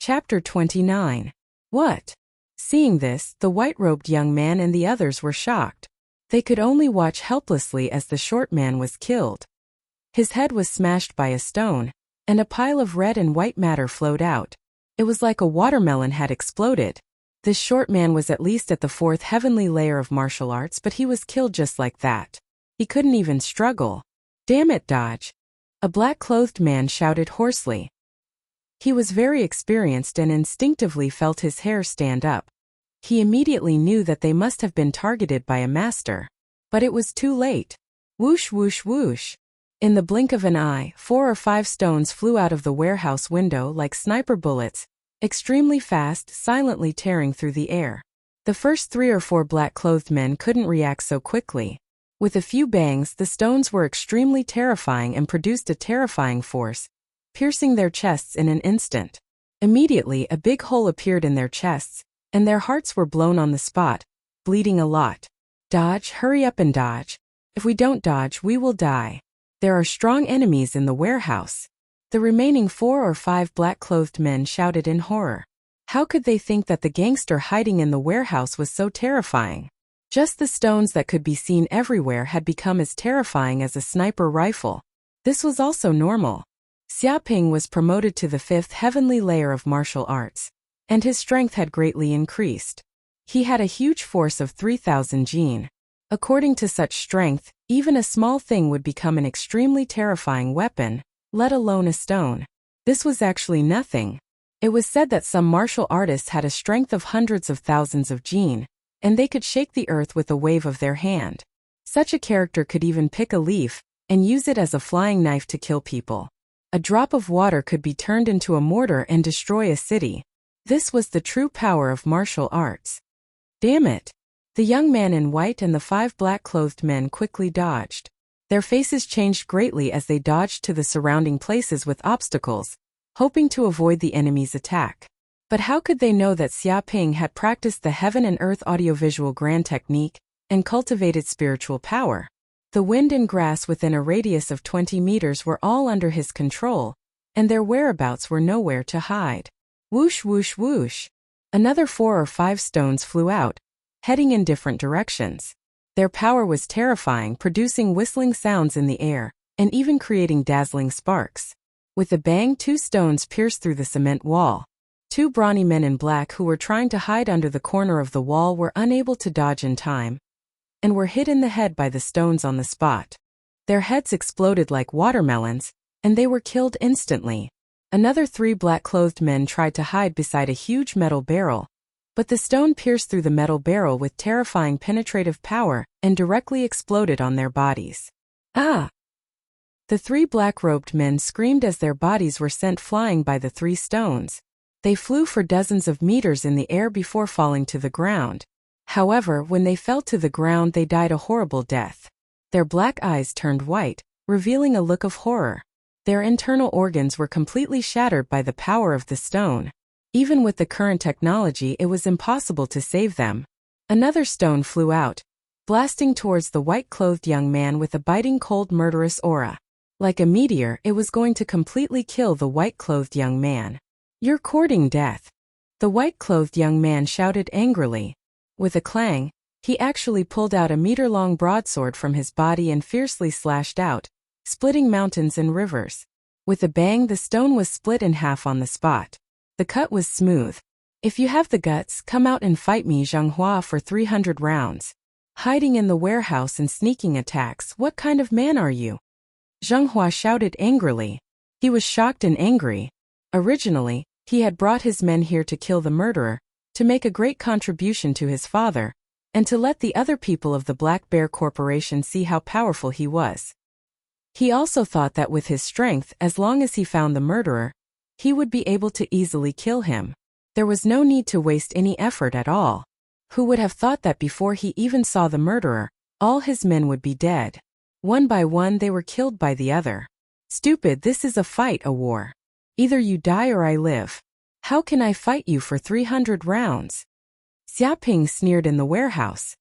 Chapter 29. What? Seeing this, the white-robed young man and the others were shocked. They could only watch helplessly as the short man was killed. His head was smashed by a stone, and a pile of red and white matter flowed out. It was like a watermelon had exploded. This short man was at least at the fourth heavenly layer of martial arts, but he was killed just like that. He couldn't even struggle. Damn it, dodge! A black-clothed man shouted hoarsely. He was very experienced and instinctively felt his hair stand up. He immediately knew that they must have been targeted by a master. But it was too late. Whoosh whoosh whoosh. In the blink of an eye, 4 or 5 stones flew out of the warehouse window like sniper bullets, extremely fast, silently tearing through the air. The first 3 or 4 black-clothed men couldn't react so quickly. With a few bangs, the stones were extremely terrifying and produced a terrifying force, piercing their chests in an instant. Immediately, a big hole appeared in their chests, and their hearts were blown on the spot, bleeding a lot. Dodge, hurry up and dodge. If we don't dodge, we will die. There are strong enemies in the warehouse. The remaining 4 or 5 black-clothed men shouted in horror. How could they think that the gangster hiding in the warehouse was so terrifying? Just the stones that could be seen everywhere had become as terrifying as a sniper rifle. This was also normal. Xiaoping was promoted to the 5th heavenly layer of martial arts, and his strength had greatly increased. He had a huge force of 3,000 jin. According to such strength, even a small thing would become an extremely terrifying weapon, let alone a stone. This was actually nothing. It was said that some martial artists had a strength of hundreds of thousands of jin, and they could shake the earth with a wave of their hand. Such a character could even pick a leaf and use it as a flying knife to kill people. A drop of water could be turned into a mortar and destroy a city. This was the true power of martial arts. Damn it! The young man in white and the 5 black-clothed men quickly dodged. Their faces changed greatly as they dodged to the surrounding places with obstacles, hoping to avoid the enemy's attack. But how could they know that Xiaoping had practiced the heaven and earth audiovisual grand technique and cultivated spiritual power? The wind and grass within a radius of 20 meters were all under his control, and their whereabouts were nowhere to hide. Whoosh whoosh whoosh. Another 4 or 5 stones flew out, heading in different directions. Their power was terrifying, producing whistling sounds in the air, and even creating dazzling sparks. With a bang, 2 stones pierced through the cement wall. 2 brawny men in black who were trying to hide under the corner of the wall were unable to dodge in time, and were hit in the head by the stones on the spot. Their heads exploded like watermelons, and they were killed instantly. Another 3 black-clothed men tried to hide beside a huge metal barrel, but the stone pierced through the metal barrel with terrifying penetrative power and directly exploded on their bodies. Ah! The 3 black-robed men screamed as their bodies were sent flying by the 3 stones. They flew for dozens of meters in the air before falling to the ground. However, when they fell to the ground, they died a horrible death. Their black eyes turned white, revealing a look of horror. Their internal organs were completely shattered by the power of the stone. Even with the current technology, it was impossible to save them. Another stone flew out, blasting towards the white-clothed young man with a biting cold murderous aura. Like a meteor, it was going to completely kill the white-clothed young man. You're courting death. The white-clothed young man shouted angrily. With a clang, he actually pulled out a meter-long broadsword from his body and fiercely slashed out, splitting mountains and rivers. With a bang, the stone was split in half on the spot. The cut was smooth. If you have the guts, come out and fight me, Zhanghua, for 300 rounds. Hiding in the warehouse and sneaking attacks, what kind of man are you? Zhanghua shouted angrily. He was shocked and angry. Originally, he had brought his men here to kill the murderer, to make a great contribution to his father, and to let the other people of the Black Bear Corporation see how powerful he was. He also thought that with his strength, as long as he found the murderer, he would be able to easily kill him. There was no need to waste any effort at all. Who would have thought that before he even saw the murderer, all his men would be dead? One by one they were killed by the other. Stupid, this is a fight, a war. Either you die or I live. How can I fight you for 300 rounds? Xiaoping sneered in the warehouse.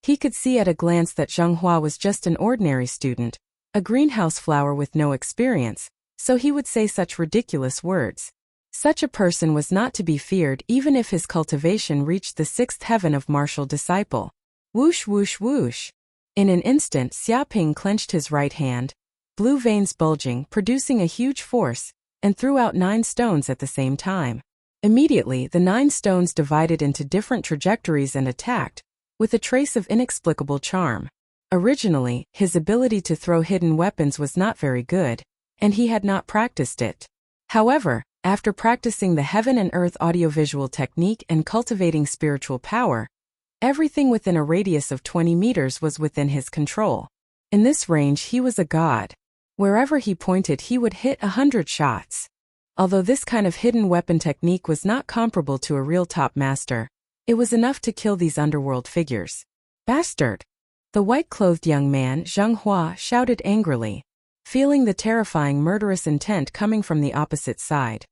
He could see at a glance that Zhanghua was just an ordinary student, a greenhouse flower with no experience, so he would say such ridiculous words. Such a person was not to be feared even if his cultivation reached the sixth heaven of martial disciple. Whoosh whoosh whoosh. In an instant Xiaoping clenched his right hand, blue veins bulging, producing a huge force, and threw out 9 stones at the same time. Immediately the 9 stones divided into different trajectories and attacked, with a trace of inexplicable charm. Originally, his ability to throw hidden weapons was not very good, and he had not practiced it. However, after practicing the heaven and earth audiovisual technique and cultivating spiritual power, everything within a radius of 20 meters was within his control. In this range he was a god. Wherever he pointed he would hit 100 shots. Although this kind of hidden weapon technique was not comparable to a real top master, it was enough to kill these underworld figures. Bastard! The white-clothed young man, Zheng Hua, shouted angrily, feeling the terrifying murderous intent coming from the opposite side.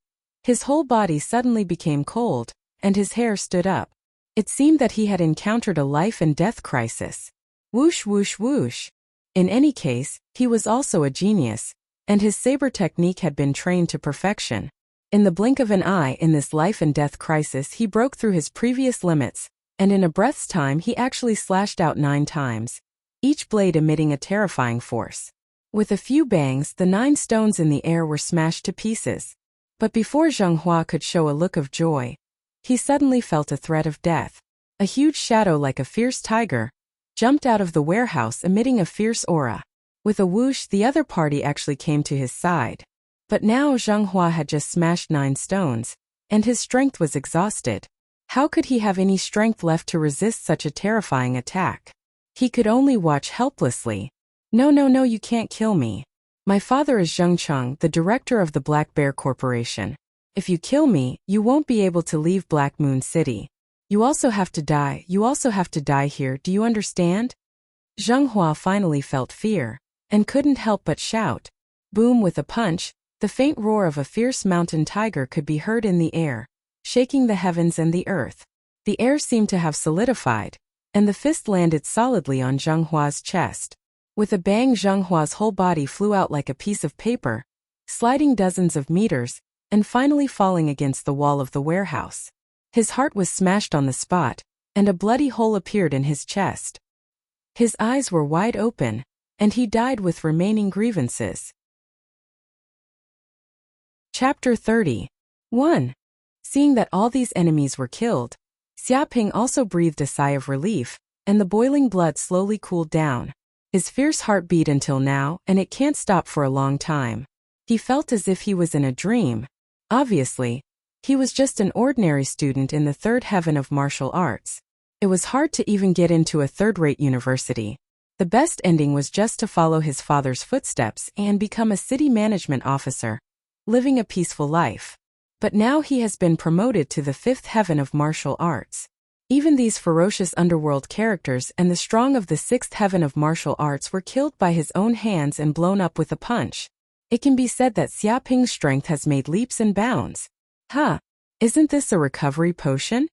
His whole body suddenly became cold, and his hair stood up. It seemed that he had encountered a life and death crisis. Whoosh whoosh whoosh. In any case, he was also a genius, and his saber technique had been trained to perfection. In the blink of an eye in this life and death crisis he broke through his previous limits, and in a breath's time he actually slashed out 9 times, each blade emitting a terrifying force. With a few bangs, the 9 stones in the air were smashed to pieces. But before Zheng Hua could show a look of joy, he suddenly felt a threat of death. A huge shadow like a fierce tiger jumped out of the warehouse emitting a fierce aura. With a whoosh, the other party actually came to his side. But now Zheng Hua had just smashed 9 stones, and his strength was exhausted. How could he have any strength left to resist such a terrifying attack? He could only watch helplessly. No, you can't kill me. My father is Zheng Cheng, the director of the Black Bear Corporation. If you kill me, you won't be able to leave Black Moon City. You also have to die here, do you understand? Zheng Hua finally felt fear, and couldn't help but shout. Boom! With a punch, the faint roar of a fierce mountain tiger could be heard in the air, shaking the heavens and the earth. The air seemed to have solidified, and the fist landed solidly on Zheng Hua's chest. With a bang, Zheng Hua's whole body flew out like a piece of paper, sliding dozens of meters, and finally falling against the wall of the warehouse. His heart was smashed on the spot, and a bloody hole appeared in his chest. His eyes were wide open, and he died with remaining grievances. Chapter 30. 1. Seeing that all these enemies were killed, Xiaoping also breathed a sigh of relief, and the boiling blood slowly cooled down. His fierce heart beat until now, and it can't stop for a long time. He felt as if he was in a dream. Obviously, he was just an ordinary student in the 3rd heaven of martial arts. It was hard to even get into a third-rate university. The best ending was just to follow his father's footsteps and become a city management officer, living a peaceful life. But now he has been promoted to the 5th heaven of martial arts. Even these ferocious underworld characters and the strong of the 6th heaven of martial arts were killed by his own hands and blown up with a punch. It can be said that Xiaoping's strength has made leaps and bounds. Isn't this a recovery potion?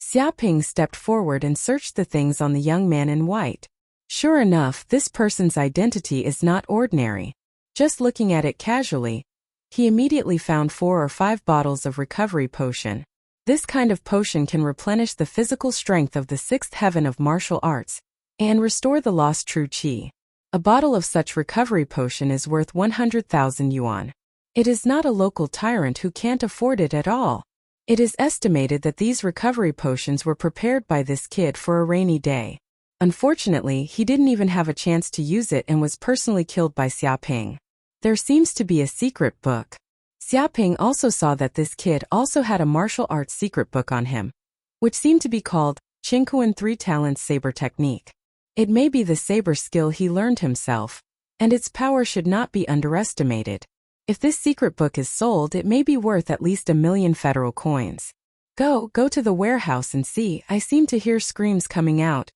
Xiaoping stepped forward and searched the things on the young man in white. Sure enough, this person's identity is not ordinary. Just looking at it casually, he immediately found 4 or 5 bottles of recovery potion. This kind of potion can replenish the physical strength of the 6th heaven of martial arts and restore the lost true qi. A bottle of such recovery potion is worth 100,000 yuan. It is not a local tyrant who can't afford it at all. It is estimated that these recovery potions were prepared by this kid for a rainy day. Unfortunately, he didn't even have a chance to use it and was personally killed by Xiaoping. There seems to be a secret book. Xiaoping also saw that this kid also had a martial arts secret book on him, which seemed to be called Qingkuan 3 Talents Saber Technique. It may be the saber skill he learned himself, and its power should not be underestimated. If this secret book is sold, it may be worth at least 1 million federal coins. Go to the warehouse and see. I seem to hear screams coming out.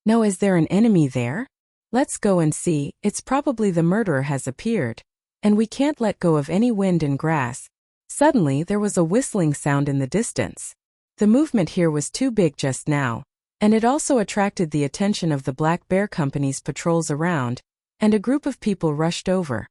No, is there an enemy there? Let's go and see. It's probably the murderer has appeared. And we can't let go of any wind and grass. Suddenly there was a whistling sound in the distance. The movement here was too big just now, and it also attracted the attention of the Black Bear Company's patrols around, and a group of people rushed over.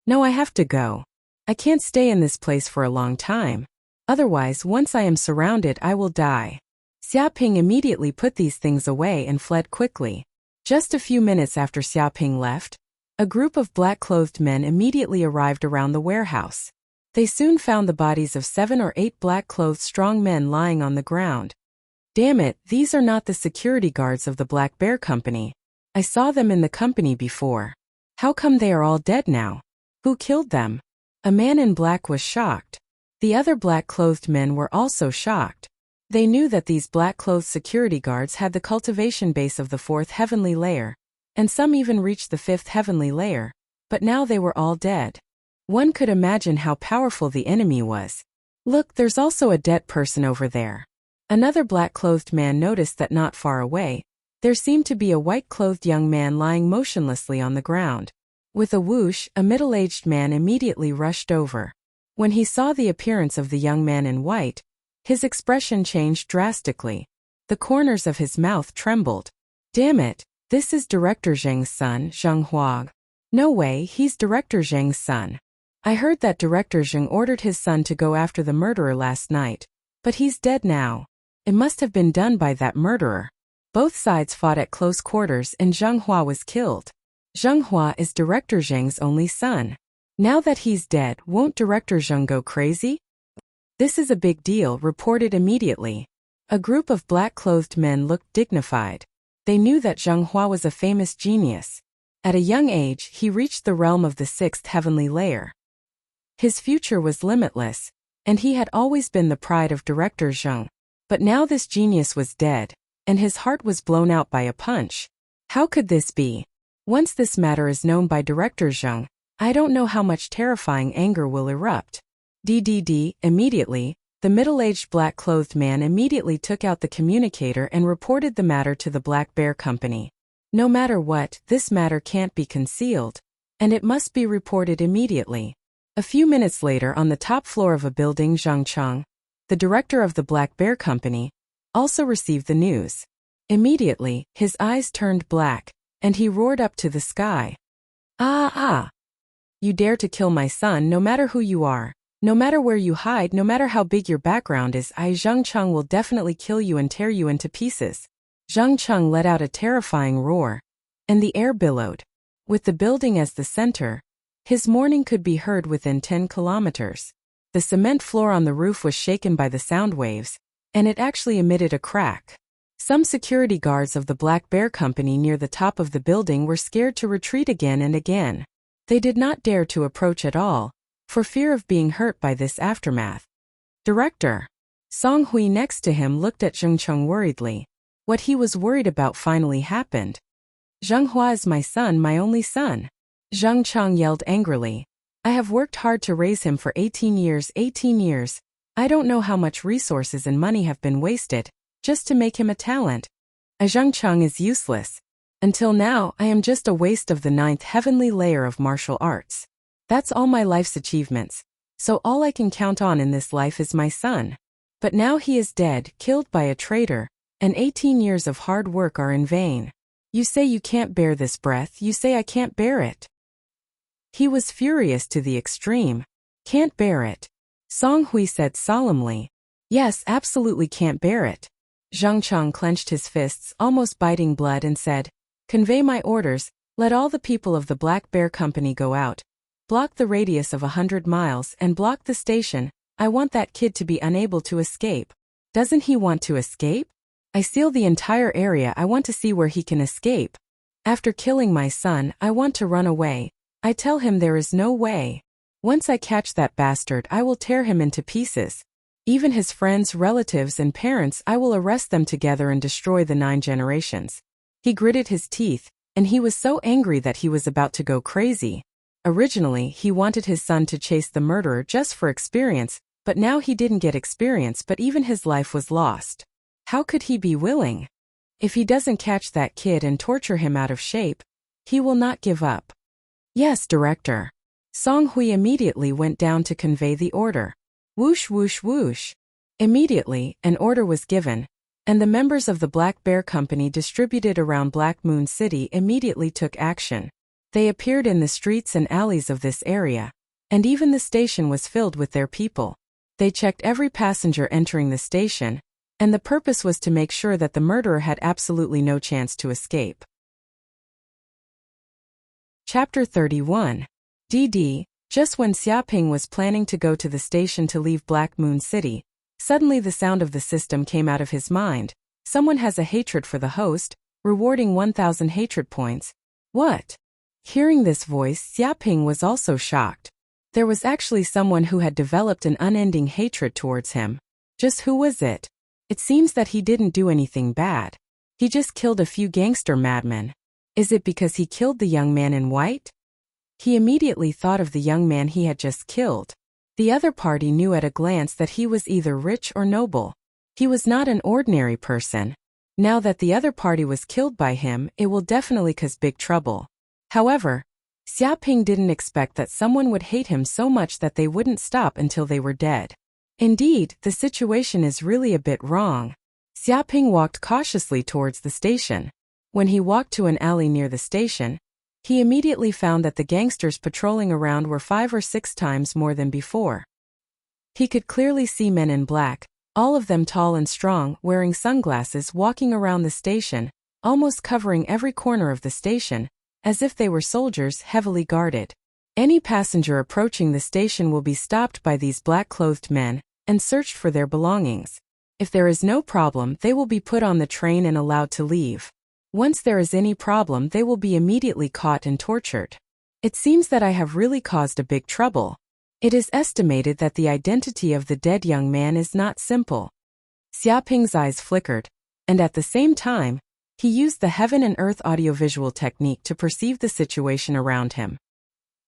No, I have to go. I can't stay in this place for a long time. Otherwise, once I am surrounded, I will die. Xiaoping immediately put these things away and fled quickly. Just a few minutes after Xiaoping left, a group of black-clothed men immediately arrived around the warehouse. They soon found the bodies of 7 or 8 black-clothed strong men lying on the ground. Damn it, these are not the security guards of the Black Bear Company. I saw them in the company before. How come they are all dead now? Who killed them? A man in black was shocked. The other black-clothed men were also shocked. They knew that these black-clothed security guards had the cultivation base of the 4th heavenly layer, and some even reached the 5th heavenly layer, but now they were all dead. One could imagine how powerful the enemy was. Look, there's also a dead person over there. Another black-clothed man noticed that not far away, there seemed to be a white-clothed young man lying motionlessly on the ground. With a whoosh, a middle-aged man immediately rushed over. When he saw the appearance of the young man in white, his expression changed drastically. The corners of his mouth trembled. Damn it, this is Director Zheng's son, Zheng Hua. No way, he's Director Zheng's son. I heard that Director Zheng ordered his son to go after the murderer last night, but he's dead now. It must have been done by that murderer. Both sides fought at close quarters and Zheng Hua was killed. Zheng Hua is Director Zheng's only son. Now that he's dead, won't Director Zheng go crazy? This is a big deal, reported immediately. A group of black-clothed men looked dignified. They knew that Zheng Hua was a famous genius. At a young age, he reached the realm of the 6th heavenly layer. His future was limitless, and he had always been the pride of Director Zheng. But now this genius was dead, and his heart was blown out by a punch. How could this be? Once this matter is known by Director Zheng, I don't know how much terrifying anger will erupt. Immediately, the middle-aged black-clothed man immediately took out the communicator and reported the matter to the Black Bear Company. No matter what, this matter can't be concealed, and it must be reported immediately. A few minutes later, on the top floor of a building, Zhang Cheng, the director of the Black Bear Company, also received the news. Immediately, his eyes turned black, and he roared up to the sky. Ah! You dare to kill my son, no matter who you are, no matter where you hide, no matter how big your background is, Zhang Cheng will definitely kill you and tear you into pieces. Zhang Cheng let out a terrifying roar, and the air billowed. With the building as the center, his mourning could be heard within 10 kilometers. The cement floor on the roof was shaken by the sound waves, and it actually emitted a crack. Some security guards of the Black Bear Company near the top of the building were scared to retreat again and again. They did not dare to approach at all, for fear of being hurt by this aftermath. Director Song Hui next to him looked at Zheng Cheng worriedly. What he was worried about finally happened. Zheng Hua is my son, my only son. Zheng Cheng yelled angrily. I have worked hard to raise him for 18 years. I don't know how much resources and money have been wasted, just to make him a talent. Zheng Cheng is useless. Until now, I am just a waste of the 9th heavenly layer of martial arts. That's all my life's achievements, so all I can count on in this life is my son. But now he is dead, killed by a traitor, and 18 years of hard work are in vain. You say you can't bear this breath, you say I can't bear it. He was furious to the extreme. Can't bear it. Song Hui said solemnly. Yes, absolutely can't bear it. Zheng Cheng clenched his fists, almost biting blood, and said, Convey my orders, let all the people of the Black Bear Company go out. Block the radius of 100 miles and block the station. I want that kid to be unable to escape. Doesn't he want to escape? I seal the entire area. I want to see where he can escape. After killing my son, I want to run away. I tell him there is no way. Once I catch that bastard, I will tear him into pieces. Even his friends, relatives, and parents, I will arrest them together and destroy the 9 generations. He gritted his teeth, and he was so angry that he was about to go crazy. Originally, he wanted his son to chase the murderer just for experience, but now he didn't get experience, but even his life was lost. How could he be willing? If he doesn't catch that kid and torture him out of shape, he will not give up. Yes, Director. Song Hui immediately went down to convey the order. Whoosh, whoosh, whoosh. Immediately, an order was given, and the members of the Black Bear Company distributed around Black Moon City immediately took action. They appeared in the streets and alleys of this area, and even the station was filled with their people. They checked every passenger entering the station, and the purpose was to make sure that the murderer had absolutely no chance to escape. Chapter 31. DD. Just when Xiaoping was planning to go to the station to leave Black Moon City, suddenly the sound of the system came out of his mind. Someone has a hatred for the host, rewarding 1,000 hatred points. What? Hearing this voice, Xiaoping was also shocked. There was actually someone who had developed an unending hatred towards him. Just who was it? It seems that he didn't do anything bad. He just killed a few gangster madmen. Is it because he killed the young man in white? He immediately thought of the young man he had just killed. The other party knew at a glance that he was either rich or noble. He was not an ordinary person. Now that the other party was killed by him, it will definitely cause big trouble. However, Xiaoping didn't expect that someone would hate him so much that they wouldn't stop until they were dead. Indeed, the situation is really a bit wrong. Xiaoping walked cautiously towards the station. When he walked to an alley near the station, he immediately found that the gangsters patrolling around were 5 or 6 times more than before. He could clearly see men in black, all of them tall and strong, wearing sunglasses, walking around the station, almost covering every corner of the station, as if they were soldiers heavily guarded. Any passenger approaching the station will be stopped by these black-clothed men and searched for their belongings. If there is no problem, they will be put on the train and allowed to leave. Once there is any problem, they will be immediately caught and tortured. It seems that I have really caused a big trouble. It is estimated that the identity of the dead young man is not simple. Xiaoping's eyes flickered, and at the same time, he used the heaven and earth audiovisual technique to perceive the situation around him.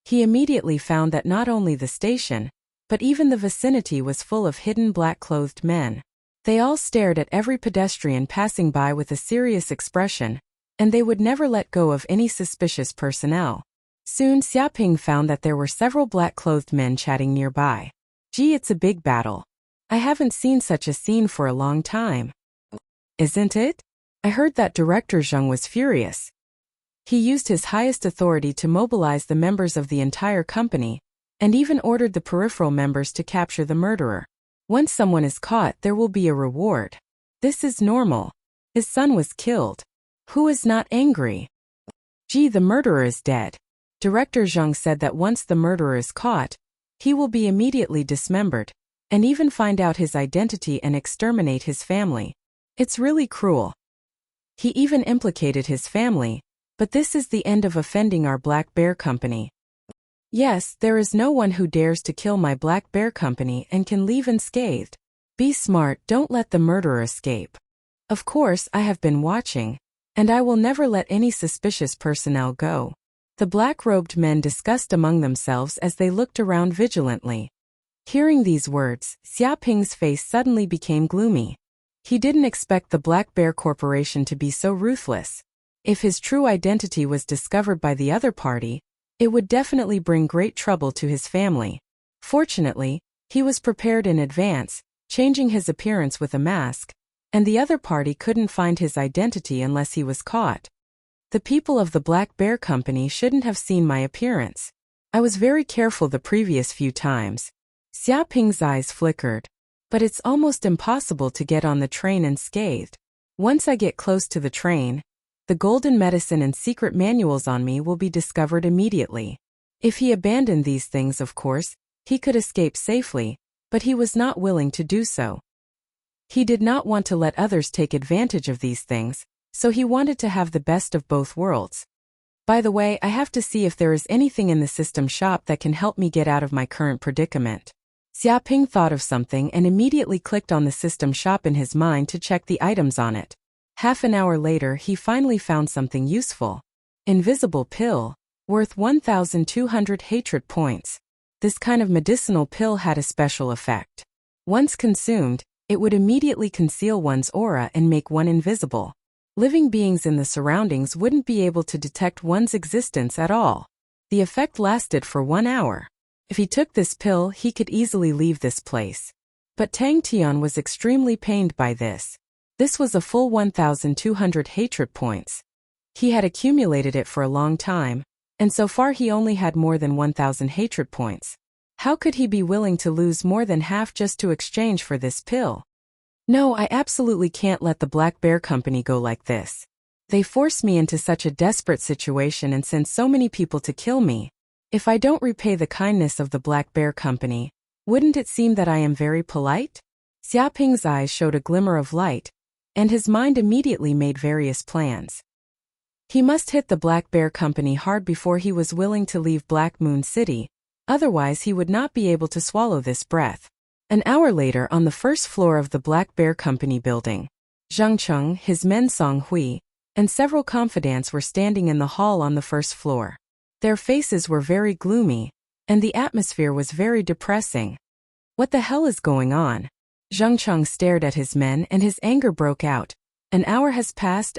He immediately found that not only the station, but even the vicinity was full of hidden black-clothed men. They all stared at every pedestrian passing by with a serious expression, and they would never let go of any suspicious personnel. Soon Xiaoping found that there were several black-clothed men chatting nearby. Gee, it's a big battle. I haven't seen such a scene for a long time. Isn't it? I heard that Director Zheng was furious. He used his highest authority to mobilize the members of the entire company, and even ordered the peripheral members to capture the murderer. Once someone is caught, there will be a reward. This is normal. His son was killed. Who is not angry? Gee, the murderer is dead. Director Zheng said that once the murderer is caught, he will be immediately dismembered, and even find out his identity and exterminate his family. It's really cruel. He even implicated his family, but this is the end of offending our Black Bear Company. Yes, there is no one who dares to kill my Black Bear Company and can leave unscathed. Be smart, don't let the murderer escape. Of course, I have been watching, and I will never let any suspicious personnel go. The black-robed men discussed among themselves as they looked around vigilantly. Hearing these words, Xiaoping's face suddenly became gloomy. He didn't expect the Black Bear Corporation to be so ruthless. If his true identity was discovered by the other party, it would definitely bring great trouble to his family. Fortunately, he was prepared in advance, changing his appearance with a mask, and the other party couldn't find his identity unless he was caught. The people of the Black Bear Company shouldn't have seen my appearance. I was very careful the previous few times. Xiaoping's eyes flickered. But it's almost impossible to get on the train unscathed. Once I get close to the train, the golden medicine and secret manuals on me will be discovered immediately. If he abandoned these things, of course, he could escape safely, but he was not willing to do so. He did not want to let others take advantage of these things, so he wanted to have the best of both worlds. By the way, I have to see if there is anything in the system shop that can help me get out of my current predicament. Xiaoping thought of something and immediately clicked on the system shop in his mind to check the items on it. Half an hour later, he finally found something useful. Invisible pill, worth 1,200 hatred points. This kind of medicinal pill had a special effect. Once consumed, it would immediately conceal one's aura and make one invisible. Living beings in the surroundings wouldn't be able to detect one's existence at all. The effect lasted for 1 hour. If he took this pill, he could easily leave this place. But Tang Tian was extremely pained by this. This was a full 1,200 hatred points. He had accumulated it for a long time, and so far he only had more than 1,000 hatred points. How could he be willing to lose more than half just to exchange for this pill? No, I absolutely can't let the Black Bear Company go like this. They forced me into such a desperate situation and sent so many people to kill me. If I don't repay the kindness of the Black Bear Company, wouldn't it seem that I am very polite? Xiaoping's eyes showed a glimmer of light, and his mind immediately made various plans. He must hit the Black Bear Company hard before he was willing to leave Black Moon City, otherwise he would not be able to swallow this breath. An hour later on the first floor of the Black Bear Company building, Zhang Cheng, his men Song Hui, and several confidants were standing in the hall on the first floor. Their faces were very gloomy, and the atmosphere was very depressing. What the hell is going on? Zhang Cheng stared at his men and his anger broke out. An hour has passed,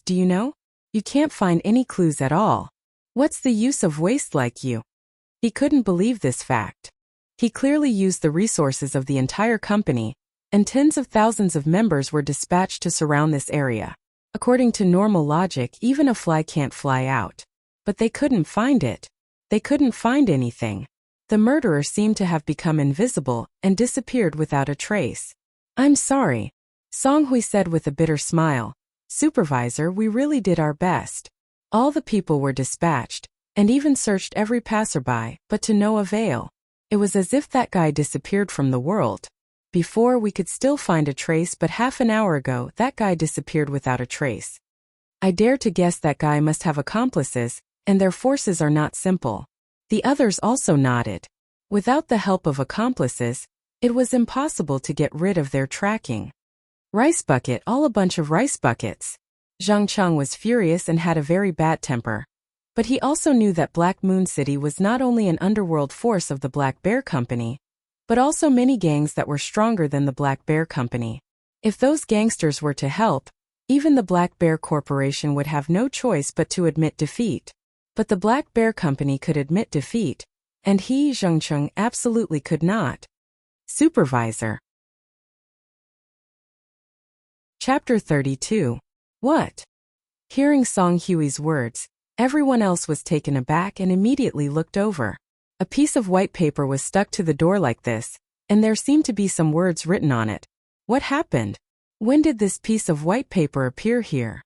do you know? You can't find any clues at all. What's the use of waste like you? He couldn't believe this fact. He clearly used the resources of the entire company, and tens of thousands of members were dispatched to surround this area. According to normal logic, even a fly can't fly out. But they couldn't find it. They couldn't find anything. The murderer seemed to have become invisible and disappeared without a trace. I'm sorry, Song Hui said with a bitter smile. Supervisor, we really did our best. All the people were dispatched, and even searched every passerby, but to no avail. It was as if that guy disappeared from the world. Before we could still find a trace, but half an hour ago that guy disappeared without a trace. I dare to guess that guy must have accomplices, and their forces are not simple. The others also nodded. Without the help of accomplices, it was impossible to get rid of their tracking. Rice bucket, all a bunch of rice buckets. Zhang Cheng was furious and had a very bad temper. But he also knew that Black Moon City was not only an underworld force of the Black Bear Company, but also many gangs that were stronger than the Black Bear Company. If those gangsters were to help, even the Black Bear Corporation would have no choice but to admit defeat. But the Black Bear Company could admit defeat, and he, Zhang Cheng, absolutely could not. Supervisor. Chapter 32. What? Hearing Song Hui's words, everyone else was taken aback and immediately looked over. A piece of white paper was stuck to the door like this, and there seemed to be some words written on it. What happened? When did this piece of white paper appear here?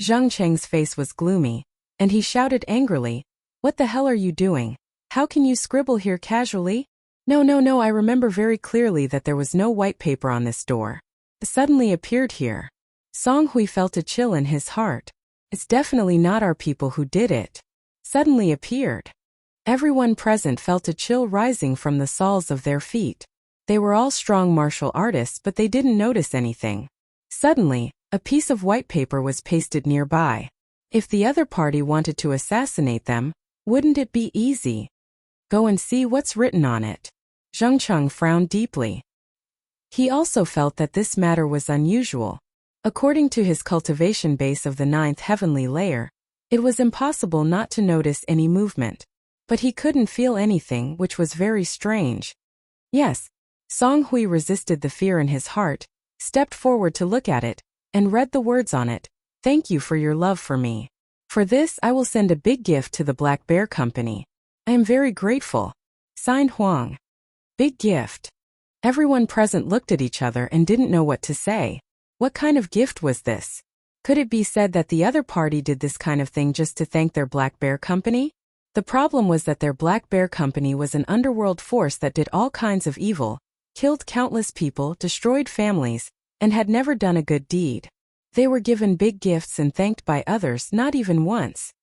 Zhang Cheng's face was gloomy, and he shouted angrily, "What the hell are you doing? How can you scribble here casually?" No, I remember very clearly that there was no white paper on this door. It suddenly appeared here. Song Hui felt a chill in his heart. It's definitely not our people who did it. Suddenly appeared. Everyone present felt a chill rising from the soles of their feet. They were all strong martial artists, but they didn't notice anything. Suddenly, a piece of white paper was pasted nearby. If the other party wanted to assassinate them, wouldn't it be easy? Go and see what's written on it. Zhang Cheng frowned deeply. He also felt that this matter was unusual. According to his cultivation base of the 9th heavenly layer, it was impossible not to notice any movement. But he couldn't feel anything, which was very strange. Yes, Song Hui resisted the fear in his heart, stepped forward to look at it, and read the words on it. Thank you for your love for me. For this I will send a big gift to the Black Bear Company. I am very grateful. Signed Huang. Big gift. Everyone present looked at each other and didn't know what to say. What kind of gift was this? Could it be said that the other party did this kind of thing just to thank their Black Bear Company? The problem was that their Black Bear Company was an underworld force that did all kinds of evil, killed countless people, destroyed families, and had never done a good deed. They were given big gifts and thanked by others not even once.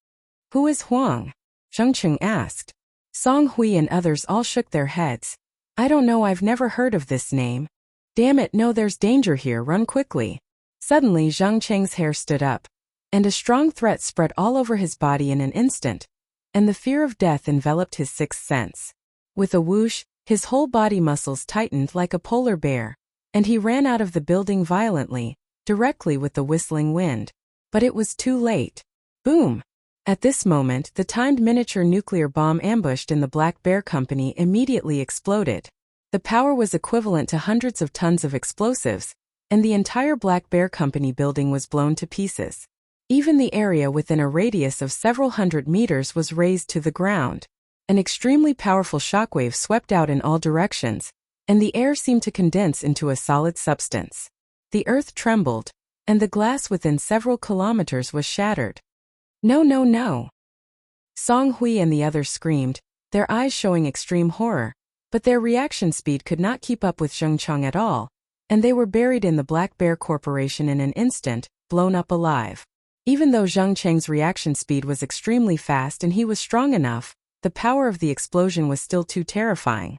Who is Huang? Zhang Cheng asked. Song Hui and others all shook their heads. I don't know, I've never heard of this name. Damn it, no, there's danger here, run quickly. Suddenly Zhang Cheng's hair stood up, and a strong threat spread all over his body in an instant, and the fear of death enveloped his sixth sense. With a whoosh, his whole body muscles tightened like a polar bear, and he ran out of the building violently, directly with the whistling wind. But it was too late. Boom! At this moment, the timed miniature nuclear bomb ambushed in the Black Bear Company immediately exploded. The power was equivalent to hundreds of tons of explosives, and the entire Black Bear Company building was blown to pieces. Even the area within a radius of several hundred meters was razed to the ground. An extremely powerful shockwave swept out in all directions, and the air seemed to condense into a solid substance. The earth trembled, and the glass within several kilometers was shattered. No, no, no! Song Hui and the others screamed, their eyes showing extreme horror, but their reaction speed could not keep up with Zheng Cheng at all, and they were buried in the Black Bear Corporation in an instant, blown up alive. Even though Zheng Cheng's reaction speed was extremely fast and he was strong enough, the power of the explosion was still too terrifying.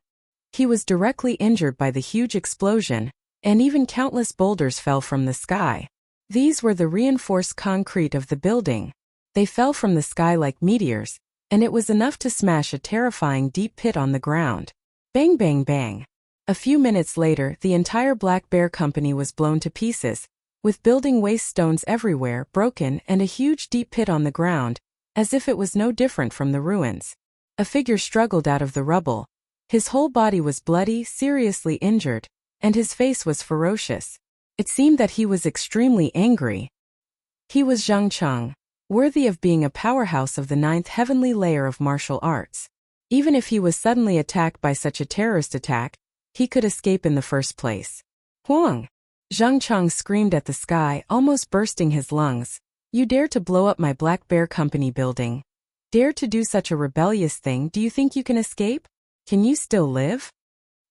He was directly injured by the huge explosion, and even countless boulders fell from the sky. These were the reinforced concrete of the building. They fell from the sky like meteors, and it was enough to smash a terrifying deep pit on the ground. Bang, bang, bang. A few minutes later, the entire Black Bear Company was blown to pieces, with building waste stones everywhere, broken, and a huge deep pit on the ground, as if it was no different from the ruins. A figure struggled out of the rubble. His whole body was bloody, seriously injured, and his face was ferocious. It seemed that he was extremely angry. He was Zheng Cheng, worthy of being a powerhouse of the 9th heavenly layer of martial arts. Even if he was suddenly attacked by such a terrorist attack, he could escape in the first place. Huang! Zheng Cheng screamed at the sky, almost bursting his lungs. You dare to blow up my Black Bear Company building? Dare to do such a rebellious thing? Do you think you can escape? Can you still live?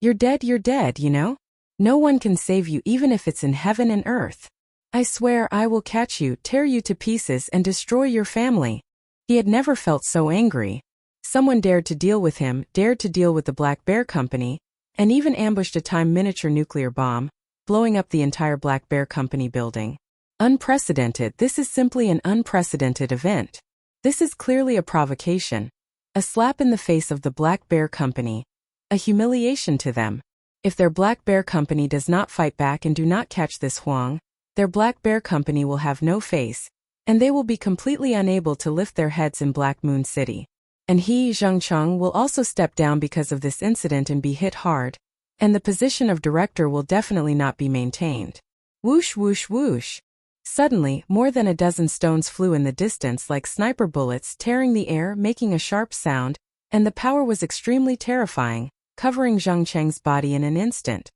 You're dead, you know? No one can save you even if it's in heaven and earth. I swear I will catch you, tear you to pieces and destroy your family. He had never felt so angry. Someone dared to deal with him, dared to deal with the Black Bear Company, and even ambushed a timed miniature nuclear bomb, blowing up the entire Black Bear Company building. Unprecedented. This is simply an unprecedented event. This is clearly a provocation. A slap in the face of the Black Bear Company. A humiliation to them. If their Black Bear Company does not fight back and do not catch this Huang, their Black Bear Company will have no face, and they will be completely unable to lift their heads in Black Moon City. And he, Zheng Cheng, will also step down because of this incident and be hit hard, and the position of director will definitely not be maintained. Whoosh, whoosh, whoosh. Suddenly, more than a dozen stones flew in the distance like sniper bullets, tearing the air, making a sharp sound, and the power was extremely terrifying, covering Zheng Cheng's body in an instant.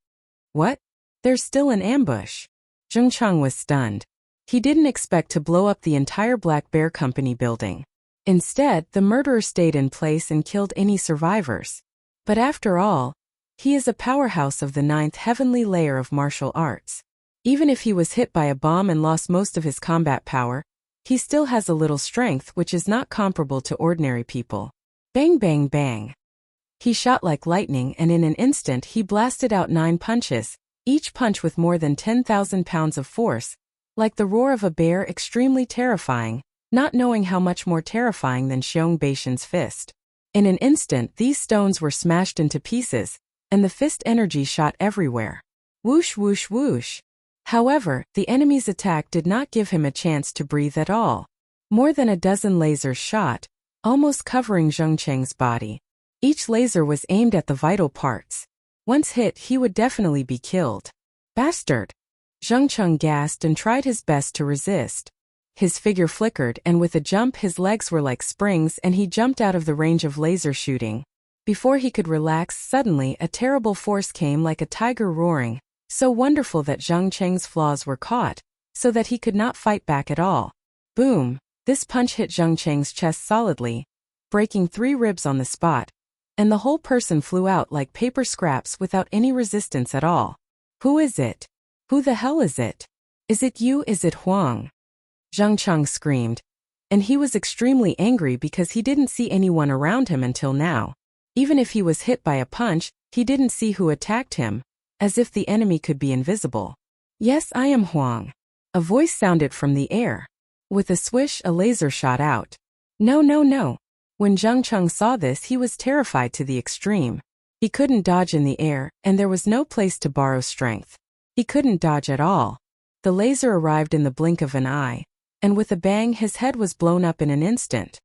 What? There's still an ambush. Zheng Cheng was stunned. He didn't expect to blow up the entire Black Bear Company building. Instead, the murderer stayed in place and killed any survivors. But after all, he is a powerhouse of the 9th heavenly layer of martial arts. Even if he was hit by a bomb and lost most of his combat power, he still has a little strength which is not comparable to ordinary people. Bang, bang, bang. He shot like lightning, and in an instant he blasted out 9 punches, each punch with more than 10,000 pounds of force, like the roar of a bear, extremely terrifying, not knowing how much more terrifying than Xiong Beishan's fist. In an instant these stones were smashed into pieces, and the fist energy shot everywhere. Whoosh, whoosh, whoosh. However, the enemy's attack did not give him a chance to breathe at all. More than a dozen lasers shot, almost covering Zheng Cheng's body. Each laser was aimed at the vital parts. Once hit, he would definitely be killed. Bastard! Zheng Cheng gasped and tried his best to resist. His figure flickered, and with a jump his legs were like springs and he jumped out of the range of laser shooting. Before he could relax, suddenly a terrible force came like a tiger roaring, so wonderful that Zheng Cheng's flaws were caught, so that he could not fight back at all. Boom! This punch hit Zheng Cheng's chest solidly, breaking 3 ribs on the spot, and the whole person flew out like paper scraps without any resistance at all. Who is it? Who the hell is it? Is it you? Is it Huang? Zheng Cheng screamed. And he was extremely angry because he didn't see anyone around him until now. Even if he was hit by a punch, he didn't see who attacked him, as if the enemy could be invisible. Yes, I am Huang. A voice sounded from the air. With a swish, a laser shot out. No, no, no. When Zheng Cheng saw this, he was terrified to the extreme. He couldn't dodge in the air, and there was no place to borrow strength. He couldn't dodge at all. The laser arrived in the blink of an eye, and with a bang his head was blown up in an instant.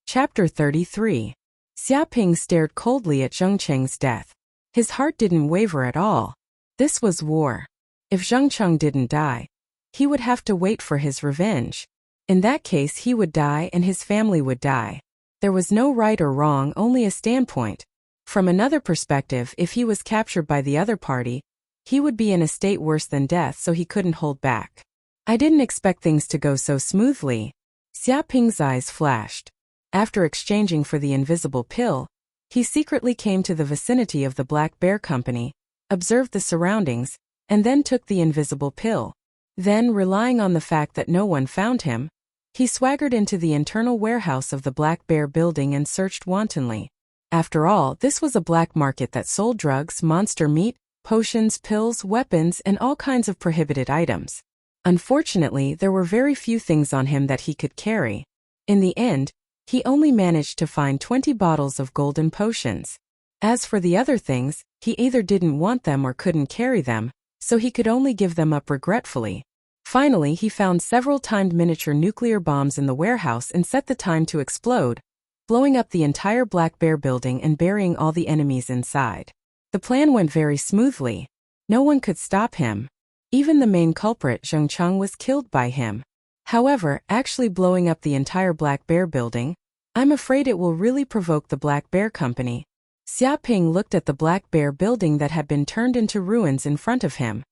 Chapter 33. Xiaping stared coldly at Zheng Cheng's death. His heart didn't waver at all. This was war. If Zheng Cheng didn't die, he would have to wait for his revenge. In that case he would die and his family would die. There was no right or wrong, only a standpoint. From another perspective, if he was captured by the other party, he would be in a state worse than death, so he couldn't hold back. I didn't expect things to go so smoothly. Xia Ping's eyes flashed. After exchanging for the invisible pill, he secretly came to the vicinity of the Black Bear Company, observed the surroundings, and then took the invisible pill. Then, relying on the fact that no one found him, he swaggered into the internal warehouse of the Black Bear building and searched wantonly. After all, this was a black market that sold drugs, monster meat, potions, pills, weapons, and all kinds of prohibited items. Unfortunately, there were very few things on him that he could carry. In the end, he only managed to find 20 bottles of golden potions. As for the other things, he either didn't want them or couldn't carry them, so he could only give them up regretfully. Finally, he found several timed miniature nuclear bombs in the warehouse and set the time to explode, blowing up the entire Black Bear building and burying all the enemies inside. The plan went very smoothly. No one could stop him. Even the main culprit, Zheng Cheng, was killed by him. However, actually blowing up the entire Black Bear building, I'm afraid it will really provoke the Black Bear Company. Xia Ping looked at the Black Bear building that had been turned into ruins in front of him.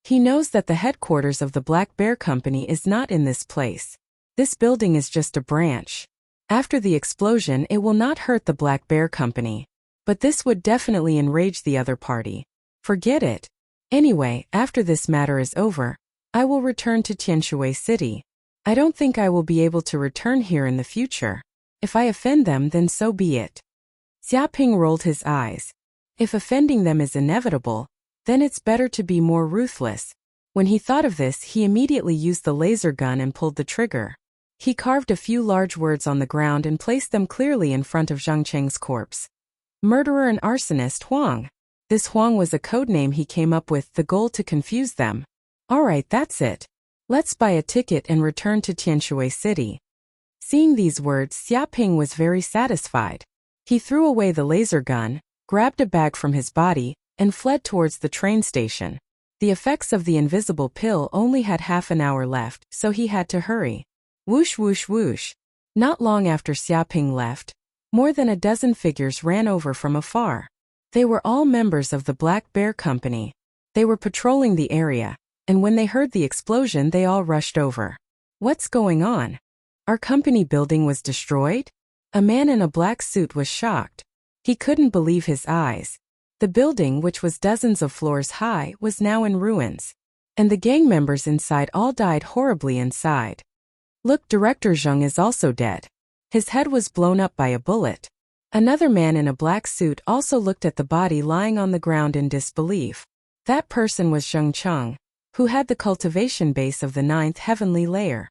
He knows that the headquarters of the Black Bear Company is not in this place. This building is just a branch. After the explosion, it will not hurt the Black Bear Company. But this would definitely enrage the other party. Forget it. Anyway, after this matter is over, I will return to Tianshui City. I don't think I will be able to return here in the future. If I offend them, then so be it. Xia Ping rolled his eyes. If offending them is inevitable, then it's better to be more ruthless. When he thought of this, he immediately used the laser gun and pulled the trigger. He carved a few large words on the ground and placed them clearly in front of Zheng Cheng's corpse. Murderer and arsonist Huang. This Huang was a codename he came up with, the goal to confuse them. Alright, that's it. Let's buy a ticket and return to Tianshui City. Seeing these words, Xia Ping was very satisfied. He threw away the laser gun, grabbed a bag from his body, and fled towards the train station. The effects of the invisible pill only had half an hour left, so he had to hurry. Whoosh whoosh whoosh. Not long after Xia Ping left, more than a dozen figures ran over from afar. They were all members of the Black Bear Company. They were patrolling the area, and when they heard the explosion they all rushed over. What's going on? Our company building was destroyed? A man in a black suit was shocked. He couldn't believe his eyes. The building, which was dozens of floors high, was now in ruins. And the gang members inside all died horribly inside. Look, Director Zheng is also dead. His head was blown up by a bullet. Another man in a black suit also looked at the body lying on the ground in disbelief. That person was Zheng Cheng, who had the cultivation base of the 9th heavenly layer.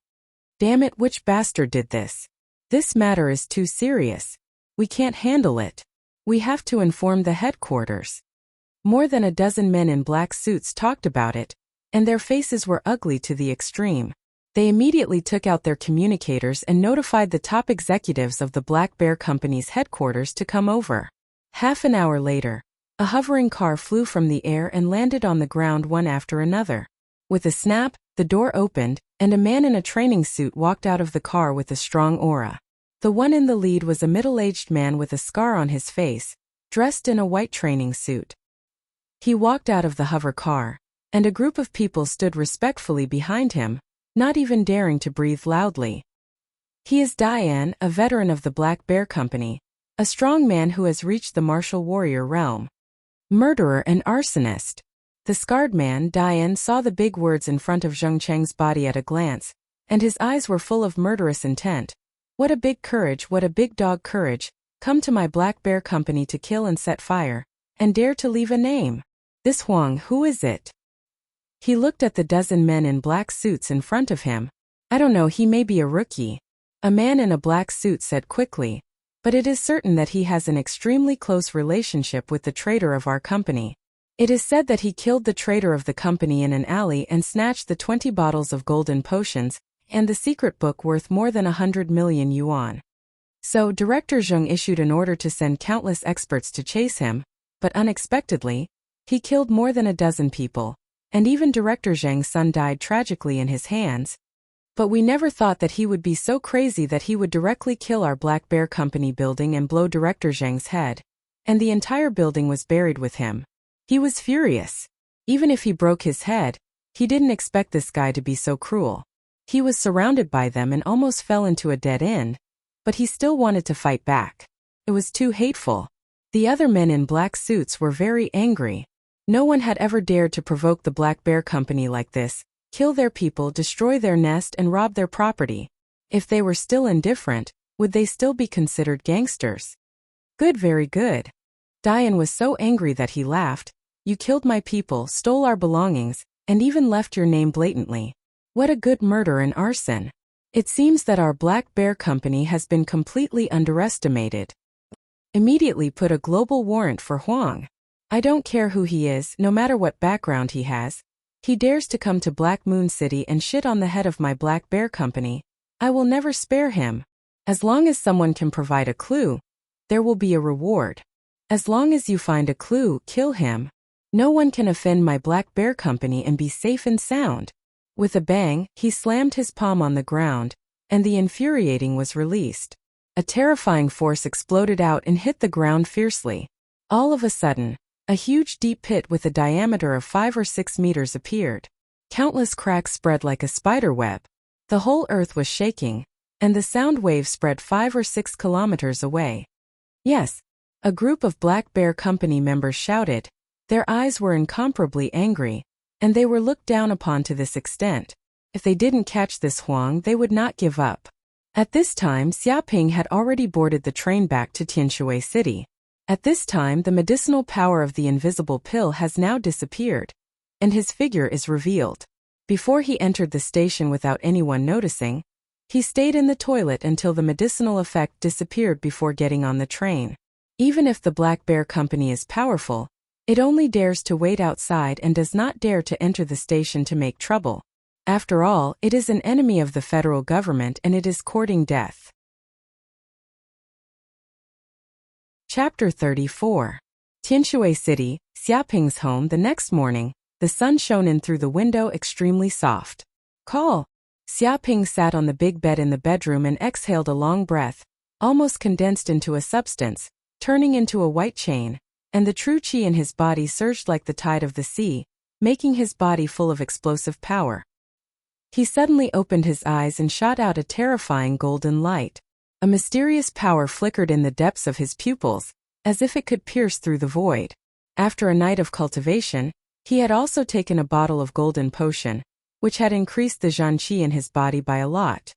Damn it, which bastard did this? This matter is too serious. We can't handle it. We have to inform the headquarters. More than a dozen men in black suits talked about it, and their faces were ugly to the extreme. They immediately took out their communicators and notified the top executives of the Black Bear Company's headquarters to come over. Half an hour later, a hovering car flew from the air and landed on the ground one after another. With a snap, the door opened, and a man in a training suit walked out of the car with a strong aura. The one in the lead was a middle-aged man with a scar on his face, dressed in a white training suit. He walked out of the hover car, and a group of people stood respectfully behind him, not even daring to breathe loudly. He is Diane, a veteran of the Black Bear Company, a strong man who has reached the martial warrior realm. Murderer and arsonist. The scarred man, Diane, saw the big words in front of Zheng Cheng's body at a glance, and his eyes were full of murderous intent. What a big courage, what a big dog courage, come to my Black Bear Company to kill and set fire, and dare to leave a name. This Huang, who is it? He looked at the dozen men in black suits in front of him. I don't know, he may be a rookie. A man in a black suit said quickly, but it is certain that he has an extremely close relationship with the traitor of our company. It is said that he killed the traitor of the company in an alley and snatched the 20 bottles of golden potions, and the secret book worth more than 100 million yuan. So, Director Zheng issued an order to send countless experts to chase him, but unexpectedly, he killed more than a dozen people. And even Director Zheng's son died tragically in his hands. But we never thought that he would be so crazy that he would directly kill our Black Bear Company building and blow Director Zhang's head. And the entire building was buried with him. He was furious. Even if he broke his head, he didn't expect this guy to be so cruel. He was surrounded by them and almost fell into a dead end, but he still wanted to fight back. It was too hateful. The other men in black suits were very angry. No one had ever dared to provoke the Black Bear Company like this, kill their people, destroy their nest, and rob their property. If they were still indifferent, would they still be considered gangsters? Good, very good. Diane was so angry that he laughed. You killed my people, stole our belongings, and even left your name blatantly. What a good murder and arson. It seems that our Black Bear Company has been completely underestimated. Immediately put a global warrant for Huang. I don't care who he is, no matter what background he has. He dares to come to Black Moon City and shit on the head of my Black Bear Company. I will never spare him. As long as someone can provide a clue, there will be a reward. As long as you find a clue, kill him. No one can offend my Black Bear Company and be safe and sound. With a bang, he slammed his palm on the ground, and the infuriating was released. A terrifying force exploded out and hit the ground fiercely. All of a sudden, a huge deep pit with a diameter of 5 or 6 meters appeared. Countless cracks spread like a spider web. The whole earth was shaking, and the sound wave spread 5 or 6 kilometers away. Yes, a group of Black Bear Company members shouted. Their eyes were incomparably angry, and they were looked down upon to this extent. If they didn't catch this Huang, they would not give up. At this time, Xiaoping had already boarded the train back to Tianshui City. At this time, the medicinal power of the invisible pill has now disappeared, and his figure is revealed. Before he entered the station without anyone noticing, he stayed in the toilet until the medicinal effect disappeared before getting on the train. Even if the Black Bear Company is powerful, it only dares to wait outside and does not dare to enter the station to make trouble. After all, it is an enemy of the federal government and it is courting death. Chapter 34. Tianshui City, Xiaoping's home. The next morning, the sun shone in through the window, extremely soft. Call. Xiaoping sat on the big bed in the bedroom and exhaled a long breath, almost condensed into a substance, turning into a white chain, and the true qi in his body surged like the tide of the sea, making his body full of explosive power. He suddenly opened his eyes and shot out a terrifying golden light. A mysterious power flickered in the depths of his pupils, as if it could pierce through the void. After a night of cultivation, he had also taken a bottle of golden potion, which had increased the Zhan Qi in his body by a lot.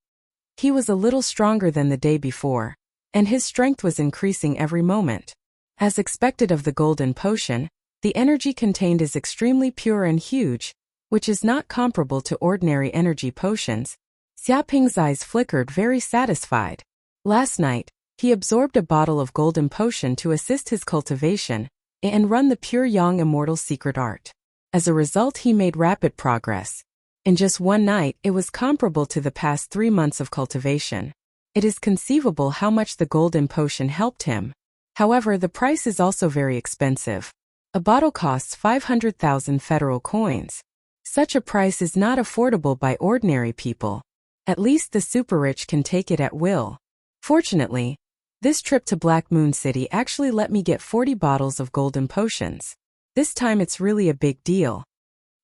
He was a little stronger than the day before, and his strength was increasing every moment. As expected of the golden potion, the energy contained is extremely pure and huge, which is not comparable to ordinary energy potions. Xiaoping's eyes flickered, very satisfied. Last night, he absorbed a bottle of golden potion to assist his cultivation and run the pure yang immortal secret art. As a result, he made rapid progress. In just one night, it was comparable to the past 3 months of cultivation. It is conceivable how much the golden potion helped him. However, the price is also very expensive. A bottle costs 500,000 federal coins. Such a price is not affordable by ordinary people. At least the super rich can take it at will. Fortunately, this trip to Black Moon City actually let me get 40 bottles of golden potions. This time it's really a big deal.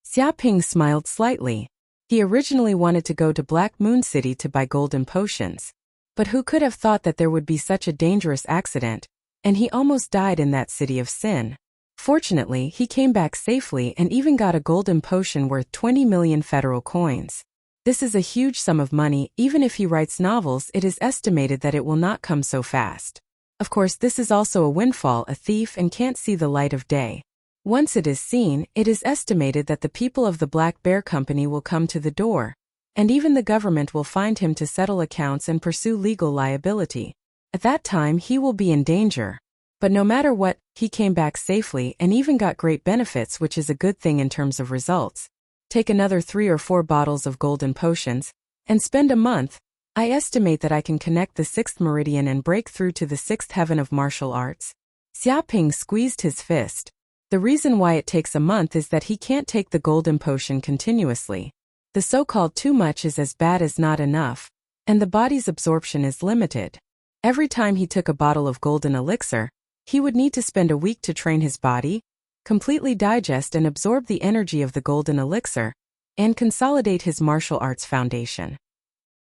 Xiaoping smiled slightly. He originally wanted to go to Black Moon City to buy golden potions. But who could have thought that there would be such a dangerous accident, and he almost died in that city of sin. Fortunately, he came back safely and even got a golden potion worth 20 million federal coins. This is a huge sum of money. Even if he writes novels, it is estimated that it will not come so fast. Of course, this is also a windfall, a thief, and can't see the light of day. Once it is seen, it is estimated that the people of the Black Bear Company will come to the door, and even the government will find him to settle accounts and pursue legal liability. At that time, he will be in danger. But no matter what, he came back safely and even got great benefits, which is a good thing in terms of results. Take another 3 or 4 bottles of golden potions, and spend a month. I estimate that I can connect the 6th meridian and break through to the 6th heaven of martial arts. Xiaoping squeezed his fist. The reason why it takes a month is that he can't take the golden potion continuously. The so-called too much is as bad as not enough, and the body's absorption is limited. Every time he took a bottle of golden elixir, he would need to spend a week to train his body, completely digest and absorb the energy of the golden elixir, and consolidate his martial arts foundation.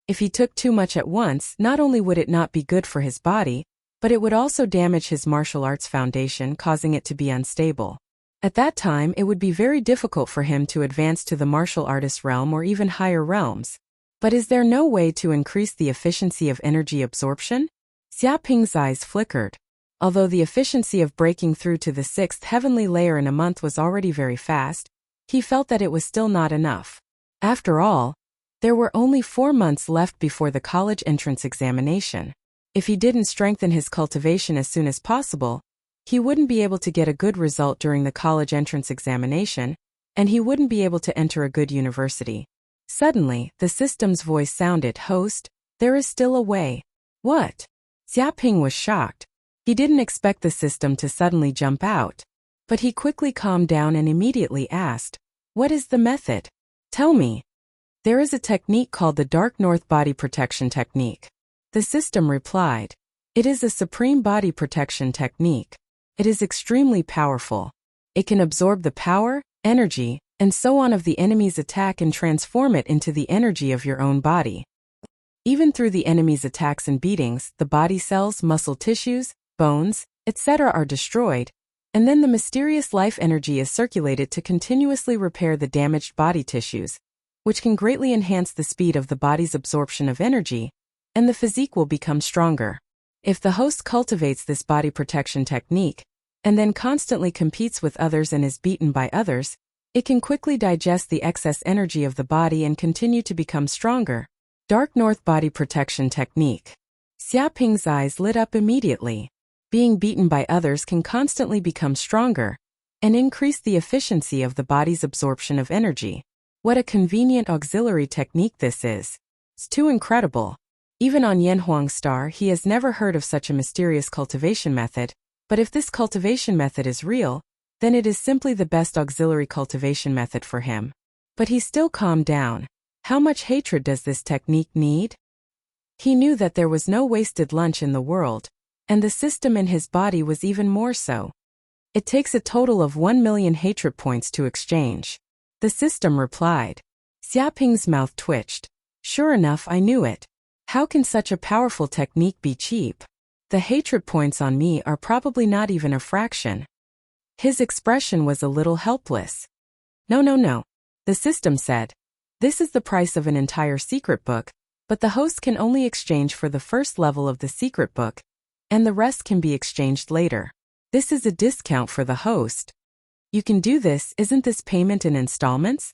If he took too much at once, not only would it not be good for his body, but it would also damage his martial arts foundation, causing it to be unstable. At that time, it would be very difficult for him to advance to the martial artist realm or even higher realms. But is there no way to increase the efficiency of energy absorption? Xia Ping's eyes flickered. Although the efficiency of breaking through to the 6th heavenly layer in a month was already very fast, he felt that it was still not enough. After all, there were only 4 months left before the college entrance examination. If he didn't strengthen his cultivation as soon as possible, he wouldn't be able to get a good result during the college entrance examination, and he wouldn't be able to enter a good university. Suddenly, the system's voice sounded, "Host, there is still a way." What? Xia Ping was shocked. He didn't expect the system to suddenly jump out. But he quickly calmed down and immediately asked, "What is the method? Tell me." "There is a technique called the Dark North Body Protection Technique." The system replied. "It is a supreme body protection technique. It is extremely powerful. It can absorb the power, energy, and so on of the enemy's attack and transform it into the energy of your own body. Even through the enemy's attacks and beatings, the body cells, muscle tissues, bones, etc. are destroyed, and then the mysterious life energy is circulated to continuously repair the damaged body tissues, which can greatly enhance the speed of the body's absorption of energy, and the physique will become stronger. If the host cultivates this body protection technique, and then constantly competes with others and is beaten by others, it can quickly digest the excess energy of the body and continue to become stronger." Dark North Body Protection Technique. Xia Ping's eyes lit up immediately. Being beaten by others can constantly become stronger and increase the efficiency of the body's absorption of energy. What a convenient auxiliary technique this is. It's too incredible. Even on Yanhuang's star, he has never heard of such a mysterious cultivation method, but if this cultivation method is real, then it is simply the best auxiliary cultivation method for him. But he still calmed down. How much hatred does this technique need? He knew that there was no wasted lunch in the world, and the system in his body was even more so. It takes a total of 1 million hatred points to exchange. The system replied. Xia Ping's mouth twitched. Sure enough, I knew it. How can such a powerful technique be cheap? The hatred points on me are probably not even a fraction. His expression was a little helpless. No. The system said. This is the price of an entire secret book, but the host can only exchange for the first level of the secret book, and the rest can be exchanged later. This is a discount for the host. You can do this, isn't this payment in installments?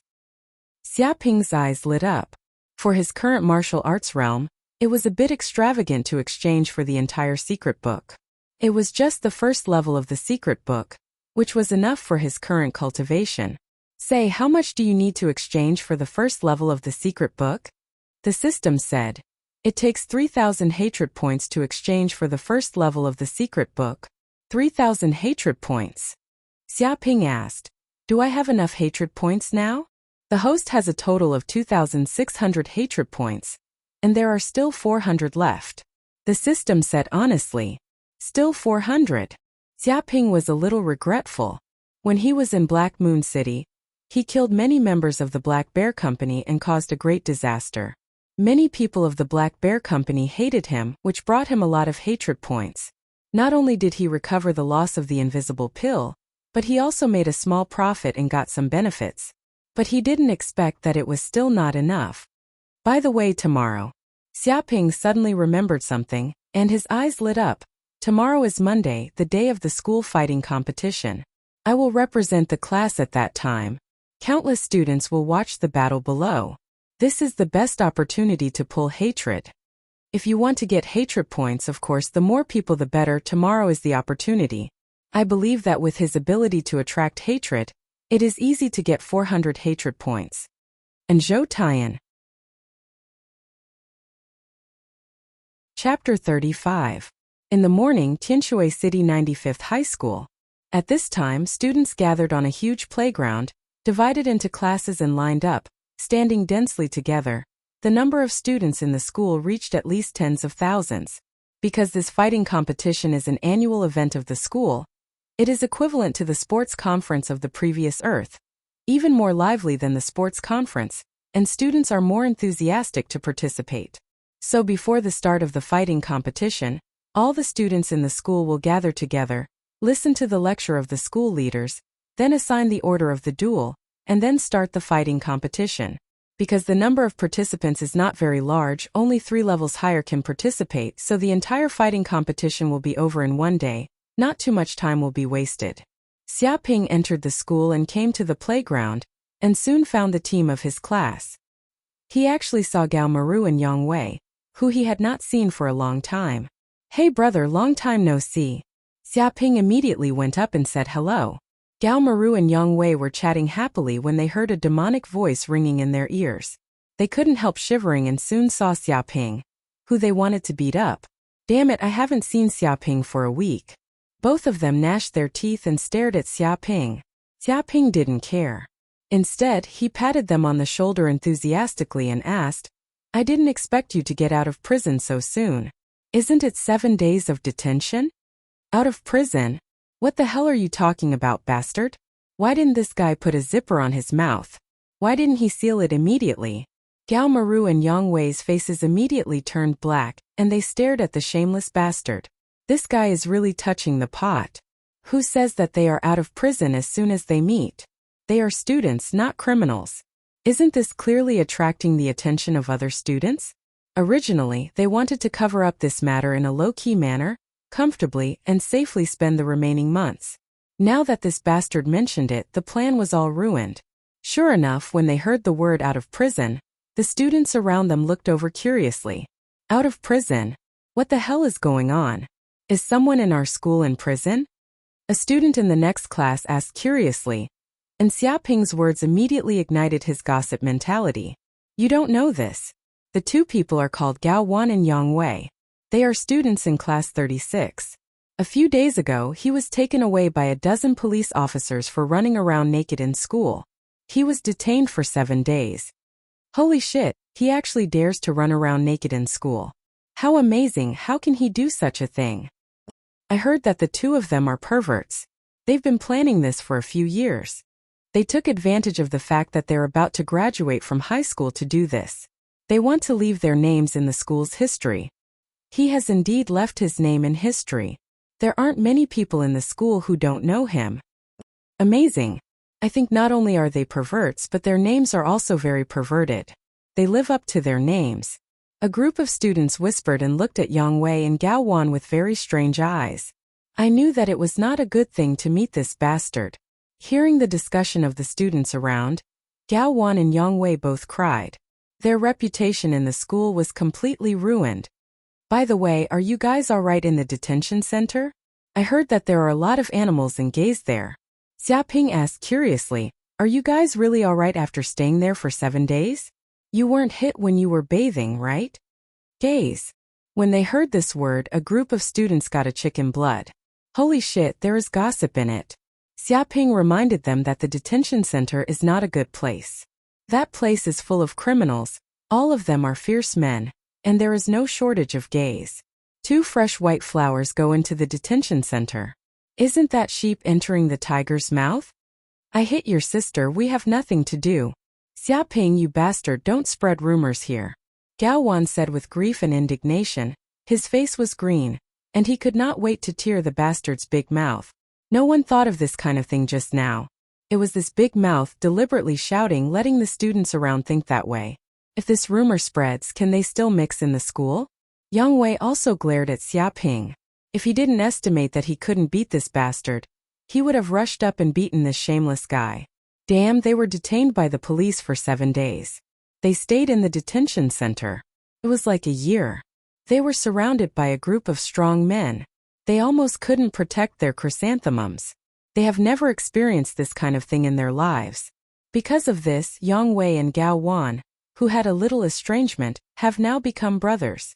Xia Ping's eyes lit up. For his current martial arts realm, it was a bit extravagant to exchange for the entire secret book. It was just the first level of the secret book, which was enough for his current cultivation. Say, how much do you need to exchange for the first level of the secret book? The system said. It takes 3,000 hatred points to exchange for the first level of the secret book. 3,000 hatred points. Xia Ping asked, "Do I have enough hatred points now?" The host has a total of 2,600 hatred points, and there are still 400 left. The system said honestly. Still 400. Xia Ping was a little regretful. When he was in Black Moon City, he killed many members of the Black Bear Company and caused a great disaster. Many people of the Black Bear Company hated him, which brought him a lot of hatred points. Not only did he recover the loss of the invisible pill, but he also made a small profit and got some benefits. But he didn't expect that it was still not enough. By the way, tomorrow. Xia Ping suddenly remembered something, and his eyes lit up. Tomorrow is Monday, the day of the school fighting competition. I will represent the class at that time. Countless students will watch the battle below. This is the best opportunity to pull hatred. If you want to get hatred points, of course, the more people the better. Tomorrow is the opportunity. I believe that with his ability to attract hatred, it is easy to get 400 hatred points. And Zhou Tian. Chapter 35. In the morning, Tianshui City 95th High School. At this time, students gathered on a huge playground, divided into classes and lined up, standing densely together. The number of students in the school reached at least tens of thousands. Because this fighting competition is an annual event of the school, it is equivalent to the sports conference of the previous Earth, even more lively than the sports conference, and students are more enthusiastic to participate. So before the start of the fighting competition, all the students in the school will gather together, listen to the lecture of the school leaders, then assign the order of the duel, and then start the fighting competition. Because the number of participants is not very large, only 3 levels higher can participate, so the entire fighting competition will be over in one day. Not too much time will be wasted. Xiaoping entered the school and came to the playground, and soon found the team of his class. He actually saw Gao Maru and Yang Wei, who he had not seen for a long time. "Hey brother, long time no see." Xiaoping immediately went up and said hello. Gao Maru and Yang Wei were chatting happily when they heard a demonic voice ringing in their ears. They couldn't help shivering and soon saw Xiaoping, who they wanted to beat up. "Damn it, I haven't seen Xiaoping for a week." Both of them gnashed their teeth and stared at Xiaoping. Xiaoping didn't care. Instead, he patted them on the shoulder enthusiastically and asked, "I didn't expect you to get out of prison so soon. Isn't it 7 days of detention?" "Out of prison? What the hell are you talking about, bastard? Why didn't this guy put a zipper on his mouth? Why didn't he seal it immediately?" Gao Maru and Yang Wei's faces immediately turned black, and they stared at the shameless bastard. This guy is really touching the pot. Who says that they are out of prison as soon as they meet? They are students, not criminals. Isn't this clearly attracting the attention of other students? Originally, they wanted to cover up this matter in a low-key manner, comfortably and safely spend the remaining months. Now that this bastard mentioned it, the plan was all ruined. Sure enough, when they heard the word out of prison, the students around them looked over curiously. Out of prison? What the hell is going on? Is someone in our school in prison? A student in the next class asked curiously, and Xiaoping's words immediately ignited his gossip mentality. "You don't know this. The 2 people are called Gao Wan and Yang Wei. They are students in class 36. A few days ago, he was taken away by a dozen police officers for running around naked in school. He was detained for 7 days. Holy shit, he actually dares to run around naked in school. How amazing, how can he do such a thing? I heard that the 2 of them are perverts. They've been planning this for a few years. They took advantage of the fact that they're about to graduate from high school to do this. They want to leave their names in the school's history. He has indeed left his name in history. There aren't many people in the school who don't know him. Amazing. I think not only are they perverts, but their names are also very perverted. They live up to their names." A group of students whispered and looked at Yang Wei and Gao Wan with very strange eyes. I knew that it was not a good thing to meet this bastard. Hearing the discussion of the students around, Gao Wan and Yang Wei both cried. Their reputation in the school was completely ruined. "By the way, are you guys alright in the detention center? I heard that there are a lot of animals and gays there." Xiaoping asked curiously, "Are you guys really alright after staying there for 7 days? You weren't hit when you were bathing, right?" Gays. When they heard this word, a group of students got a chicken blood. Holy shit, there is gossip in it. Xiaoping reminded them that the detention center is not a good place. That place is full of criminals, all of them are fierce men, and there is no shortage of gays. 2 fresh white flowers go into the detention center. Isn't that sheep entering the tiger's mouth? I hit your sister, we have nothing to do. Xiaoping, you bastard, don't spread rumors here. Gao Wan said with grief and indignation. His face was green, and he could not wait to tear the bastard's big mouth. No one thought of this kind of thing just now. It was this big mouth deliberately shouting, letting the students around think that way. If this rumor spreads, can they still mix in the school? Yang Wei also glared at Xiaoping. If he didn't estimate that he couldn't beat this bastard, he would have rushed up and beaten this shameless guy. Damn, they were detained by the police for 7 days. They stayed in the detention center. It was like a year. They were surrounded by a group of strong men. They almost couldn't protect their chrysanthemums. They have never experienced this kind of thing in their lives. Because of this, Yang Wei and Gao Wan, who had a little estrangement, have now become brothers.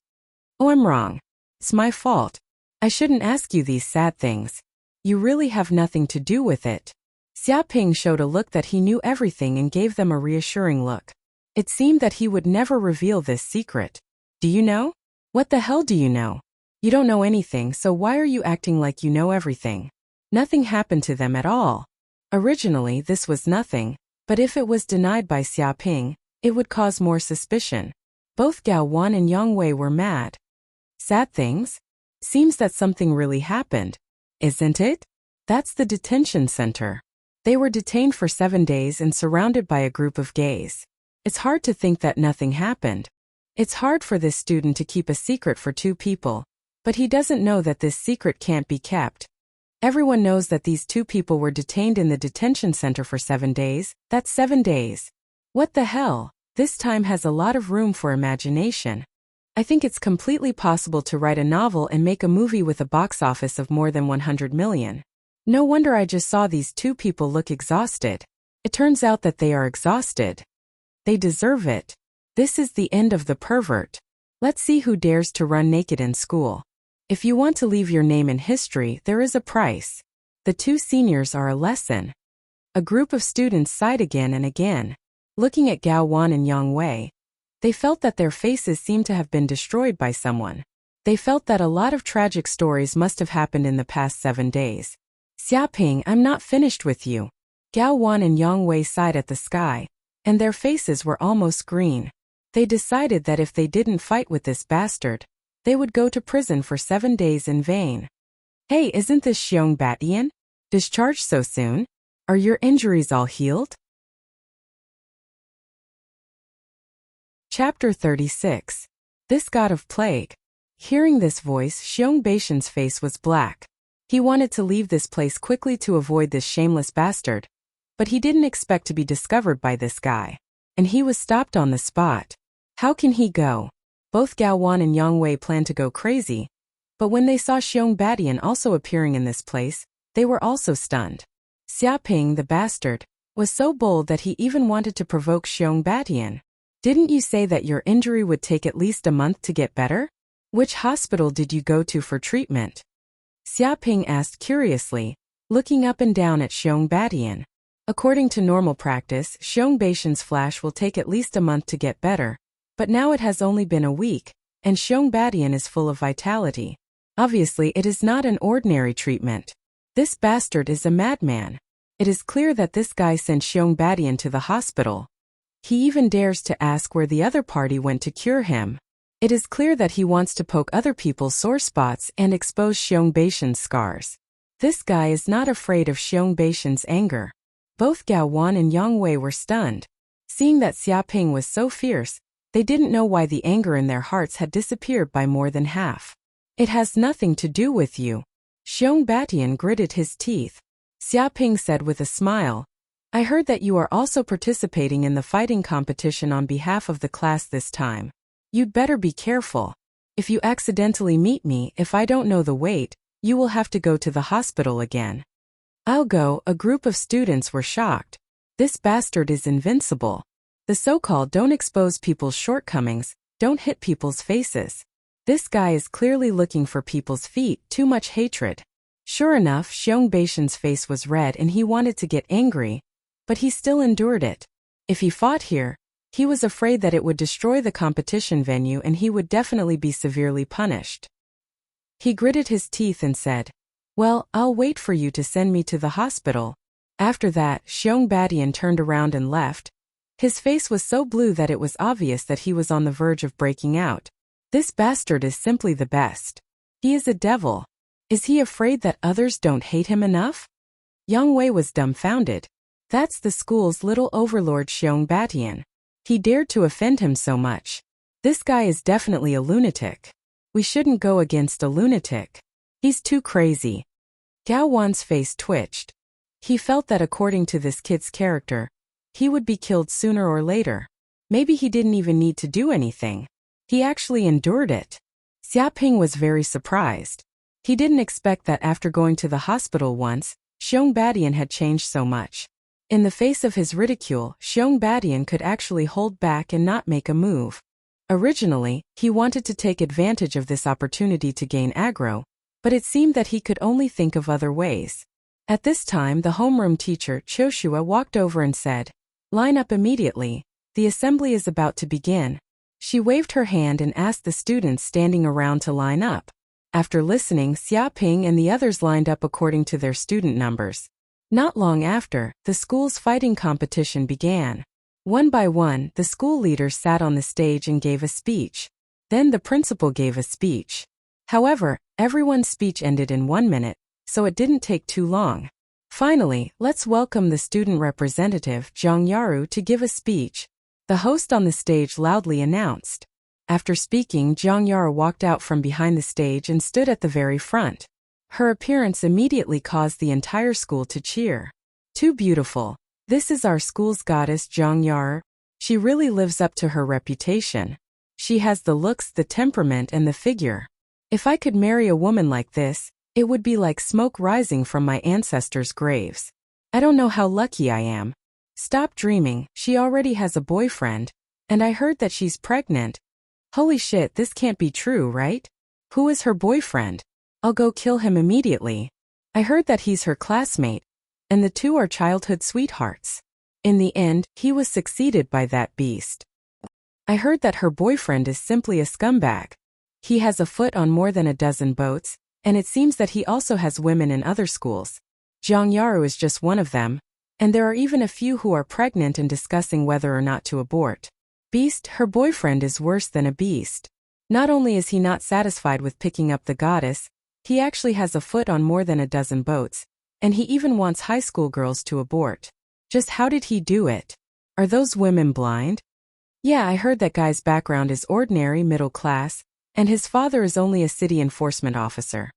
Oh, I'm wrong. It's my fault. I shouldn't ask you these sad things. You really have nothing to do with it. Xiaoping showed a look that he knew everything and gave them a reassuring look. It seemed that he would never reveal this secret. Do you know? What the hell do you know? You don't know anything, so why are you acting like you know everything? Nothing happened to them at all. Originally, this was nothing, but if it was denied by Xiaoping, it would cause more suspicion. Both Gao Wan and Yang Wei were mad. Sad things? Seems that something really happened. Isn't it? That's the detention center. They were detained for 7 days and surrounded by a group of gays. It's hard to think that nothing happened. It's hard for this student to keep a secret for 2 people, but he doesn't know that this secret can't be kept. Everyone knows that these 2 people were detained in the detention center for 7 days. That's 7 days. What the hell? This time has a lot of room for imagination. I think it's completely possible to write a novel and make a movie with a box office of more than 100 million. No wonder I just saw these 2 people look exhausted. It turns out that they are exhausted. They deserve it. This is the end of the pervert. Let's see who dares to run naked in school. If you want to leave your name in history, there is a price. The 2 seniors are a lesson. A group of students sighed again and again. Looking at Gao Wan and Yang Wei, they felt that their faces seemed to have been destroyed by someone. They felt that a lot of tragic stories must have happened in the past 7 days. Xiaoping, I'm not finished with you. Gao Wan and Yang Wei sighed at the sky, and their faces were almost green. They decided that if they didn't fight with this bastard, they would go to prison for 7 days in vain. Hey, isn't this Xiong Batian? Discharged so soon? Are your injuries all healed? Chapter 36. This god of plague. Hearing this voice, Xiong Baishan's face was black. He wanted to leave this place quickly to avoid this shameless bastard, but he didn't expect to be discovered by this guy. And he was stopped on the spot. How can he go? Both Gao Wan and Yang Wei planned to go crazy, but when they saw Xiong Batian also appearing in this place, they were also stunned. Xiaoping, the bastard, was so bold that he even wanted to provoke Xiong Batian. Didn't you say that your injury would take at least a month to get better? Which hospital did you go to for treatment? Xiaoping asked curiously, looking up and down at Xiong Batian. According to normal practice, Xiong Baishan's flash will take at least a month to get better, but now it has only been a week, and Xiong Batian is full of vitality. Obviously, it is not an ordinary treatment. This bastard is a madman. It is clear that this guy sent Xiong Batian to the hospital. He even dares to ask where the other party went to cure him. It is clear that he wants to poke other people's sore spots and expose Xiong Baishan's scars. This guy is not afraid of Xiong Baishan's anger. Both Gao Wan and Yang Wei were stunned. Seeing that Xiaoping was so fierce, they didn't know why the anger in their hearts had disappeared by more than half. It has nothing to do with you. Xiong Batian gritted his teeth. Xiaoping said with a smile, I heard that you are also participating in the fighting competition on behalf of the class this time. You'd better be careful. If you accidentally meet me, if I don't know the weight, you will have to go to the hospital again. I'll go. A group of students were shocked. This bastard is invincible. The so-called don't expose people's shortcomings, don't hit people's faces. This guy is clearly looking for people's feet, too much hatred. Sure enough, Xiong Baishan's face was red and he wanted to get angry, but he still endured it. If he fought here, he was afraid that it would destroy the competition venue and he would definitely be severely punished. He gritted his teeth and said, Well, I'll wait for you to send me to the hospital. After that, Xiong Batian turned around and left. His face was so blue that it was obvious that he was on the verge of breaking out. This bastard is simply the best. He is a devil. Is he afraid that others don't hate him enough? Yang Wei was dumbfounded. That's the school's little overlord Xiong Batian. He dared to offend him so much. This guy is definitely a lunatic. We shouldn't go against a lunatic. He's too crazy. Gao Wan's face twitched. He felt that according to this kid's character, he would be killed sooner or later. Maybe he didn't even need to do anything. He actually endured it. Xiaoping was very surprised. He didn't expect that after going to the hospital once, Xiong Batian had changed so much. In the face of his ridicule, Xiong Batian could actually hold back and not make a move. Originally, he wanted to take advantage of this opportunity to gain aggro, but it seemed that he could only think of other ways. At this time, the homeroom teacher, Choshua, walked over and said, Line up immediately. the assembly is about to begin." She waved her hand and asked the students standing around to line up. After listening, Xia Ping and the others lined up according to their student numbers. Not long after, the school's fighting competition began. One by one, the school leaders sat on the stage and gave a speech. Then the principal gave a speech. However, everyone's speech ended in 1 minute, so it didn't take too long. Finally, let's welcome the student representative, Zhang Yaru, to give a speech, the host on the stage loudly announced. After speaking, Zhang Yaru walked out from behind the stage and stood at the very front. Her appearance immediately caused the entire school to cheer. "Too beautiful. This is our school's goddess Zhang Yaru. She really lives up to her reputation. She has the looks, the temperament, and the figure. If I could marry a woman like this, it would be like smoke rising from my ancestors' graves. I don't know how lucky I am." "Stop dreaming, she already has a boyfriend. And I heard that she's pregnant. Holy shit, this can't be true, right? Who is her boyfriend? I'll go kill him immediately. I heard that he's her classmate, and the two are childhood sweethearts. In the end, he was succeeded by that beast. I heard that her boyfriend is simply a scumbag. He has a foot on more than a dozen boats, and it seems that he also has women in other schools. Zhang Yaru is just one of them, and there are even a few who are pregnant and discussing whether or not to abort. Beast, her boyfriend is worse than a beast. Not only is he not satisfied with picking up the goddess, he actually has a foot on more than a dozen boats, and he even wants high school girls to abort. Just how did he do it? Are those women blind? Yeah, I heard that guy's background is ordinary middle class, and his father is only a city enforcement officer.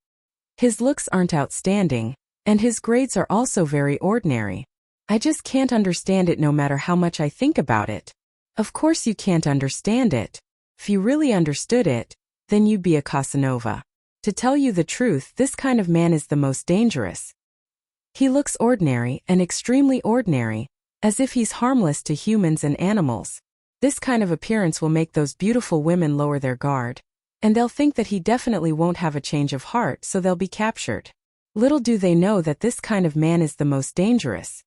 His looks aren't outstanding, and his grades are also very ordinary. I just can't understand it no matter how much I think about it." Of course you can't understand it. If you really understood it, then you'd be a Casanova. To tell you the truth, this kind of man is the most dangerous. He looks ordinary and extremely ordinary, as if he's harmless to humans and animals. This kind of appearance will make those beautiful women lower their guard, and they'll think that he definitely won't have a change of heart, so they'll be captured. Little do they know that this kind of man is the most dangerous.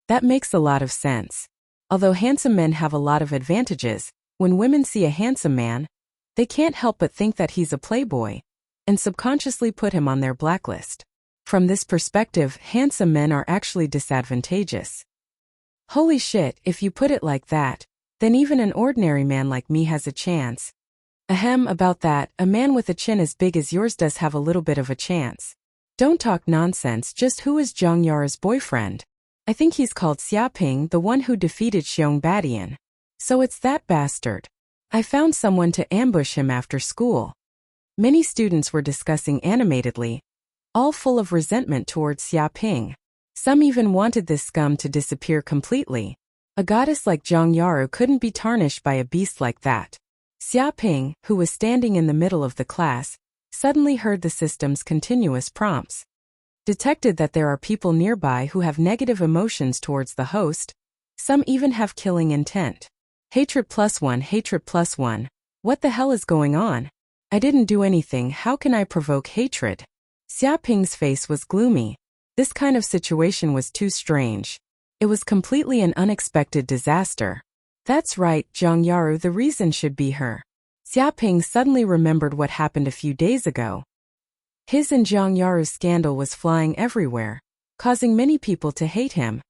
That makes a lot of sense. Although handsome men have a lot of advantages, when women see a handsome man, they can't help but think that he's a playboy, and subconsciously put him on their blacklist. From this perspective, handsome men are actually disadvantageous. Holy shit, if you put it like that, then even an ordinary man like me has a chance. Ahem, about that, a man with a chin as big as yours does have a little bit of a chance. Don't talk nonsense, just who is Zhang Yaru's boyfriend? I think he's called Xia Ping, the one who defeated Xiong Badian. So it's that bastard. I found someone to ambush him after school. Many students were discussing animatedly, all full of resentment towards Xia Ping. Some even wanted this scum to disappear completely. A goddess like Zhang Yaru couldn't be tarnished by a beast like that. Xia Ping, who was standing in the middle of the class, suddenly heard the system's continuous prompts. Detected that there are people nearby who have negative emotions towards the host. Some even have killing intent. Hatred +1, hatred +1. What the hell is going on? I didn't do anything, how can I provoke hatred? Xia Ping's face was gloomy. This kind of situation was too strange. It was completely an unexpected disaster. That's right, Zhang Yaru, the reason should be her. Xia Ping suddenly remembered what happened a few days ago. His and Zhang Yaru's scandal was flying everywhere, causing many people to hate him.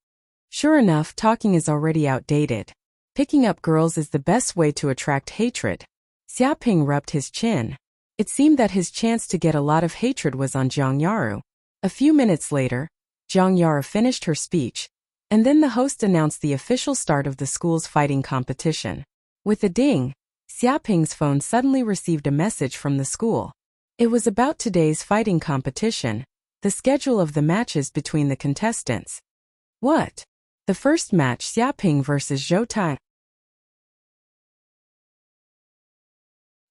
Sure enough, talking is already outdated. Picking up girls is the best way to attract hatred. Xia Ping rubbed his chin. It seemed that his chance to get a lot of hatred was on Zhang Yaru. A few minutes later, Zhang Yaru finished her speech, and then the host announced the official start of the school's fighting competition. With a ding, Xia Ping's phone suddenly received a message from the school. It was about today's fighting competition, the schedule of the matches between the contestants. What? The first match, Xia Ping versus Zhou Tai.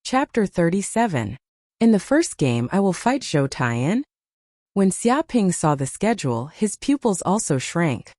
Chapter 37. In the first game, I will fight Zhou Tai in. When Xia Ping saw the schedule, his pupils also shrank.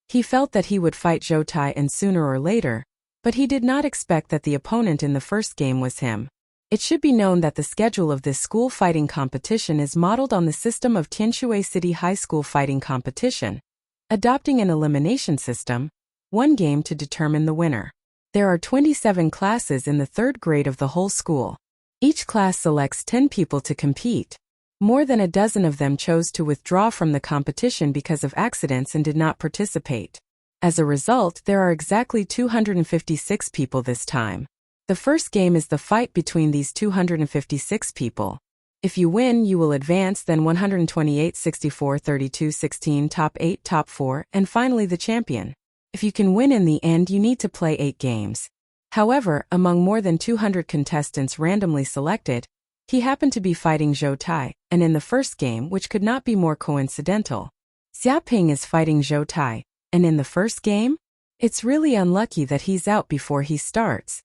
He felt that he would fight Zhou Tai in sooner or later, but he did not expect that the opponent in the first game was him. It should be known that the schedule of this school fighting competition is modeled on the system of Tianshui City High School fighting competition, adopting an elimination system, one game to determine the winner. There are 27 classes in the 3rd grade of the whole school. Each class selects 10 people to compete. More than a dozen of them chose to withdraw from the competition because of accidents and did not participate. As a result, there are exactly 256 people this time. The first game is the fight between these 256 people. If you win, you will advance, then 128, 64, 32, 16, top 8, top 4, and finally the champion. If you can win in the end, you need to play 8 games. However, among more than 200 contestants randomly selected, he happened to be fighting Zhou Tai, and in the first game, which could not be more coincidental. Xia Ping is fighting Zhou Tai, and in the first game? It's really unlucky that he's out before he starts.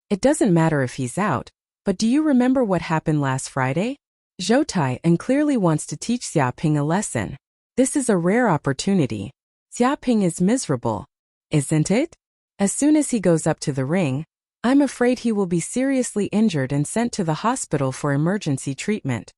It doesn't matter if he's out, but do you remember what happened last Friday? Zhou Tai and clearly wants to teach Xia Ping a lesson. This is a rare opportunity. Xia Ping is miserable, isn't it? As soon as he goes up to the ring, I'm afraid he will be seriously injured and sent to the hospital for emergency treatment.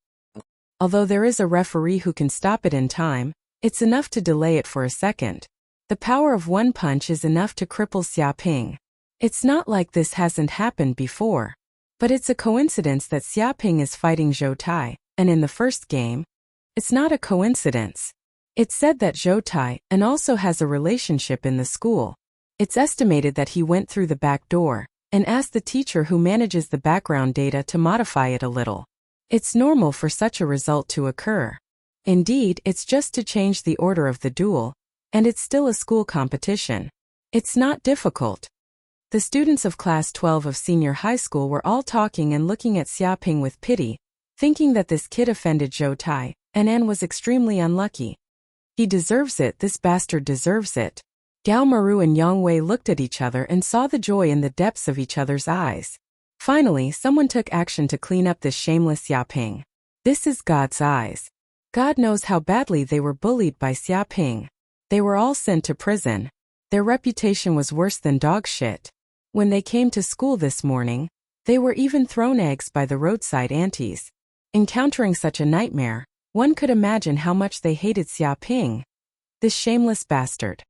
Although there is a referee who can stop it in time, it's enough to delay it for a second. The power of one punch is enough to cripple Xia Ping. It's not like this hasn't happened before. But it's a coincidence that Xia Ping is fighting Zhou Tai, and in the first game, it's not a coincidence. It's said that Zhou Tai and also has a relationship in the school. It's estimated that he went through the back door and asked the teacher who manages the background data to modify it a little. It's normal for such a result to occur. Indeed, it's just to change the order of the duel, and it's still a school competition. It's not difficult. The students of class 12 of senior high school were all talking and looking at Xia Ping with pity, thinking that this kid offended Zhou Tai, and N was extremely unlucky. He deserves it, this bastard deserves it. Gao Maru and Yang Wei looked at each other and saw the joy in the depths of each other's eyes. Finally, someone took action to clean up this shameless Xia Ping. This is God's eyes. God knows how badly they were bullied by Xia Ping. They were all sent to prison. Their reputation was worse than dog shit. When they came to school this morning, they were even thrown eggs by the roadside aunties. Encountering such a nightmare, one could imagine how much they hated Xia Ping. This shameless bastard.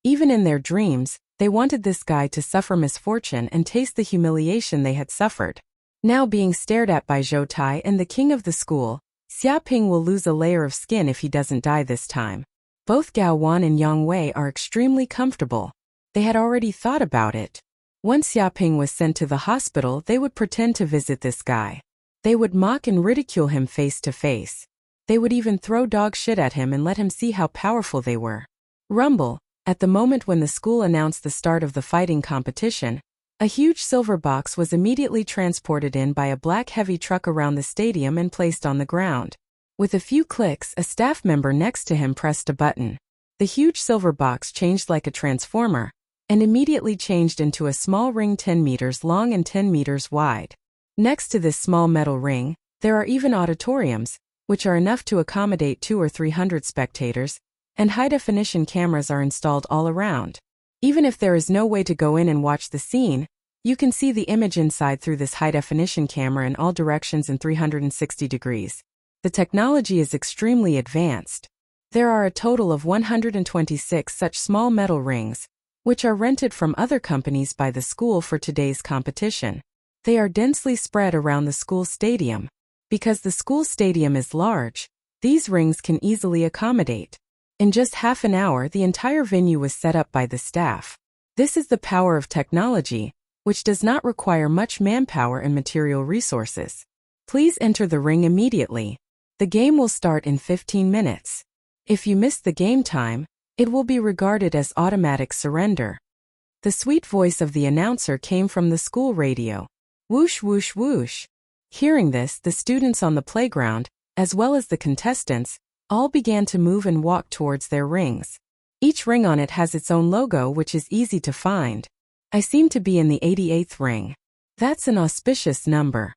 Even in their dreams, they wanted this guy to suffer misfortune and taste the humiliation they had suffered. Now being stared at by Zhou Tai and the king of the school, Xia Ping will lose a layer of skin if he doesn't die this time. Both Gao Wan and Yang Wei are extremely comfortable. They had already thought about it. Once Xia Ping was sent to the hospital, they would pretend to visit this guy. They would mock and ridicule him face to face. They would even throw dog shit at him and let him see how powerful they were. Rumble. At the moment when the school announced the start of the fighting competition, a huge silver box was immediately transported in by a black heavy truck around the stadium and placed on the ground. With a few clicks, a staff member next to him pressed a button. The huge silver box changed like a transformer, and immediately changed into a small ring 10 meters long and 10 meters wide. Next to this small metal ring, there are even auditoriums, which are enough to accommodate 200 or 300 spectators, and high-definition cameras are installed all around. Even if there is no way to go in and watch the scene, you can see the image inside through this high-definition camera in all directions in 360 degrees. The technology is extremely advanced. There are a total of 126 such small metal rings, which are rented from other companies by the school for today's competition. They are densely spread around the school stadium. Because the school stadium is large, these rings can easily accommodate. In just half an hour, the entire venue was set up by the staff. This is the power of technology, which does not require much manpower and material resources. Please enter the ring immediately. The game will start in 15 minutes. If you miss the game time, it will be regarded as automatic surrender. The sweet voice of the announcer came from the school radio. Whoosh, whoosh, whoosh. Hearing this, the students on the playground, as well as the contestants, all began to move and walk towards their rings. Each ring on it has its own logo, which is easy to find. I seem to be in the 88th ring. That's an auspicious number.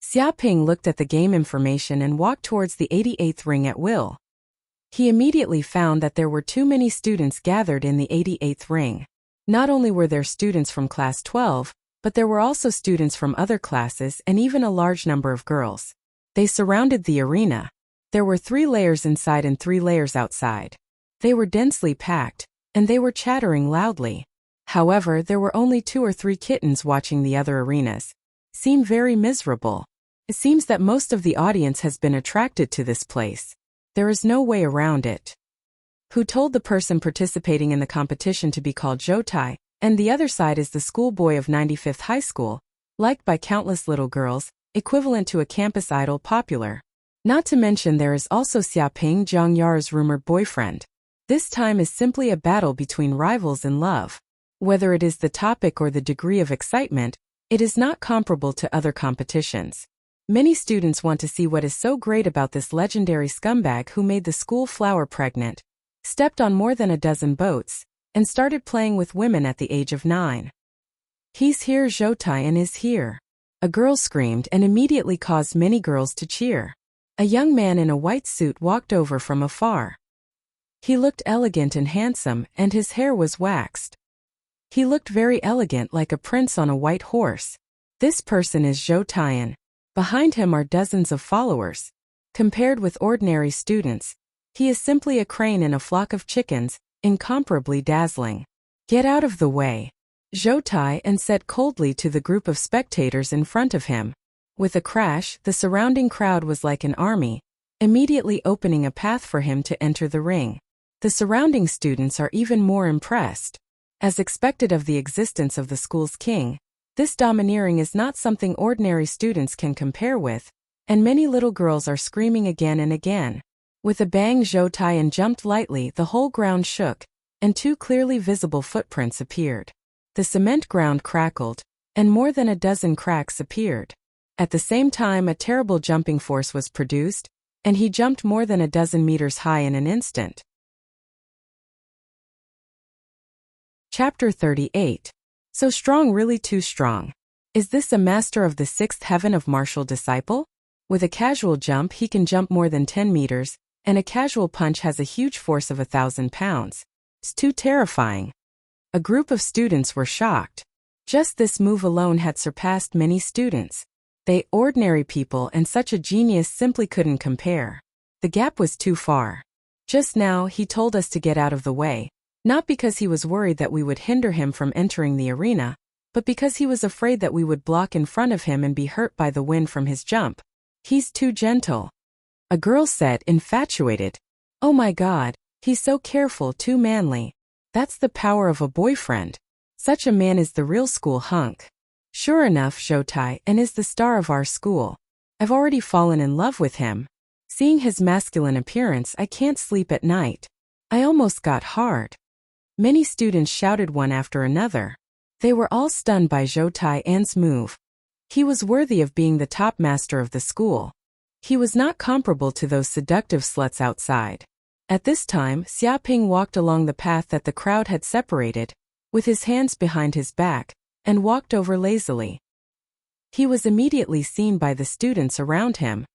Xia Ping looked at the game information and walked towards the 88th ring at will. He immediately found that there were too many students gathered in the 88th ring. Not only were there students from class 12, but there were also students from other classes and even a large number of girls. They surrounded the arena. There were 3 layers inside and 3 layers outside. They were densely packed, and they were chattering loudly. However, there were only 2 or 3 kittens watching the other arenas. Seem very miserable. It seems that most of the audience has been attracted to this place. There is no way around it. Who told the person participating in the competition to be called Zhoutai, and the other side is the schoolboy of 95th High School, liked by countless little girls, equivalent to a campus idol popular. Not to mention there is also Xiaoping, Zhang Yar's rumored boyfriend. This time is simply a battle between rivals in love. Whether it is the topic or the degree of excitement, it is not comparable to other competitions. Many students want to see what is so great about this legendary scumbag who made the school flower pregnant, stepped on more than a dozen boats, and started playing with women at the age of 9. He's here, Zhoutai, and is here. A girl screamed and immediately caused many girls to cheer. A young man in a white suit walked over from afar. He looked elegant and handsome, and his hair was waxed. He looked very elegant, like a prince on a white horse. This person is Zhoutai. Behind him are dozens of followers. Compared with ordinary students, he is simply a crane in a flock of chickens, incomparably dazzling. Get out of the way, Zhoutai said coldly to the group of spectators in front of him. With a crash, the surrounding crowd was like an army, immediately opening a path for him to enter the ring. The surrounding students are even more impressed. As expected of the existence of the school's king, this domineering is not something ordinary students can compare with, and many little girls are screaming again and again. With a bang, Zhoutai jumped lightly, the whole ground shook, and 2 clearly visible footprints appeared. The cement ground crackled, and more than a dozen cracks appeared. At the same time, a terrible jumping force was produced, and he jumped more than a dozen meters high in an instant. Chapter 38. So strong, really too strong. Is this a master of the 6th heaven of martial disciple? With a casual jump he can jump more than 10 meters, and a casual punch has a huge force of 1,000 pounds. It's too terrifying. A group of students were shocked. Just this move alone had surpassed many students. They, ordinary people, and such a genius simply couldn't compare. The gap was too far. Just now he told us to get out of the way. Not because he was worried that we would hinder him from entering the arena, but because he was afraid that we would block in front of him and be hurt by the wind from his jump. He's too gentle. A girl said, infatuated. Oh my God, he's so careful, too manly. That's the power of a boyfriend. Such a man is the real school hunk. Sure enough, Zhoutai is the star of our school. I've already fallen in love with him. Seeing his masculine appearance, I can't sleep at night. I almost got hard. Many students shouted one after another. They were all stunned by Zhoutai's move. He was worthy of being the top master of the school. He was not comparable to those seductive sluts outside. At this time, Xiaoping walked along the path that the crowd had separated, with his hands behind his back, and walked over lazily. He was immediately seen by the students around him.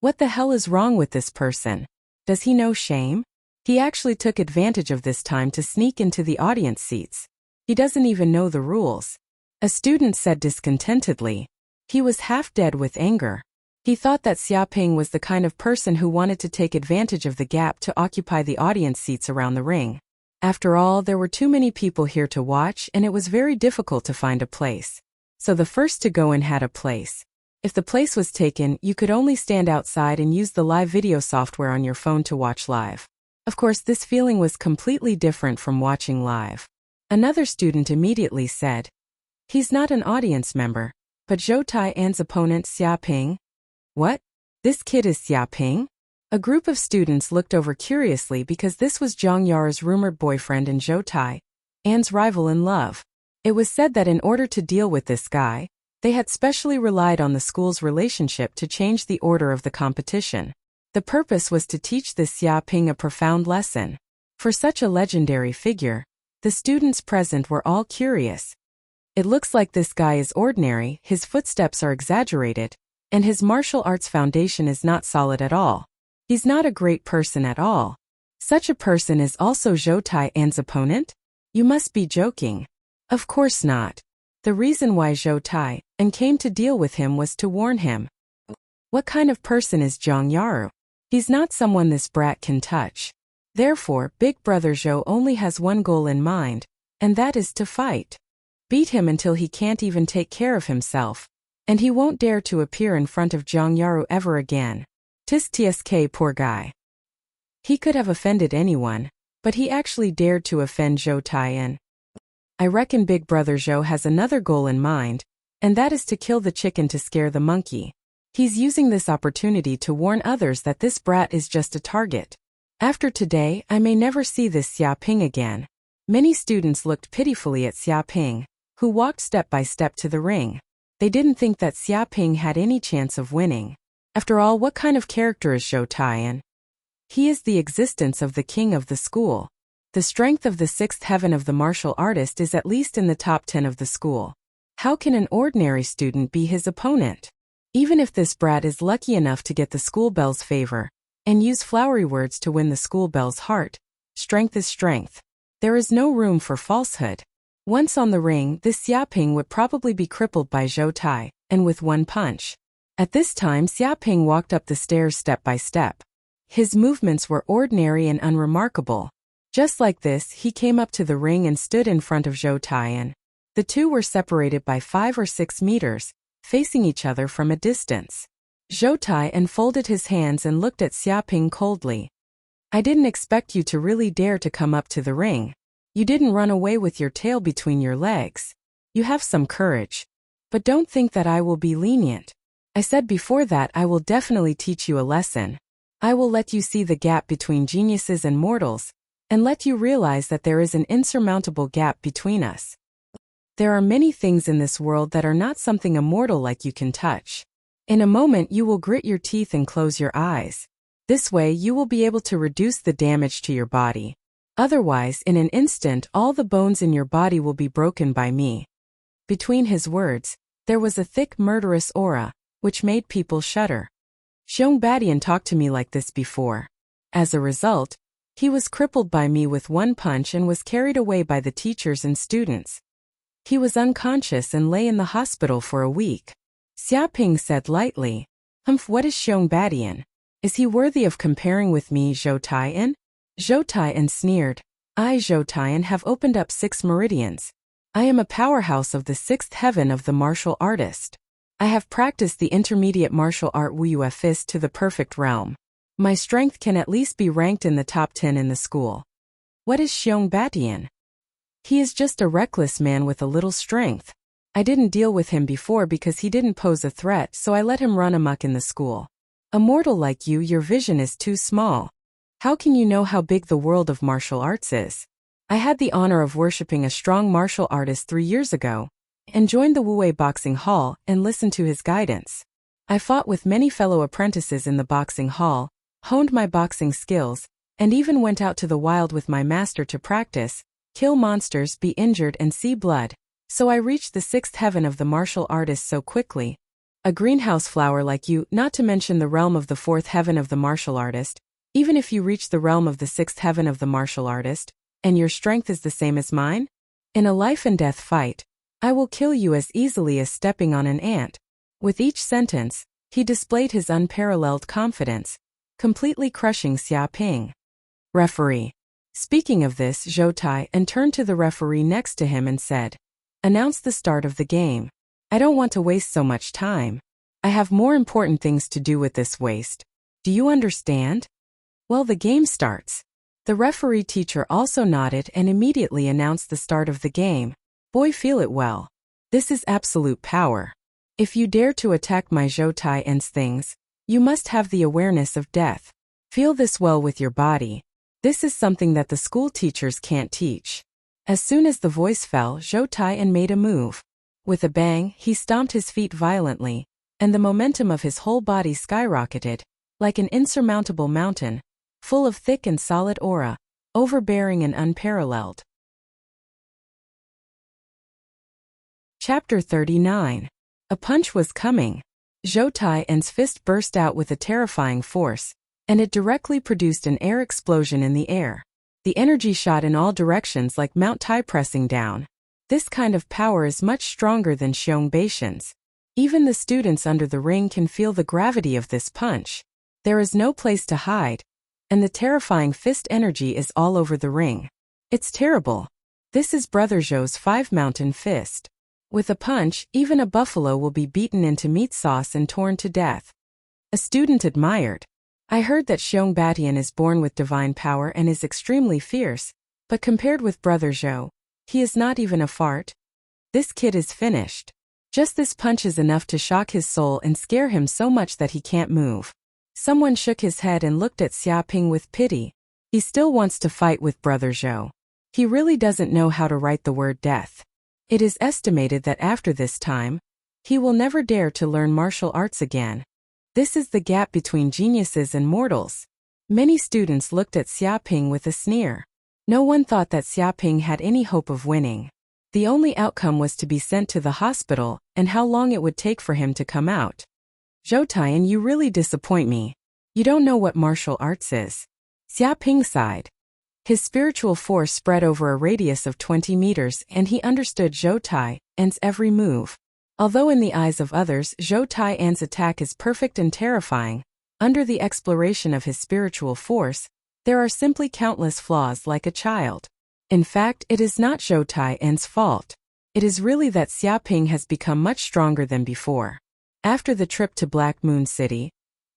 What the hell is wrong with this person? Does he know shame? He actually took advantage of this time to sneak into the audience seats. He doesn't even know the rules. A student said discontentedly. He was half dead with anger. He thought that Xiaoping was the kind of person who wanted to take advantage of the gap to occupy the audience seats around the ring. After all, there were too many people here to watch, and it was very difficult to find a place. So the first to go in had a place. If the place was taken, you could only stand outside and use the live video software on your phone to watch live. Of course, this feeling was completely different from watching live. Another student immediately said, he's not an audience member, but Zhoutai's opponent Xiaoping. What? This kid is Xiaoping? A group of students looked over curiously because this was Zhang Yar's rumored boyfriend and Zhoutai's rival in love. It was said that in order to deal with this guy, they had specially relied on the school's relationship to change the order of the competition. The purpose was to teach this Xiaoping a profound lesson. For such a legendary figure, the students present were all curious. It looks like this guy is ordinary, his footsteps are exaggerated, and his martial arts foundation is not solid at all. He's not a great person at all. Such a person is also Zhoutai's opponent? You must be joking. Of course not. The reason why Zhoutai came to deal with him was to warn him. What kind of person is Zhang Yaru? He's not someone this brat can touch. Therefore, Big Brother Zhou only has one goal in mind, and that is to fight. Beat him until he can't even take care of himself, and he won't dare to appear in front of Zhongyaru ever again. Tsk, poor guy. He could have offended anyone, but he actually dared to offend Zhou Taiyan. I reckon Big Brother Zhou has another goal in mind, and that is to kill the chicken to scare the monkey. He's using this opportunity to warn others that this brat is just a target. After today, I may never see this Xia Ping again. Many students looked pitifully at Xia Ping, who walked step by step to the ring. They didn't think that Xia Ping had any chance of winning. After all, what kind of character is Zhou Taiyan? He is the existence of the king of the school. The strength of the sixth heaven of the martial artist is at least in the top 10 of the school. How can an ordinary student be his opponent? Even if this brat is lucky enough to get the school bell's favor, and use flowery words to win the school bell's heart, strength is strength. There is no room for falsehood. Once on the ring, this Xia Ping would probably be crippled by Zhou Tai, and with one punch. At this time, Xia Ping walked up the stairs step by step. His movements were ordinary and unremarkable. Just like this, he came up to the ring and stood in front of Zhou Taiyan. The two were separated by 5 or 6 meters, facing each other from a distance. Zhou Taiyan folded his hands and looked at Xia Ping coldly. I didn't expect you to really dare to come up to the ring. You didn't run away with your tail between your legs. You have some courage. But don't think that I will be lenient. I said before that I will definitely teach you a lesson. I will let you see the gap between geniuses and mortals, and let you realize that there is an insurmountable gap between us. There are many things in this world that are not something a mortal like you can touch. In a moment you will grit your teeth and close your eyes. This way you will be able to reduce the damage to your body. Otherwise, in an instant all the bones in your body will be broken by me. Between his words, there was a thick murderous aura, which made people shudder. Xiong Badian talked to me like this before. As a result, he was crippled by me with one punch and was carried away by the teachers and students. He was unconscious and lay in the hospital for a week. Xia Ping said lightly, What is Xiong Badian? Is he worthy of comparing with me, Zhou Taiyan? Zhou Taiyan sneered. I, Zhou Taiyan, have opened up 6 meridians. I am a powerhouse of the 6th heaven of the martial artist. I have practiced the intermediate martial art Wuxia fist to the perfect realm. My strength can at least be ranked in the top 10 in the school. What is Xiong Badian? He is just a reckless man with a little strength. I didn't deal with him before because he didn't pose a threat, so I let him run amok in the school. A mortal like you, your vision is too small. How can you know how big the world of martial arts is? I had the honor of worshipping a strong martial artist 3 years ago, and joined the Wuwei Boxing Hall and listened to his guidance. I fought with many fellow apprentices in the boxing hall, honed my boxing skills, and even went out to the wild with my master to practice, kill monsters, be injured and see blood. So I reached the 6th heaven of the martial artist so quickly. A greenhouse flower like you, not to mention the realm of the 4th heaven of the martial artist, even if you reach the realm of the 6th heaven of the martial artist, and your strength is the same as mine? In a life and death fight, I will kill you as easily as stepping on an ant. With each sentence, he displayed his unparalleled confidence, completely crushing Xia Ping. Referee. Speaking of this, Zhou Taiyan turned to the referee next to him and said, Announce the start of the game. I don't want to waste so much time. I have more important things to do with this waste. Do you understand? Well, the game starts. The referee teacher also nodded and immediately announced the start of the game. Boy, feel it well. This is absolute power. If you dare to attack my Zhou Taiyan's things, you must have the awareness of death. Feel this well with your body. This is something that the school teachers can't teach. As soon as the voice fell, Zhou Taiyan made a move. With a bang, he stomped his feet violently, and the momentum of his whole body skyrocketed, like an insurmountable mountain, full of thick and solid aura, overbearing and unparalleled. Chapter 39. A punch was coming. Zhou Taiyan's fist burst out with a terrifying force, and it directly produced an air explosion in the air. The energy shot in all directions like Mount Tai pressing down. This kind of power is much stronger than Xiong Baishan's. Even the students under the ring can feel the gravity of this punch. There is no place to hide, and the terrifying fist energy is all over the ring. It's terrible. This is Brother Zhou's 5-mountain fist. With a punch, even a buffalo will be beaten into meat sauce and torn to death. A student admired. I heard that Xiong Batian is born with divine power and is extremely fierce, but compared with Brother Zhou, he is not even a fart. This kid is finished. Just this punch is enough to shock his soul and scare him so much that he can't move. Someone shook his head and looked at Xiaoping with pity. He still wants to fight with Brother Zhou. He really doesn't know how to write the word death. It is estimated that after this time, he will never dare to learn martial arts again. This is the gap between geniuses and mortals. Many students looked at Xiaoping with a sneer. No one thought that Xiaoping had any hope of winning. The only outcome was to be sent to the hospital, and how long it would take for him to come out. Zhou Taiyan, you really disappoint me. You don't know what martial arts is. Xiaoping sighed. His spiritual force spread over a radius of 20 meters and he understood Zhou Taiyan's every move. Although in the eyes of others Zhou Taiyan's attack is perfect and terrifying, under the exploration of his spiritual force, there are simply countless flaws like a child. In fact, it is not Zhou Taiyan's fault. It is really that Xiaoping has become much stronger than before. After the trip to Black Moon City,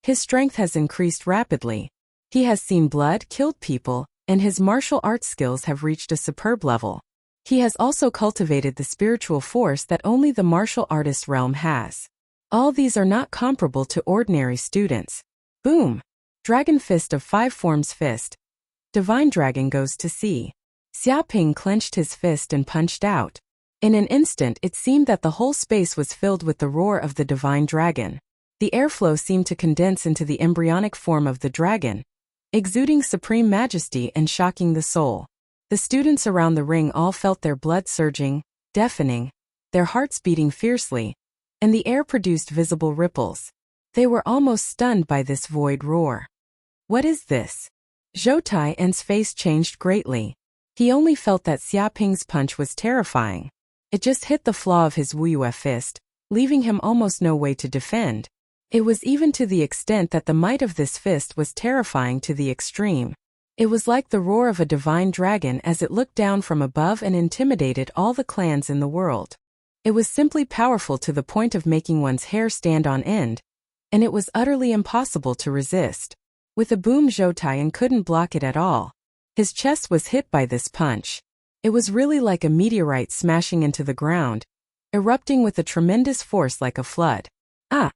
his strength has increased rapidly. He has seen blood, killed people, and his martial arts skills have reached a superb level. He has also cultivated the spiritual force that only the martial artist realm has. All these are not comparable to ordinary students. Boom! Dragon Fist of 5 forms fist. Divine Dragon goes to sea. Xiaoping clenched his fist and punched out. In an instant it seemed that the whole space was filled with the roar of the Divine Dragon. The airflow seemed to condense into the embryonic form of the dragon, exuding supreme majesty and shocking the soul. The students around the ring all felt their blood surging, deafening, their hearts beating fiercely, and the air produced visible ripples. They were almost stunned by this void roar. What is this? Zhou Taiyan's face changed greatly. He only felt that Xiaoping's punch was terrifying. It just hit the flaw of his Wuxia fist, leaving him almost no way to defend. It was even to the extent that the might of this fist was terrifying to the extreme. It was like the roar of a divine dragon as it looked down from above and intimidated all the clans in the world. It was simply powerful to the point of making one's hair stand on end, and it was utterly impossible to resist. With a boom, Zhou Taiyan couldn't block it at all. His chest was hit by this punch. It was really like a meteorite smashing into the ground, erupting with a tremendous force like a flood. Ah!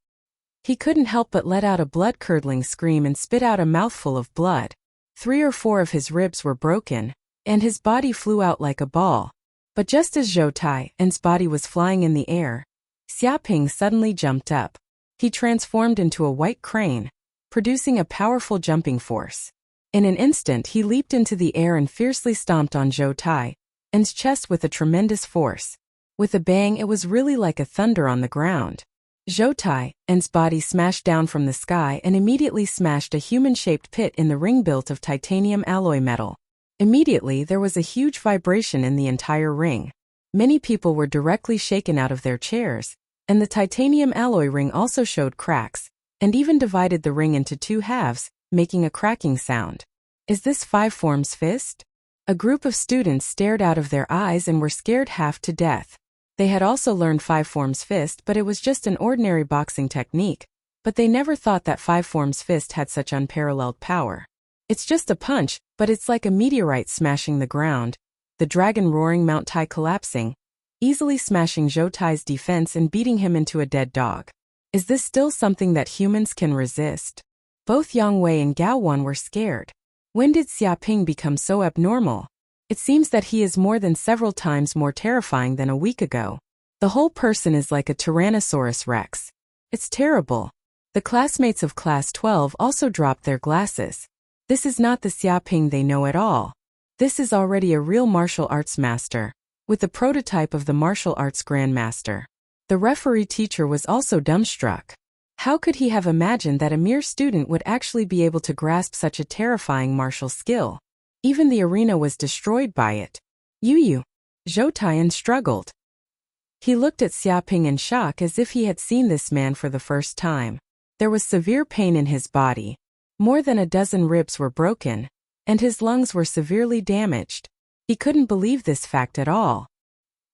He couldn't help but let out a blood-curdling scream and spit out a mouthful of blood. 3 or 4 of his ribs were broken, and his body flew out like a ball. But just as Zhou Taiyan's body was flying in the air, Xiaoping suddenly jumped up. He transformed into a white crane, producing a powerful jumping force. In an instant he leaped into the air and fiercely stomped on Zhou Taiyan's chest with a tremendous force. With a bang, it was really like a thunder on the ground. Zhou Taiyan's body smashed down from the sky and immediately smashed a human-shaped pit in the ring built of titanium alloy metal. Immediately there was a huge vibration in the entire ring. Many people were directly shaken out of their chairs, and the titanium alloy ring also showed cracks, and even divided the ring into 2 halves, making a cracking sound. Is this 5 forms fist? A group of students stared out of their eyes and were scared half to death. They had also learned 5 forms fist, but it was just an ordinary boxing technique, but they never thought that 5 forms fist had such unparalleled power. It's just a punch, but it's like a meteorite smashing the ground, the dragon roaring, Mount Tai collapsing, easily smashing Zhou Tai's defense and beating him into a dead dog. Is this still something that humans can resist? Both Yang Wei and Gao Wan were scared. When did Xiaoping become so abnormal? It seems that he is more than several times more terrifying than a week ago. The whole person is like a Tyrannosaurus Rex. It's terrible. The classmates of Class 12 also dropped their glasses. This is not the Xiaoping they know at all. This is already a real martial arts master, with the prototype of the martial arts grandmaster. The referee teacher was also dumbstruck. How could he have imagined that a mere student would actually be able to grasp such a terrifying martial skill? Even the arena was destroyed by it. Zhou Taiyan struggled. He looked at Xiaoping in shock as if he had seen this man for the first time. There was severe pain in his body. More than a dozen ribs were broken, and his lungs were severely damaged. He couldn't believe this fact at all.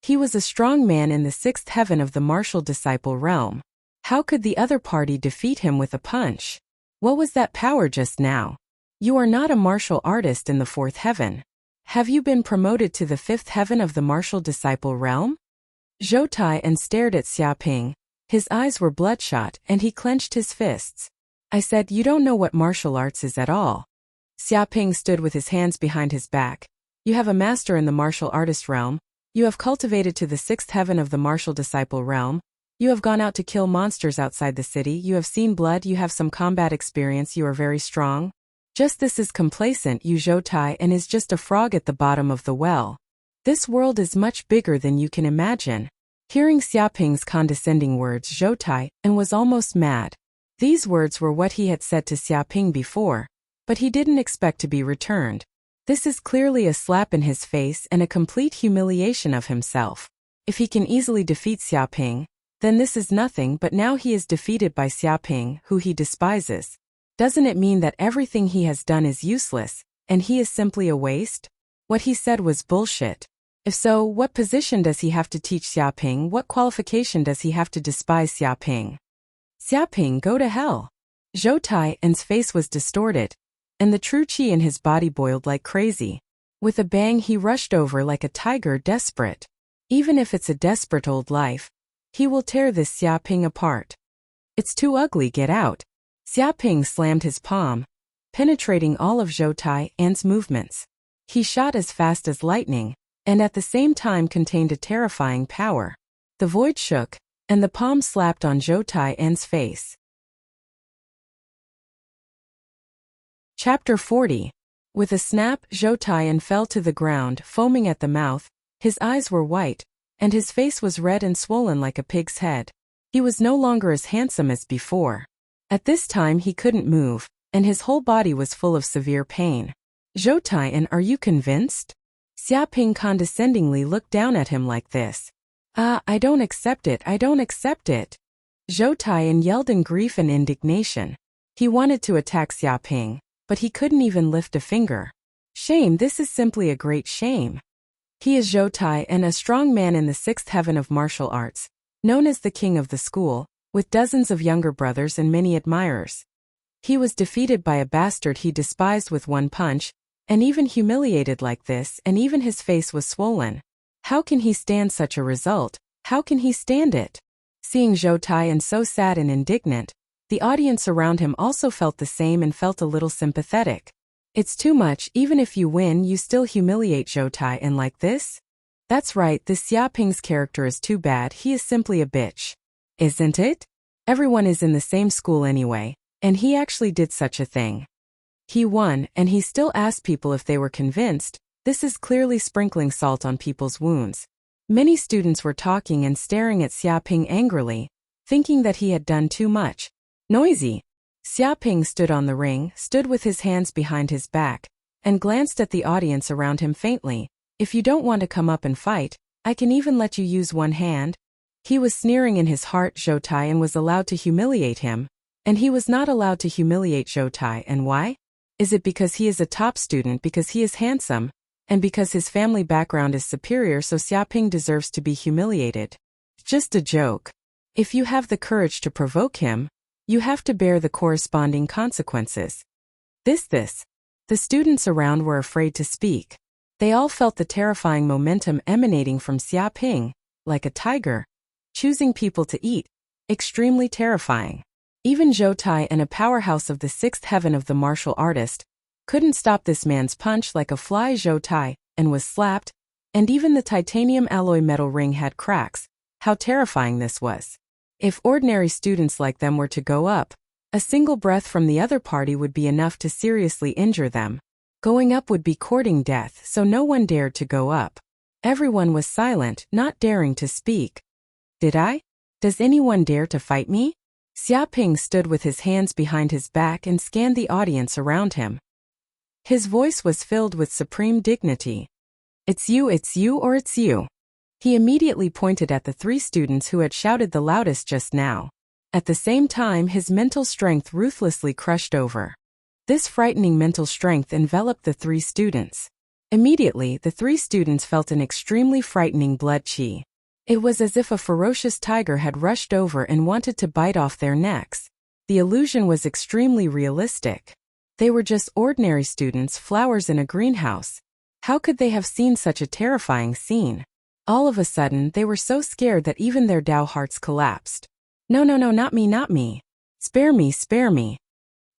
He was a strong man in the sixth heaven of the martial disciple realm. How could the other party defeat him with a punch? What was that power just now? You are not a martial artist in the fourth heaven. Have you been promoted to the fifth heaven of the martial disciple realm? Zhou Tai and stared at Xiaoping. His eyes were bloodshot and he clenched his fists. I said, you don't know what martial arts is at all. Xiaoping stood with his hands behind his back. You have a master in the martial artist realm. You have cultivated to the sixth heaven of the martial disciple realm. You have gone out to kill monsters outside the city. You have seen blood. You have some combat experience. You are very strong. Just this is complacent, you Zhou Tai, and is just a frog at the bottom of the well. This world is much bigger than you can imagine. Hearing Xiaoping's condescending words, Zhou Tai and was almost mad. These words were what he had said to Xiaoping before, but he didn't expect to be returned. This is clearly a slap in his face and a complete humiliation of himself. If he can easily defeat Xiaoping, then this is nothing, but now he is defeated by Xiaoping, who he despises. Doesn't it mean that everything he has done is useless, and he is simply a waste? What he said was bullshit. If so, what position does he have to teach Xiaoping? What qualification does he have to despise Xiaoping? Xiaoping, go to hell. Zhou Tai's face was distorted, and the true qi in his body boiled like crazy. With a bang he rushed over like a tiger, desperate. Even if it's a desperate old life, he will tear this Xiaoping apart. It's too ugly, get out. Xiaoping slammed his palm, penetrating all of Zhou Tai's movements. He shot as fast as lightning, and at the same time contained a terrifying power. The void shook, and the palm slapped on Zhou Tai's face. Chapter 40. With a snap, Zhou Tai fell to the ground, foaming at the mouth. His eyes were white, and his face was red and swollen like a pig's head. He was no longer as handsome as before. At this time he couldn't move, and his whole body was full of severe pain. Zhou Tai, are you convinced? Xiaoping condescendingly looked down at him like this. I don't accept it, I don't accept it. Zhou Tai yelled in grief and indignation. He wanted to attack Xiaoping, but he couldn't even lift a finger. Shame, this is simply a great shame. He is Zhou Tai, a strong man in the sixth heaven of martial arts, known as the king of the school, with dozens of younger brothers and many admirers. He was defeated by a bastard he despised with one punch, and even humiliated like this, and even his face was swollen. How can he stand such a result? How can he stand it? Seeing Zhou Tai so sad and indignant, the audience around him also felt the same and felt a little sympathetic. It's too much, even if you win you still humiliate Zhou Tai like this? That's right, this Xiaoping's character is too bad, he is simply a bitch. Isn't it? Everyone is in the same school anyway, and he actually did such a thing. He won, and he still asked people if they were convinced. This is clearly sprinkling salt on people's wounds. Many students were talking and staring at Xiaoping angrily, thinking that he had done too much. Noisy. Xiaoping stood on the ring, stood with his hands behind his back, and glanced at the audience around him faintly. If you don't want to come up and fight, I can even let you use one hand. He was sneering in his heart. Zhou Tai was allowed to humiliate him, and he was not allowed to humiliate Zhou Tai. And why? Is it because he is a top student, because he is handsome, and because his family background is superior, so Xiaoping deserves to be humiliated? Just a joke. If you have the courage to provoke him, you have to bear the corresponding consequences. The students around were afraid to speak. They all felt the terrifying momentum emanating from Xiaoping, like a tiger, choosing people to eat. Extremely terrifying. Even Zhou Tai, a powerhouse of the sixth heaven of the martial artist, couldn't stop this man's punch. Like a fly, Zhou Tai was slapped, and even the titanium alloy metal ring had cracks. How terrifying this was. If ordinary students like them were to go up, a single breath from the other party would be enough to seriously injure them. Going up would be courting death, so no one dared to go up. Everyone was silent, not daring to speak. Does anyone dare to fight me? Xiaoping stood with his hands behind his back and scanned the audience around him. His voice was filled with supreme dignity. It's you, or it's you. He immediately pointed at the three students who had shouted the loudest just now. At the same time, his mental strength ruthlessly crushed over. This frightening mental strength enveloped the three students. Immediately, the three students felt an extremely frightening blood chi. It was as if a ferocious tiger had rushed over and wanted to bite off their necks. The illusion was extremely realistic. They were just ordinary students, flowers in a greenhouse. How could they have seen such a terrifying scene? All of a sudden, they were so scared that even their Dao hearts collapsed. No, no, no, not me, not me. Spare me, spare me.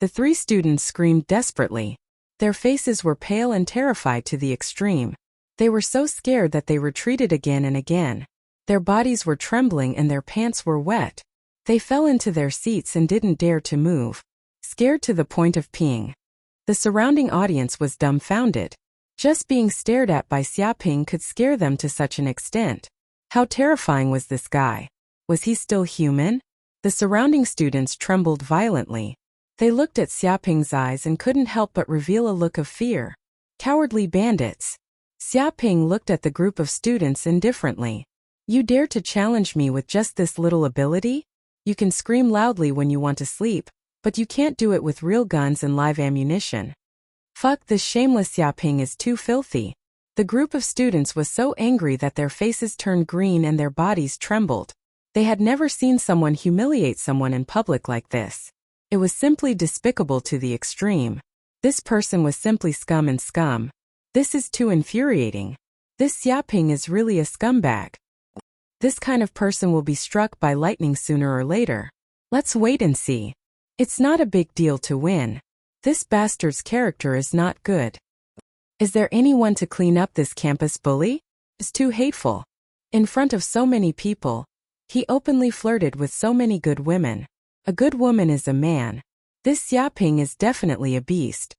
The three students screamed desperately. Their faces were pale and terrified to the extreme. They were so scared that they retreated again and again. Their bodies were trembling and their pants were wet. They fell into their seats and didn't dare to move, scared to the point of peeing. The surrounding audience was dumbfounded. Just being stared at by Xiaoping could scare them to such an extent. How terrifying was this guy? Was he still human? The surrounding students trembled violently. They looked at Xiaoping's eyes and couldn't help but reveal a look of fear. Cowardly bandits. Xiaoping looked at the group of students indifferently. You dare to challenge me with just this little ability? You can scream loudly when you want to sleep, but you can't do it with real guns and live ammunition. Fuck, this shameless Xiaoping is too filthy. The group of students was so angry that their faces turned green and their bodies trembled. They had never seen someone humiliate someone in public like this. It was simply despicable to the extreme. This person was simply scum and scum. This is too infuriating. This Xiaoping is really a scumbag. This kind of person will be struck by lightning sooner or later. Let's wait and see. It's not a big deal to win. This bastard's character is not good. Is there anyone to clean up this campus bully? It's too hateful. In front of so many people, he openly flirted with so many good women. A good woman is a man. This Xiaoping is definitely a beast.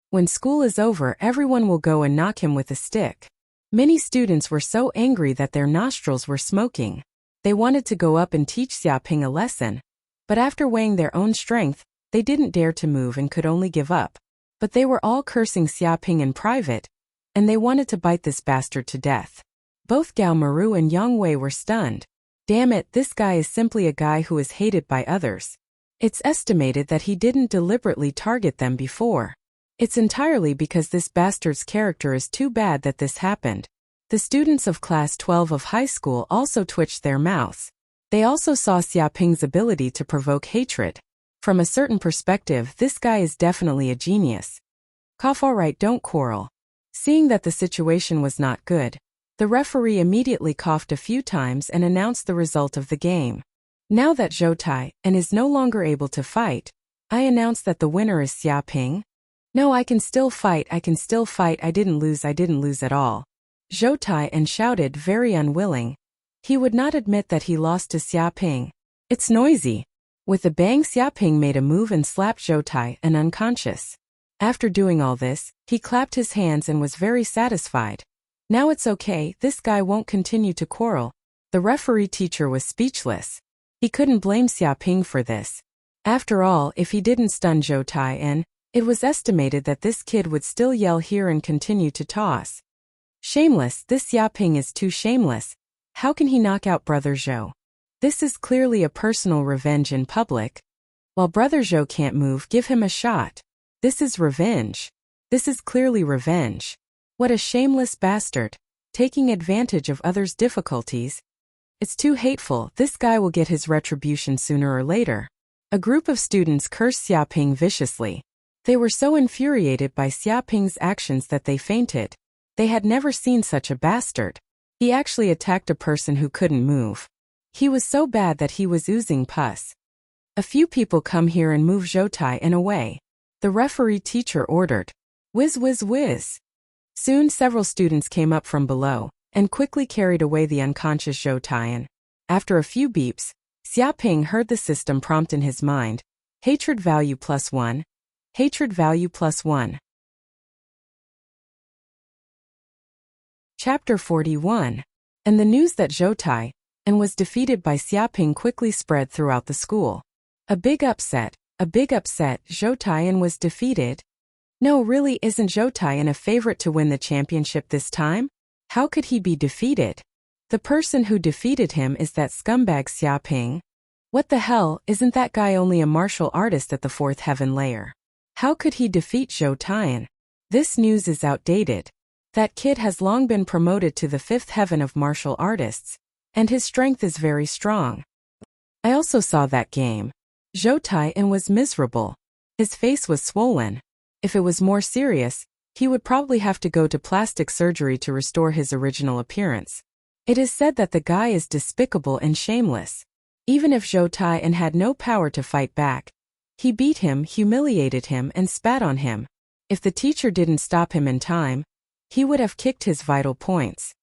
When school is over, everyone will go and knock him with a stick. Many students were so angry that their nostrils were smoking. They wanted to go up and teach Xiaoping a lesson. But after weighing their own strength, they didn't dare to move and could only give up. But they were all cursing Xiaoping in private, and they wanted to bite this bastard to death. Both Gao Maru and Yang Wei were stunned. Damn it, this guy is simply a guy who is hated by others. It's estimated that he didn't deliberately target them before. It's entirely because this bastard's character is too bad that this happened. The students of class 12 of high school also twitched their mouths. They also saw Xiaoping's ability to provoke hatred. From a certain perspective, this guy is definitely a genius. Cough, alright, don't quarrel. Seeing that the situation was not good, the referee immediately coughed a few times and announced the result of the game. Now that Zhou Tai and is no longer able to fight, I announce that the winner is Xiaoping. No, I can still fight, I didn't lose at all. Zhou Tai and shouted, very unwilling. He would not admit that he lost to Xiaoping. It's noisy. With a bang, Xiaoping made a move and slapped Zhou Tai and unconscious. After doing all this, he clapped his hands and was very satisfied. Now it's okay, this guy won't continue to quarrel. The referee teacher was speechless. He couldn't blame Xiaoping for this. After all, if he didn't stun Zhou Tai and it was estimated that this kid would still yell here and continue to toss. Shameless, this Xiaoping is too shameless. How can he knock out Brother Zhou? This is clearly a personal revenge in public. While Brother Zhou can't move, give him a shot. This is revenge. This is clearly revenge. What a shameless bastard, taking advantage of others' difficulties. It's too hateful, this guy will get his retribution sooner or later. A group of students cursed Xiaoping viciously. They were so infuriated by Xiaoping's actions that they fainted. They had never seen such a bastard. He actually attacked a person who couldn't move. He was so bad that he was oozing pus. A few people come here and move Zhou Tai and away. The referee teacher ordered. Whiz whiz whiz. Soon several students came up from below, and quickly carried away the unconscious Zhou Tai and, after a few beeps, Xiaoping heard the system prompt in his mind. Hatred value +1. Hatred value +1. Chapter 41. And the news that Zhou Tai and was defeated by Xiaoping quickly spread throughout the school. A big upset, Zhou Tai was defeated. No, really, isn't Zhou Tai a favorite to win the championship this time? How could he be defeated? The person who defeated him is that scumbag Xiaoping. What the hell, isn't that guy only a martial artist at the fourth heaven layer? How could he defeat Zhou Tai? This news is outdated. That kid has long been promoted to the fifth heaven of martial artists, and his strength is very strong. I also saw that game. Zhou Tai and was miserable. His face was swollen. If it was more serious, he would probably have to go to plastic surgery to restore his original appearance. It is said that the guy is despicable and shameless. Even if Zhou Tai and had no power to fight back, he beat him, humiliated him, and spat on him. If the teacher didn't stop him in time, he would have kicked his vital points.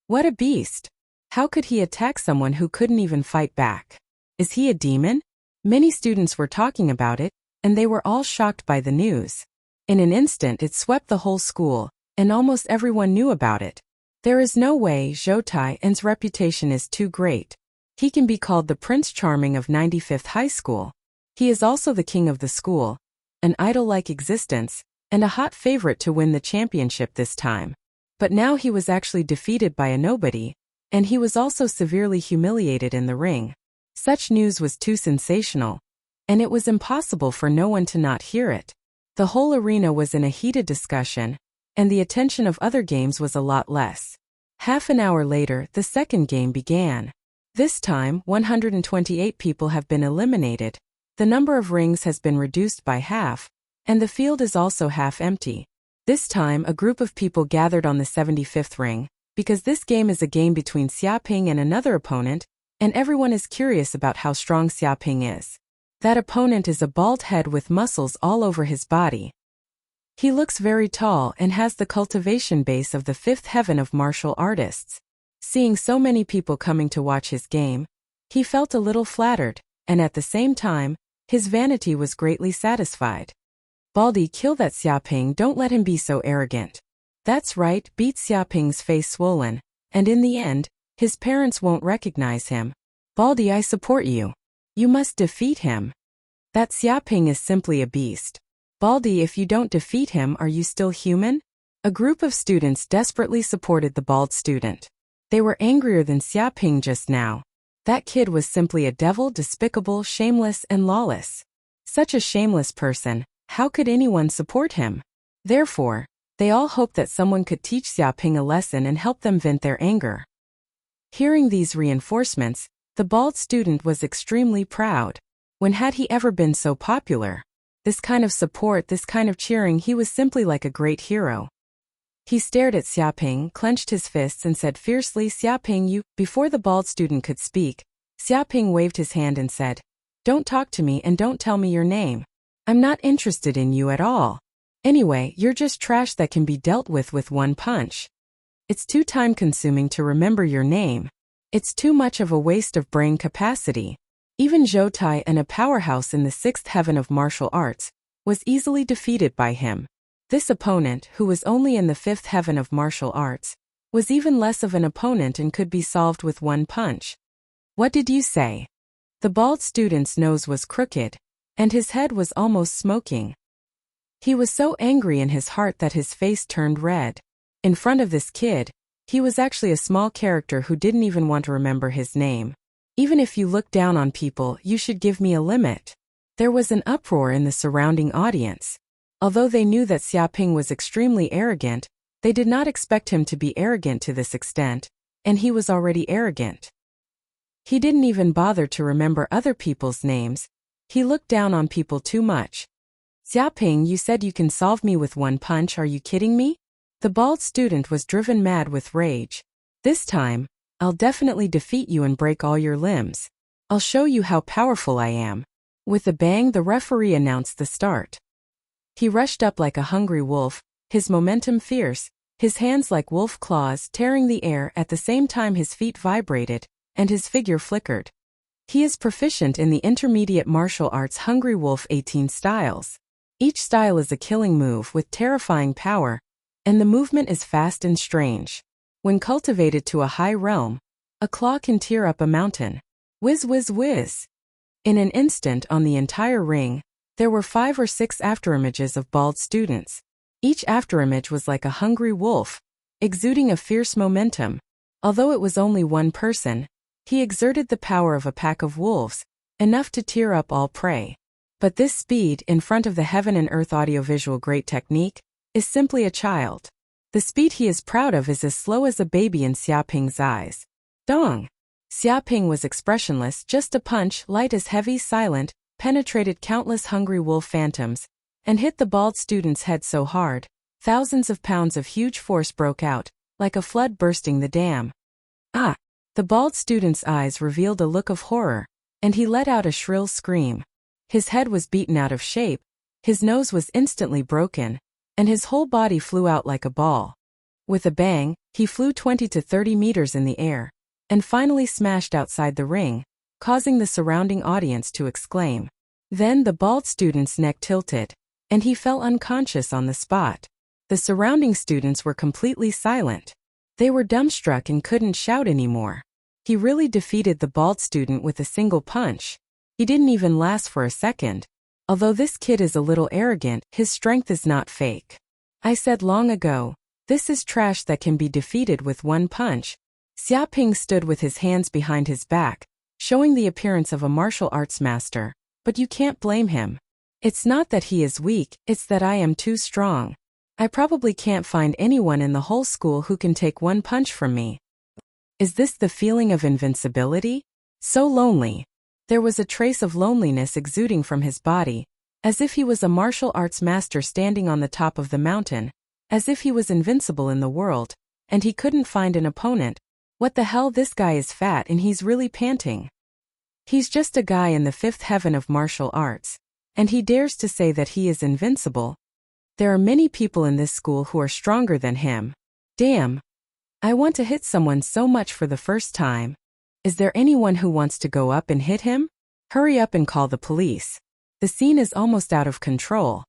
What a beast! How could he attack someone who couldn't even fight back? Is he a demon? Many students were talking about it, and they were all shocked by the news. In an instant it swept the whole school, and almost everyone knew about it. There is no way Zhou Tai's reputation is too great. He can be called the Prince Charming of 95th High School. He is also the king of the school, an idol-like existence, and a hot favorite to win the championship this time. But now he was actually defeated by a nobody, and he was also severely humiliated in the ring. Such news was too sensational, and it was impossible for no one to not hear it. The whole arena was in a heated discussion, and the attention of other games was a lot less. Half an hour later, the second game began. This time, 128 people have been eliminated. The number of rings has been reduced by half, and the field is also half empty. This time, a group of people gathered on the 75th ring, because this game is a game between Xiaoping and another opponent, and everyone is curious about how strong Xiaoping is. That opponent is a bald head with muscles all over his body. He looks very tall and has the cultivation base of the fifth heaven of martial artists. Seeing so many people coming to watch his game, he felt a little flattered, and at the same time, his vanity was greatly satisfied. Baldy, kill that Xiaoping, don't let him be so arrogant. That's right, beat Xiaoping's face swollen, and in the end, his parents won't recognize him. Baldy, I support you. You must defeat him. That Xiaoping is simply a beast. Baldy, if you don't defeat him, are you still human? A group of students desperately supported the bald student. They were angrier than Xiaoping just now. That kid was simply a devil, despicable, shameless, and lawless. Such a shameless person, how could anyone support him? Therefore, they all hoped that someone could teach Xiaoping a lesson and help them vent their anger. Hearing these reinforcements, the bald student was extremely proud. When had he ever been so popular? This kind of support, this kind of cheering, he was simply like a great hero. He stared at Xiaoping, clenched his fists and said fiercely, Xiaoping, you... Before the bald student could speak, Xiaoping waved his hand and said, Don't talk to me and don't tell me your name. I'm not interested in you at all. Anyway, you're just trash that can be dealt with one punch. It's too time-consuming to remember your name. It's too much of a waste of brain capacity. Even Zhou Tai, and a powerhouse in the sixth heaven of martial arts, was easily defeated by him. This opponent, who was only in the fifth heaven of martial arts, was even less of an opponent and could be solved with one punch. What did you say? The bald student's nose was crooked, and his head was almost smoking. He was so angry in his heart that his face turned red. In front of this kid, he was actually a small character who didn't even want to remember his name. Even if you look down on people, you should give me a limit. There was an uproar in the surrounding audience. Although they knew that Xiaoping was extremely arrogant, they did not expect him to be arrogant to this extent, and he was already arrogant. He didn't even bother to remember other people's names. He looked down on people too much. Xiaoping, you said you can solve me with one punch, are you kidding me? The bald student was driven mad with rage. This time, I'll definitely defeat you and break all your limbs. I'll show you how powerful I am. With a bang, the referee announced the start. He rushed up like a hungry wolf, his momentum fierce, his hands like wolf claws tearing the air. At the same time his feet vibrated, and his figure flickered. He is proficient in the intermediate martial arts Hungry Wolf 18 styles. Each style is a killing move with terrifying power, and the movement is fast and strange. When cultivated to a high realm, a claw can tear up a mountain. Whiz whiz whiz. In an instant on the entire ring, there were 5 or 6 afterimages of bald students. Each afterimage was like a hungry wolf, exuding a fierce momentum. Although it was only one person, he exerted the power of a pack of wolves, enough to tear up all prey. But this speed, in front of the heaven and earth audiovisual great technique, is simply a child. The speed he is proud of is as slow as a baby in Xiaoping's eyes. Dong! Xiaoping was expressionless, just a punch, light as heavy, silent, penetrated countless hungry wolf phantoms, and hit the bald student's head so hard, thousands of pounds of huge force broke out, like a flood bursting the dam. Ah! The bald student's eyes revealed a look of horror, and he let out a shrill scream. His head was beaten out of shape, his nose was instantly broken, and his whole body flew out like a ball. With a bang, he flew 20 to 30 meters in the air, and finally smashed outside the ring, causing the surrounding audience to exclaim. Then the bald student's neck tilted, and he fell unconscious on the spot. The surrounding students were completely silent. They were dumbstruck and couldn't shout anymore. He really defeated the bald student with a single punch. He didn't even last for a second. Although this kid is a little arrogant, his strength is not fake. I said long ago, this is trash that can be defeated with one punch. Xiaoping stood with his hands behind his back, showing the appearance of a martial arts master, but you can't blame him. It's not that he is weak, it's that I am too strong. I probably can't find anyone in the whole school who can take one punch from me. Is this the feeling of invincibility? So lonely. There was a trace of loneliness exuding from his body, as if he was a martial arts master standing on the top of the mountain, as if he was invincible in the world, and he couldn't find an opponent. What the hell, this guy is fat and he's really panting. He's just a guy in the fifth heaven of martial arts, and he dares to say that he is invincible. There are many people in this school who are stronger than him. Damn. I want to hit someone so much for the first time. Is there anyone who wants to go up and hit him? Hurry up and call the police. The scene is almost out of control.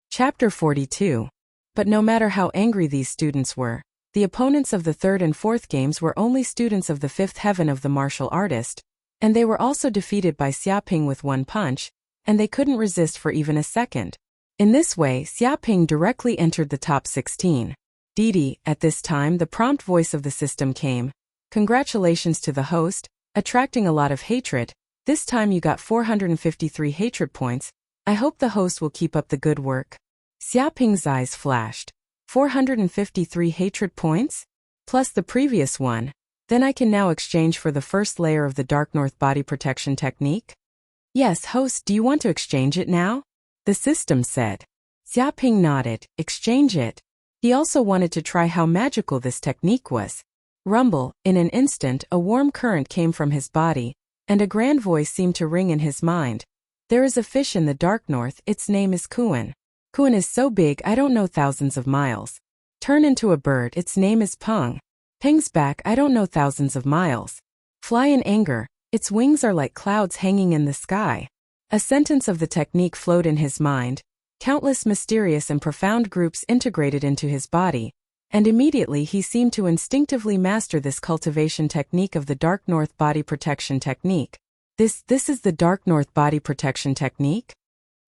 Chapter 42. But no matter how angry these students were, the opponents of the third and fourth games were only students of the fifth heaven of the martial artist, and they were also defeated by Xiaoping with one punch, and they couldn't resist for even a second. In this way, Xiaoping directly entered the top 16. Didi, at this time the prompt voice of the system came. Congratulations to the host, attracting a lot of hatred. This time you got 453 hatred points. I hope the host will keep up the good work. Xiaoping's eyes flashed. 453 hatred points? Plus the previous one. Then I can now exchange for the first layer of the Dark North body protection technique? Yes, host, do you want to exchange it now? The system said. Xiaoping nodded. Exchange it. He also wanted to try how magical this technique was. Rumble, in an instant a warm current came from his body, and a grand voice seemed to ring in his mind. There is a fish in the Dark North, its name is Kuan. Kuan is so big I don't know thousands of miles. Turn into a bird, its name is Peng. Peng's back I don't know thousands of miles. Fly in anger, its wings are like clouds hanging in the sky. A sentence of the technique flowed in his mind. Countless mysterious and profound groups integrated into his body, and immediately he seemed to instinctively master this cultivation technique of the Dark North body protection technique. This is the Dark North body protection technique?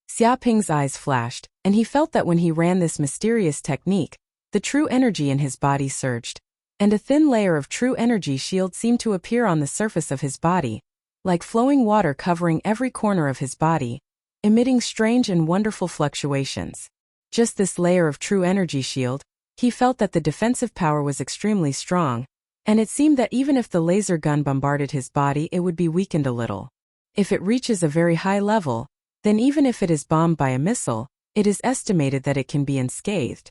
Xiaoping's eyes flashed, and he felt that when he ran this mysterious technique, the true energy in his body surged, and a thin layer of true energy shield seemed to appear on the surface of his body, like flowing water covering every corner of his body, emitting strange and wonderful fluctuations. Just this layer of true energy shield, he felt that the defensive power was extremely strong, and it seemed that even if the laser gun bombarded his body it would be weakened a little. If it reaches a very high level, then even if it is bombed by a missile, it is estimated that it can be unscathed.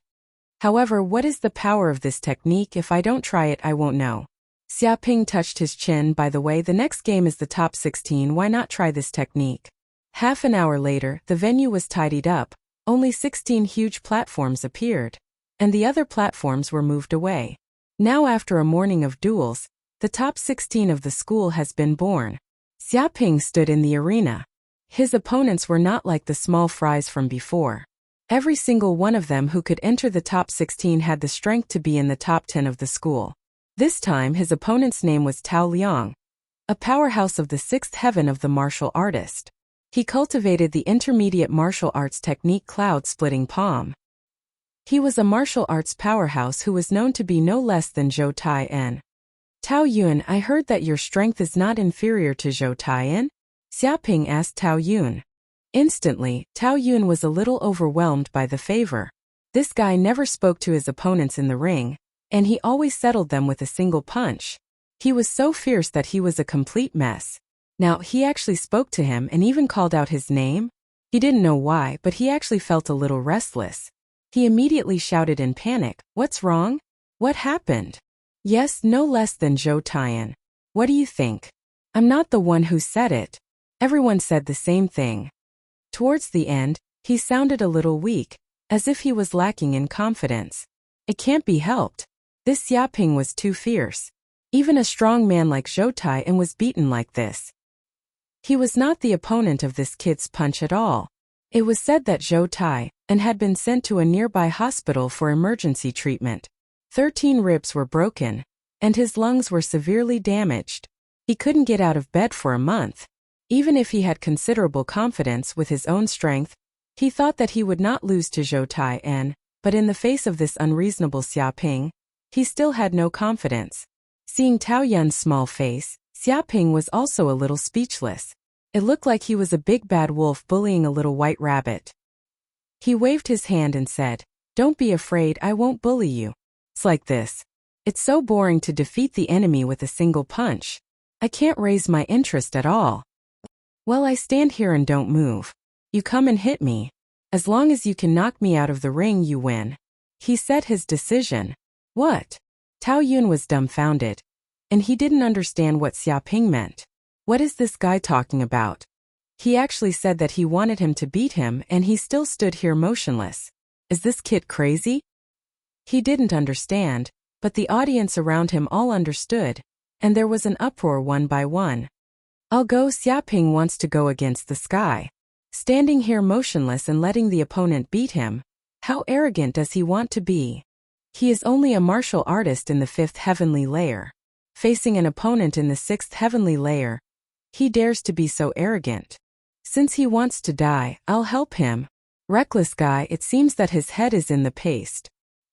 However, what is the power of this technique? If I don't try it I won't know. Xiaoping touched his chin. By the way, the next game is the top 16, why not try this technique? Half an hour later, the venue was tidied up, only 16 huge platforms appeared, and the other platforms were moved away. Now after a morning of duels, the top 16 of the school has been born. Xiaoping stood in the arena. His opponents were not like the small fries from before. Every single one of them who could enter the top 16 had the strength to be in the top 10 of the school. This time his opponent's name was Tao Liang, a powerhouse of the sixth heaven of the martial artist. He cultivated the intermediate martial arts technique cloud-splitting palm. He was a martial arts powerhouse who was known to be no less than Zhou Tai-en. Tao Yun, I heard that your strength is not inferior to Zhou Tai-en? Xiaoping asked Tao Yun. Instantly, Tao Yun was a little overwhelmed by the favor. This guy never spoke to his opponents in the ring, and he always settled them with a single punch. He was so fierce that he was a complete mess. Now, he actually spoke to him and even called out his name. He didn't know why, but he actually felt a little restless. He immediately shouted in panic, "What's wrong? What happened?" Yes, no less than Zhou Tian. What do you think? I'm not the one who said it. Everyone said the same thing. Towards the end, he sounded a little weak, as if he was lacking in confidence. It can't be helped. This Xiaoping was too fierce. Even a strong man like Zhou Tian was beaten like this. He was not the opponent of this kid's punch at all. It was said that Zhou Tian had been sent to a nearby hospital for emergency treatment. 13 ribs were broken, and his lungs were severely damaged. He couldn't get out of bed for a month. Even if he had considerable confidence with his own strength, he thought that he would not lose to Zhou Tian, but in the face of this unreasonable Xiaoping, he still had no confidence. Seeing Tao Yun's small face, Xiaoping was also a little speechless. It looked like he was a big bad wolf bullying a little white rabbit. He waved his hand and said, "Don't be afraid, I won't bully you. It's like this. It's so boring to defeat the enemy with a single punch. I can't raise my interest at all. Well, I stand here and don't move. You come and hit me. As long as you can knock me out of the ring, you win." He said his decision. What? Tao Yun was dumbfounded. And he didn't understand what Xiaoping meant. What is this guy talking about? He actually said that he wanted him to beat him and he still stood here motionless. Is this kid crazy? He didn't understand, but the audience around him all understood, and there was an uproar one by one. I'll go. Xiaoping wants to go against the sky. Standing here motionless and letting the opponent beat him. How arrogant does he want to be? He is only a martial artist in the 5th heavenly layer. Facing an opponent in the 6th heavenly layer, he dares to be so arrogant. Since he wants to die, I'll help him. Reckless guy, it seems that his head is in the paste.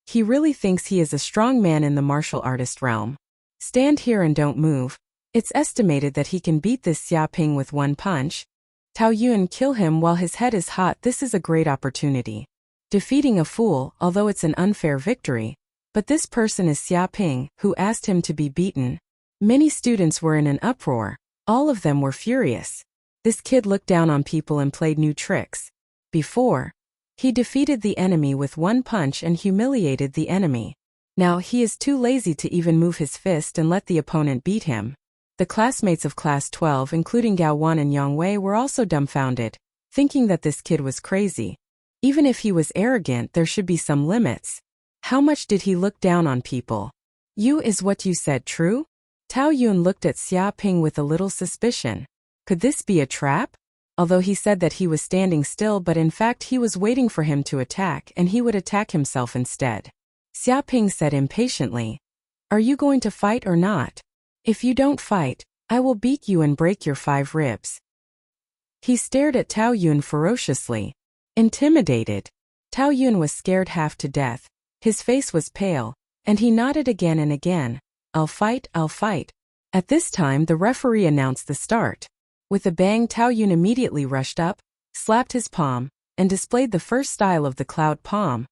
He really thinks he is a strong man in the martial artist realm. Stand here and don't move. It's estimated that he can beat this Xiaoping with one punch. Tao Yun, kill him while his head is hot. This is a great opportunity. Defeating a fool, although it's an unfair victory. But this person is Xiaoping, who asked him to be beaten. Many students were in an uproar. All of them were furious. This kid looked down on people and played new tricks. Before, he defeated the enemy with one punch and humiliated the enemy. Now he is too lazy to even move his fist and let the opponent beat him. The classmates of Class 12, including Gao Wan and Yang Wei, were also dumbfounded, thinking that this kid was crazy. Even if he was arrogant, there should be some limits. How much did he look down on people? You, is what you said true? Tao Yun looked at Xiaoping with a little suspicion. Could this be a trap? Although he said that he was standing still, but in fact he was waiting for him to attack and he would attack himself instead. Xiaoping said impatiently, "Are you going to fight or not? If you don't fight, I will beat you and break your 5 ribs." He stared at Tao Yun ferociously. Intimidated. Tao Yun was scared half to death. His face was pale, and he nodded again and again. I'll fight, I'll fight. At this time the referee announced the start. With a bang, Tao Yun immediately rushed up, slapped his palm, and displayed the first style of the cloud palm.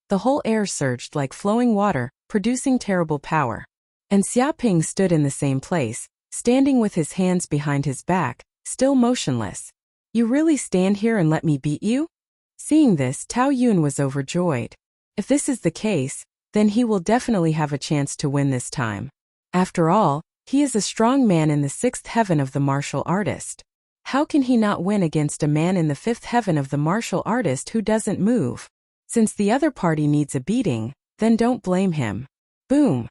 The whole air surged like flowing water, producing terrible power. And Xiaoping stood in the same place, standing with his hands behind his back, still motionless. You really stand here and let me beat you? Seeing this, Tao Yun was overjoyed. If this is the case, then he will definitely have a chance to win this time. After all, he is a strong man in the 6th heaven of the martial artist. How can he not win against a man in the 5th heaven of the martial artist who doesn't move? Since the other party needs a beating, then don't blame him. Boom.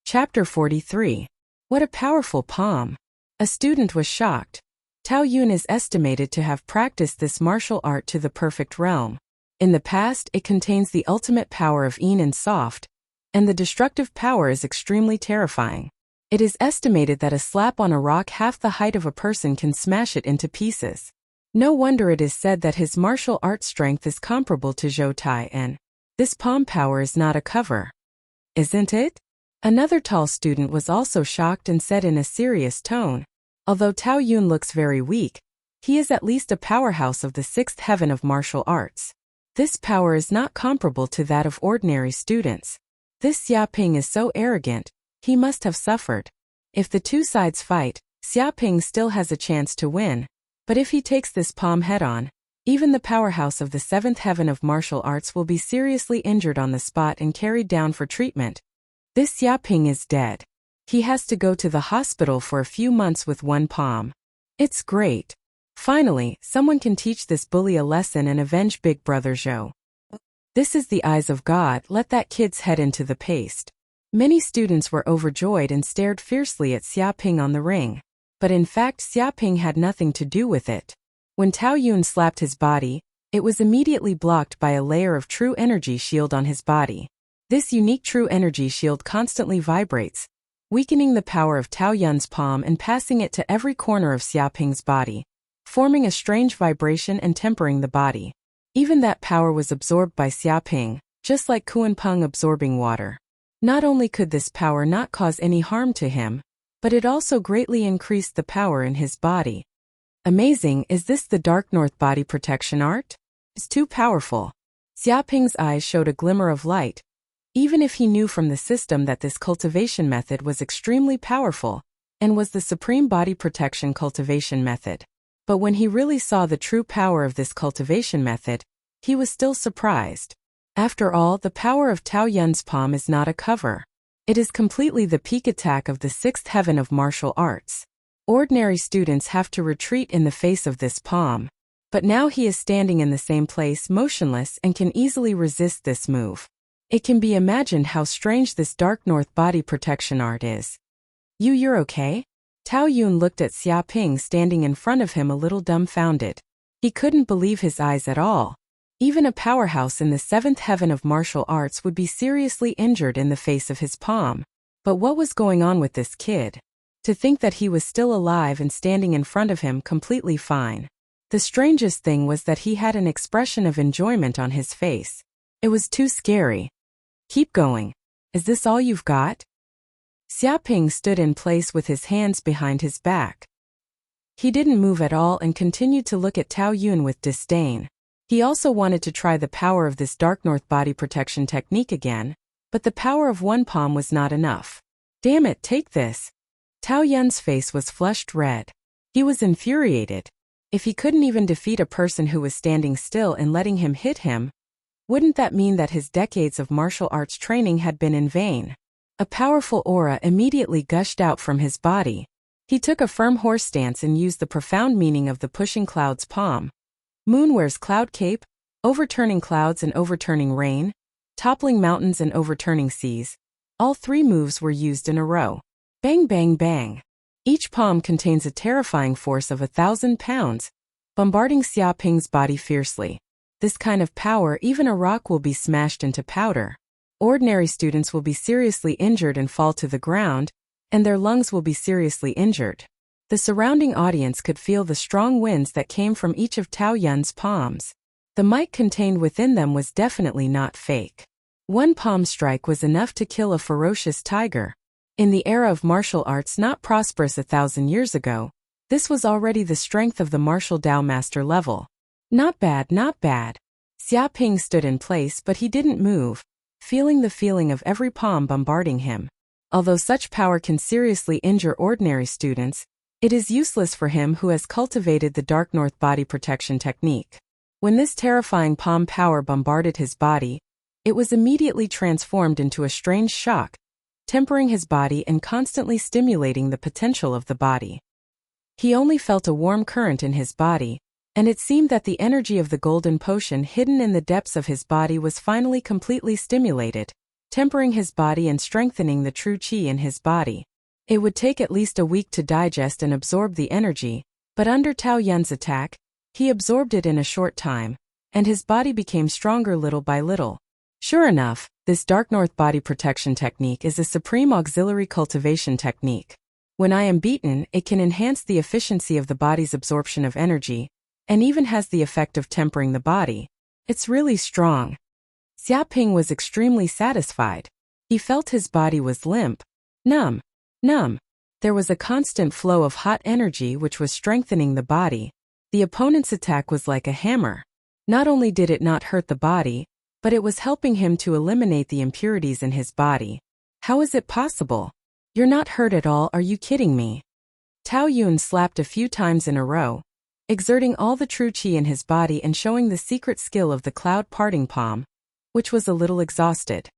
Chapter 43. What a powerful palm. A student was shocked. Tao Yun is estimated to have practiced this martial art to the perfect realm. In the past, it contains the ultimate power of Yin and Soft, and the destructive power is extremely terrifying. It is estimated that a slap on a rock half the height of a person can smash it into pieces. No wonder it is said that his martial art strength is comparable to Zhou Tian. This palm power is not a cover. Isn't it? Another tall student was also shocked and said in a serious tone, Although Tao Yun looks very weak, he is at least a powerhouse of the sixth heaven of martial arts. This power is not comparable to that of ordinary students. This Xia Ping is so arrogant, he must have suffered. If the two sides fight, Xia Ping still has a chance to win. But if he takes this palm head-on, even the powerhouse of the seventh heaven of martial arts will be seriously injured on the spot and carried down for treatment. This Xia Ping is dead. He has to go to the hospital for a few months with one palm. It's great. Finally, someone can teach this bully a lesson and avenge Big Brother Zhou. This is the eyes of God, let that kid's head into the paste. Many students were overjoyed and stared fiercely at Xia Ping on the ring. But in fact Xia Ping had nothing to do with it. When Tao Yun slapped his body, it was immediately blocked by a layer of true energy shield on his body. This unique true energy shield constantly vibrates, weakening the power of Tao Yun's palm and passing it to every corner of Xia Ping's body, forming a strange vibration and tempering the body. Even that power was absorbed by Xia Ping, just like Kunpeng absorbing water. Not only could this power not cause any harm to him, but it also greatly increased the power in his body. Amazing, is this the Dark North body protection art? It's too powerful. Xia Ping's eyes showed a glimmer of light. Even if he knew from the system that this cultivation method was extremely powerful, and was the supreme body protection cultivation method. But when he really saw the true power of this cultivation method, he was still surprised. After all, the power of Tao Yun's palm is not a cover. It is completely the peak attack of the sixth heaven of martial arts. Ordinary students have to retreat in the face of this palm. But now he is standing in the same place motionless and can easily resist this move. It can be imagined how strange this Dark North body protection art is. You're okay? Tao Yun looked at Xia Ping standing in front of him a little dumbfounded. He couldn't believe his eyes at all. Even a powerhouse in the seventh heaven of martial arts would be seriously injured in the face of his palm. But what was going on with this kid? To think that he was still alive and standing in front of him completely fine. The strangest thing was that he had an expression of enjoyment on his face. It was too scary. Keep going. Is this all you've got? Xia Ping stood in place with his hands behind his back. He didn't move at all and continued to look at Tao Yun with disdain. He also wanted to try the power of this Dark North body protection technique again, but the power of one palm was not enough. Damn it, take this. Tao Yun's face was flushed red. He was infuriated. If he couldn't even defeat a person who was standing still and letting him hit him, wouldn't that mean that his decades of martial arts training had been in vain? A powerful aura immediately gushed out from his body. He took a firm horse stance and used the profound meaning of the pushing clouds palm. Moon wears cloud cape, overturning clouds and overturning rain, toppling mountains and overturning seas. All three moves were used in a row. Bang bang bang. Each palm contains a terrifying force of 1,000 pounds, bombarding Xia Ping's body fiercely. This kind of power, even a rock will be smashed into powder. Ordinary students will be seriously injured and fall to the ground, and their lungs will be seriously injured. The surrounding audience could feel the strong winds that came from each of Tao Yun's palms. The might contained within them was definitely not fake. One palm strike was enough to kill a ferocious tiger. In the era of martial arts not prosperous 1,000 years ago, this was already the strength of the martial Dao master level. Not bad, not bad. Xia Ping stood in place but he didn't move, feeling the feeling of every palm bombarding him. Although such power can seriously injure ordinary students, it is useless for him who has cultivated the Dark North body protection technique. When this terrifying palm power bombarded his body, it was immediately transformed into a strange shock, tempering his body and constantly stimulating the potential of the body. He only felt a warm current in his body, and it seemed that the energy of the golden potion hidden in the depths of his body was finally completely stimulated, tempering his body and strengthening the true qi in his body. It would take at least a week to digest and absorb the energy, but under Tao Yun's attack, he absorbed it in a short time, and his body became stronger little by little. Sure enough, this Dark North body protection technique is a supreme auxiliary cultivation technique. When I am beaten, it can enhance the efficiency of the body's absorption of energy, and even has the effect of tempering the body. It's really strong. Xia Ping was extremely satisfied. He felt his body was limp, numb. There was a constant flow of hot energy which was strengthening the body. The opponent's attack was like a hammer. Not only did it not hurt the body, but it was helping him to eliminate the impurities in his body. How is it possible? You're not hurt at all, are you kidding me? Tao Yun slapped a few times in a row, exerting all the true qi in his body and showing the secret skill of the cloud parting palm, which was a little exhausted.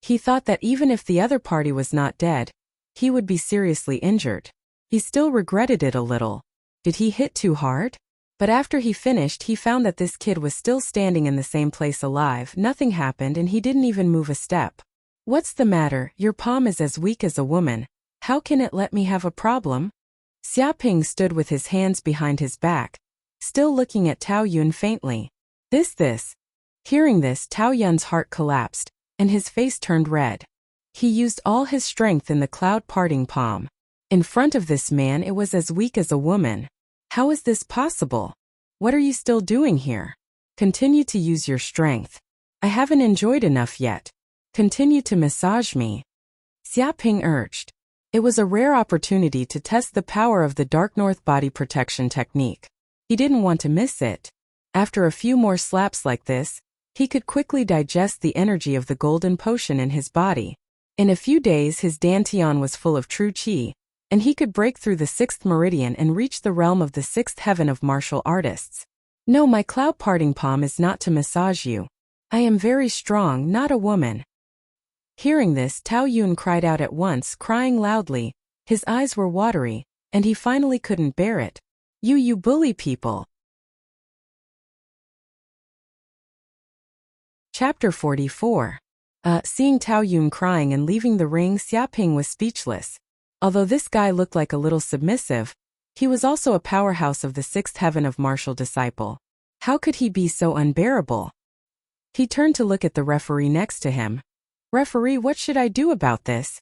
He thought that even if the other party was not dead, he would be seriously injured. He still regretted it a little. Did he hit too hard? But after he finished, he found that this kid was still standing in the same place alive. Nothing happened and he didn't even move a step. What's the matter? Your palm is as weak as a woman. How can it let me have a problem? Xiaoping stood with his hands behind his back, still looking at Tao Yun faintly. This. Hearing this, Tao Yun's heart collapsed, and his face turned red. He used all his strength in the cloud parting palm. In front of this man it was as weak as a woman. How is this possible? What are you still doing here? Continue to use your strength. I haven't enjoyed enough yet. Continue to massage me. Xiaoping urged. It was a rare opportunity to test the power of the Dark North body protection technique. He didn't want to miss it. After a few more slaps like this, he could quickly digest the energy of the golden potion in his body. In a few days his dantian was full of true qi, and he could break through the 6th meridian and reach the realm of the 6th heaven of martial artists. No, my cloud parting palm is not to massage you. I am very strong, not a woman. Hearing this, Tao Yun cried out at once, crying loudly. His eyes were watery, and he finally couldn't bear it. You bully people. Chapter 44. Seeing Tao Yun crying and leaving the ring, Xiaoping was speechless. Although this guy looked like a little submissive, he was also a powerhouse of the 6th heaven of martial disciple. How could he be so unbearable? He turned to look at the referee next to him. Referee, what should I do about this?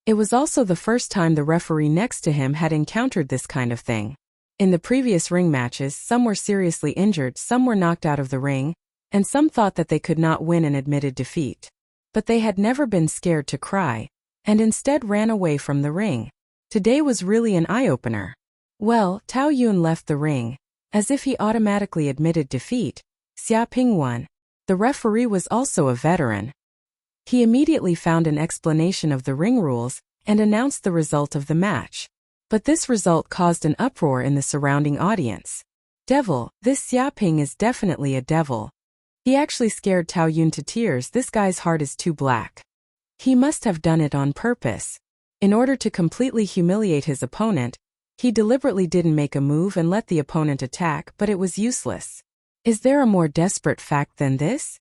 It was also the first time the referee next to him had encountered this kind of thing. In the previous ring matches, some were seriously injured, some were knocked out of the ring, and some thought that they could not win and admitted defeat. But they had never been scared to cry, and instead ran away from the ring. Today was really an eye-opener. Well, Tao Yun left the ring. As if he automatically admitted defeat, Xiaoping won. The referee was also a veteran. He immediately found an explanation of the ring rules and announced the result of the match. But this result caused an uproar in the surrounding audience. Devil, this Xiaoping is definitely a devil. He actually scared Tao Yun to tears. This guy's heart is too black. He must have done it on purpose. In order to completely humiliate his opponent, he deliberately didn't make a move and let the opponent attack, but it was useless. Is there a more desperate fact than this?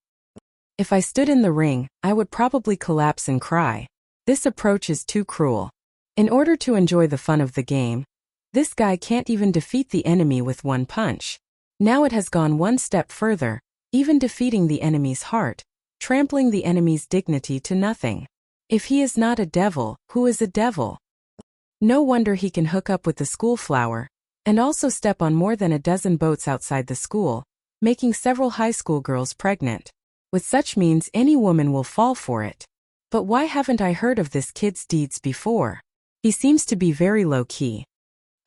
If I stood in the ring, I would probably collapse and cry. This approach is too cruel. In order to enjoy the fun of the game, this guy can't even defeat the enemy with one punch. Now it has gone one step further, even defeating the enemy's heart, trampling the enemy's dignity to nothing. If he is not a devil, who is a devil? No wonder he can hook up with the school flower, and also step on more than a dozen boats outside the school, making several high school girls pregnant. With such means, any woman will fall for it. But why haven't I heard of this kid's deeds before? He seems to be very low-key.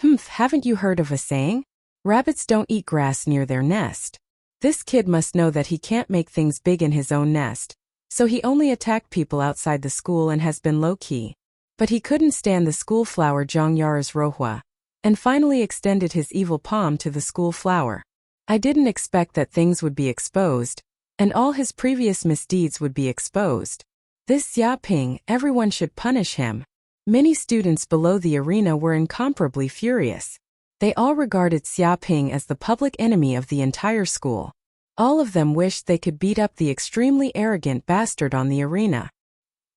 Haven't you heard of a saying? Rabbits don't eat grass near their nest. This kid must know that he can't make things big in his own nest, so he only attacked people outside the school and has been low-key. But he couldn't stand the school flower Zhongyara's Rohua, and finally extended his evil palm to the school flower. I didn't expect that things would be exposed, and all his previous misdeeds would be exposed. This Xiaoping, everyone should punish him. Many students below the arena were incomparably furious. They all regarded Xiaoping as the public enemy of the entire school. All of them wished they could beat up the extremely arrogant bastard on the arena.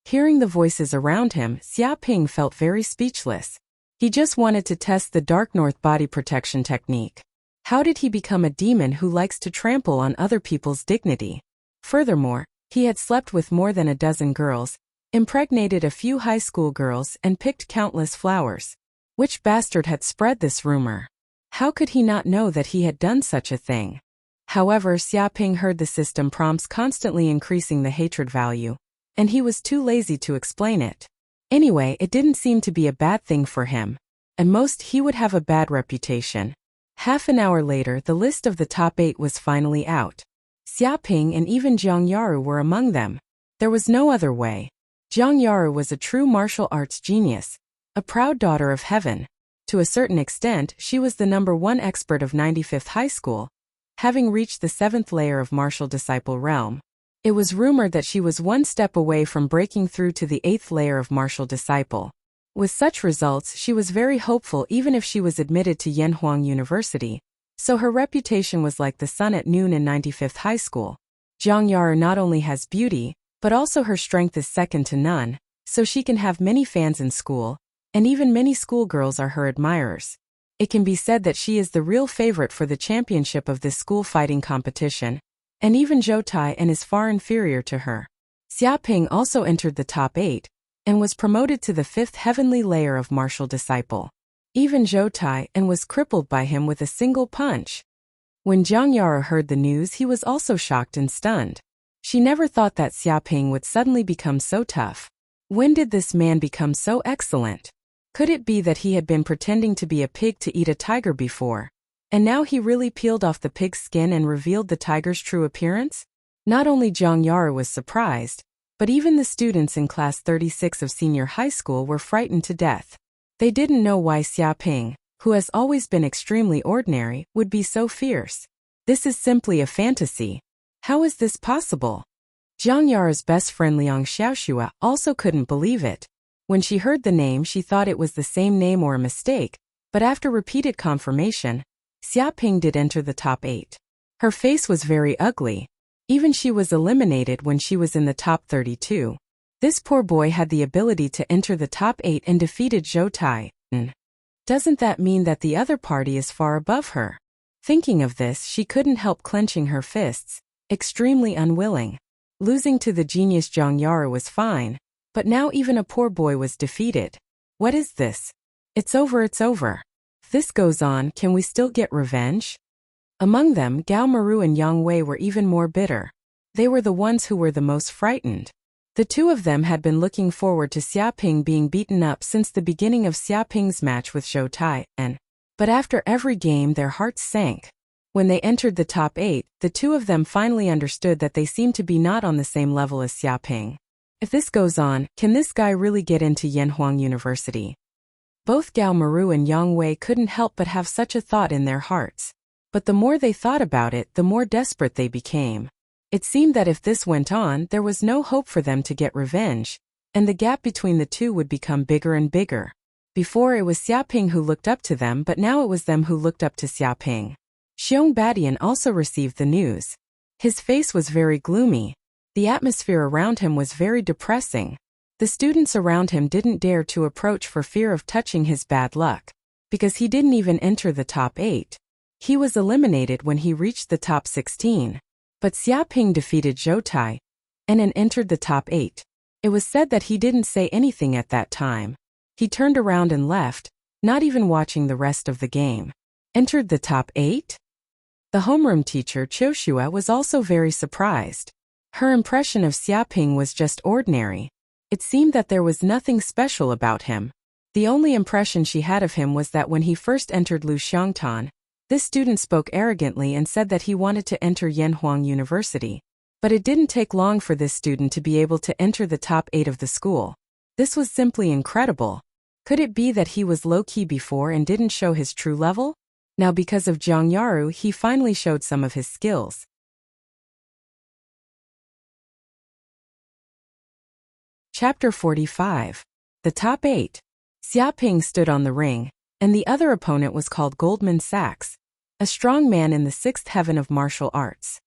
Hearing the voices around him, Xiaoping felt very speechless. He just wanted to test the Dark North body protection technique. How did he become a demon who likes to trample on other people's dignity? Furthermore, he had slept with more than a dozen girls, impregnated a few high school girls, and picked countless flowers. Which bastard had spread this rumor? How could he not know that he had done such a thing? However, Xiaoping heard the system prompts constantly increasing the hatred value, and he was too lazy to explain it. Anyway, it didn't seem to be a bad thing for him. and most he would have a bad reputation. Half an hour later, the list of the top 8 was finally out. Xia Ping and even Jiang Yaru were among them. There was no other way. Jiang Yaru was a true martial arts genius, a proud daughter of heaven. To a certain extent, she was the #1 expert of 95th High School, having reached the 7th layer of martial disciple realm. It was rumored that she was one step away from breaking through to the 8th layer of martial disciple. With such results, she was very hopeful even if she was admitted to Yanhuang University, so her reputation was like the sun at noon in 95th High School. Jiang Yaru not only has beauty, but also her strength is second to none, so she can have many fans in school, and even many schoolgirls are her admirers. It can be said that she is the real favorite for the championship of this school fighting competition, and even Zhou Tai and is far inferior to her. Xia Ping also entered the top 8, and was promoted to the 5th heavenly layer of martial disciple. Even Zhou Tai and was crippled by him with a single punch. When Jiang Yaru heard the news, he was also shocked and stunned. She never thought that Xia Ping would suddenly become so tough. When did this man become so excellent? Could it be that he had been pretending to be a pig to eat a tiger before, and now he really peeled off the pig's skin and revealed the tiger's true appearance? Not only Jiang Yaru was surprised, but even the students in class 36 of senior high school were frightened to death. They didn't know why Xia Ping, who has always been extremely ordinary, would be so fierce. This is simply a fantasy. How is this possible? Jiang Yaru's best friend Liang Xiaoxua also couldn't believe it. When she heard the name, she thought it was the same name or a mistake, but after repeated confirmation, Xia Ping did enter the top 8. Her face was very ugly. Even she was eliminated when she was in the top 32. This poor boy had the ability to enter the top 8 and defeated Zhou Tai. Doesn't that mean that the other party is far above her? Thinking of this, she couldn't help clenching her fists, extremely unwilling. Losing to the genius Jiang Yaru was fine, but now even a poor boy was defeated. What is this? It's over, it's over. If this goes on, can we still get revenge? Among them, Gao Maru and Yang Wei were even more bitter. They were the ones who were the most frightened. The two of them had been looking forward to Xia Ping being beaten up since the beginning of Xia Ping's match with Zhou Tai, but after every game their hearts sank. When they entered the top 8, the two of them finally understood that they seemed to be not on the same level as Xia Ping. If this goes on, can this guy really get into Yanhuang University? Both Gao Maru and Yang Wei couldn't help but have such a thought in their hearts. But the more they thought about it, the more desperate they became. It seemed that if this went on, there was no hope for them to get revenge, and the gap between the two would become bigger and bigger. Before it was Xia Ping who looked up to them, but now it was them who looked up to Xia Ping. Xiong Badian also received the news. His face was very gloomy. The atmosphere around him was very depressing. The students around him didn't dare to approach for fear of touching his bad luck, because he didn't even enter the top 8. He was eliminated when he reached the top 16. But Xia Ping defeated Zhou Tai and entered the top 8. It was said that he didn't say anything at that time. He turned around and left, not even watching the rest of the game. Entered the top 8? The homeroom teacher Qiushua was also very surprised. Her impression of Xia Ping was just ordinary. It seemed that there was nothing special about him. The only impression she had of him was that when he first entered Lu Xiangtan, this student spoke arrogantly and said that he wanted to enter Yanhuang University. But it didn't take long for this student to be able to enter the top 8 of the school. This was simply incredible. Could it be that he was low-key before and didn't show his true level? Now because of Jiang Yaru, he finally showed some of his skills. Chapter 45. The Top 8. Xia Ping stood on the ring, and the other opponent was called Goldman Sachs, a strong man in the 6th heaven of martial arts.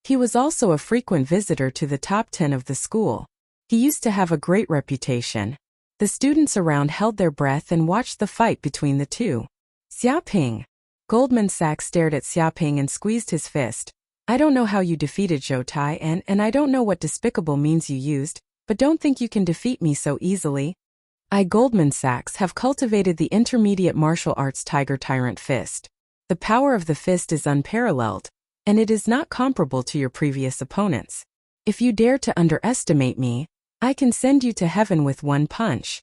He was also a frequent visitor to the top 10 of the school. He used to have a great reputation. The students around held their breath and watched the fight between the two. Xia Ping. Goldman Sachs stared at Xia Ping and squeezed his fist. I don't know how you defeated Zhou Tai and I don't know what despicable means you used, but don't think you can defeat me so easily. I, Goldman Sachs, have cultivated the intermediate martial arts Tiger Tyrant Fist. The power of the fist is unparalleled, and it is not comparable to your previous opponents. If you dare to underestimate me, I can send you to heaven with one punch.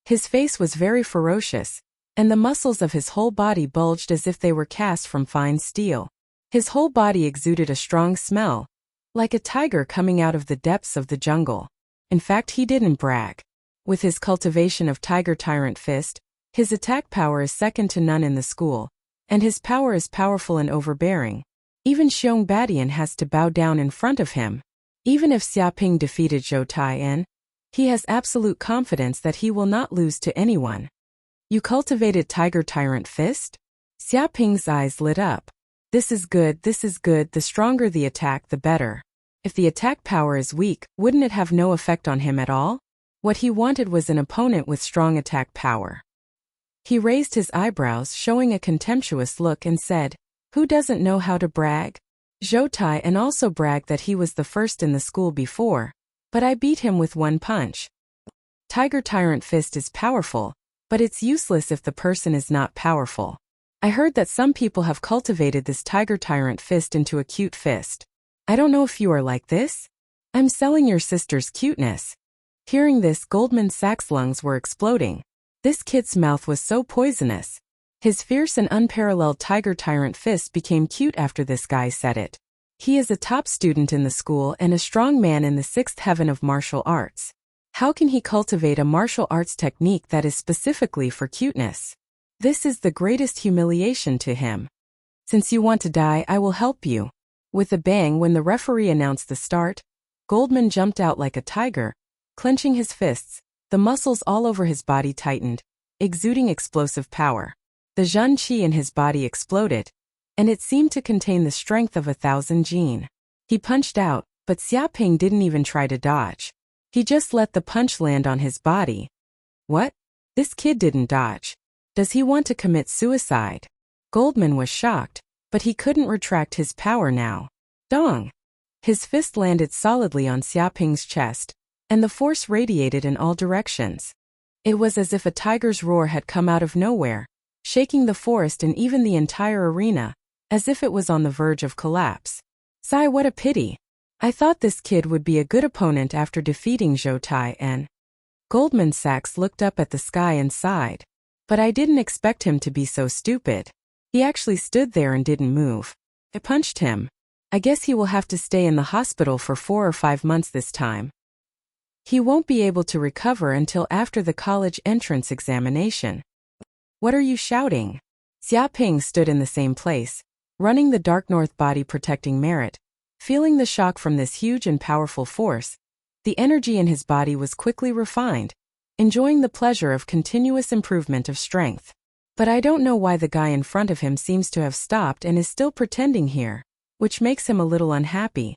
His face was very ferocious. and the muscles of his whole body bulged as if they were cast from fine steel. His whole body exuded a strong smell, like a tiger coming out of the depths of the jungle. In fact, he didn't brag. With his cultivation of Tiger Tyrant Fist, his attack power is second to none in the school, and his power is powerful and overbearing. Even Xiong Badian has to bow down in front of him. Even if Xiaoping defeated Zhou Taiyan, he has absolute confidence that he will not lose to anyone. You cultivated Tiger Tyrant Fist? Xiaoping's eyes lit up. This is good, the stronger the attack the better. If the attack power is weak, wouldn't it have no effect on him at all? What he wanted was an opponent with strong attack power. He raised his eyebrows, showing a contemptuous look, and said, "Who doesn't know how to brag? Zhou Taiyan also bragged that he was the first in the school before, but I beat him with one punch." Tiger Tyrant Fist is powerful, but it's useless if the person is not powerful. I heard that some people have cultivated this Tiger Tyrant Fist into a cute fist. I don't know if you are like this. I'm selling your sister's cuteness. Hearing this, Goldman Sachs' lungs were exploding. This kid's mouth was so poisonous. His fierce and unparalleled Tiger Tyrant Fist became cute after this guy said it. He is a top student in the school and a strong man in the sixth heaven of martial arts. How can he cultivate a martial arts technique that is specifically for cuteness? This is the greatest humiliation to him. Since you want to die, I will help you. With a bang, when the referee announced the start, Goldman jumped out like a tiger, clenching his fists. The muscles all over his body tightened, exuding explosive power. The Zhen Qi in his body exploded, and it seemed to contain the strength of 1,000 jin. He punched out, but Xiaoping didn't even try to dodge. He just let the punch land on his body. What? This kid didn't dodge. Does he want to commit suicide? Goldman was shocked, but he couldn't retract his power now. Dong! His fist landed solidly on Xiaoping's chest, and the force radiated in all directions. It was as if a tiger's roar had come out of nowhere, shaking the forest and even the entire arena, as if it was on the verge of collapse. Sigh, what a pity. I thought this kid would be a good opponent after defeating Zhou Taiyan. Goldman Sachs looked up at the sky and sighed. But I didn't expect him to be so stupid. He actually stood there and didn't move. I punched him. I guess he will have to stay in the hospital for 4 or 5 months this time. He won't be able to recover until after the college entrance examination. What are you shouting? Xiaoping stood in the same place, running the dark north body protecting merit, feeling the shock from this huge and powerful force. The energy in his body was quickly refined, enjoying the pleasure of continuous improvement of strength. But I don't know why the guy in front of him seems to have stopped and is still pretending here, which makes him a little unhappy.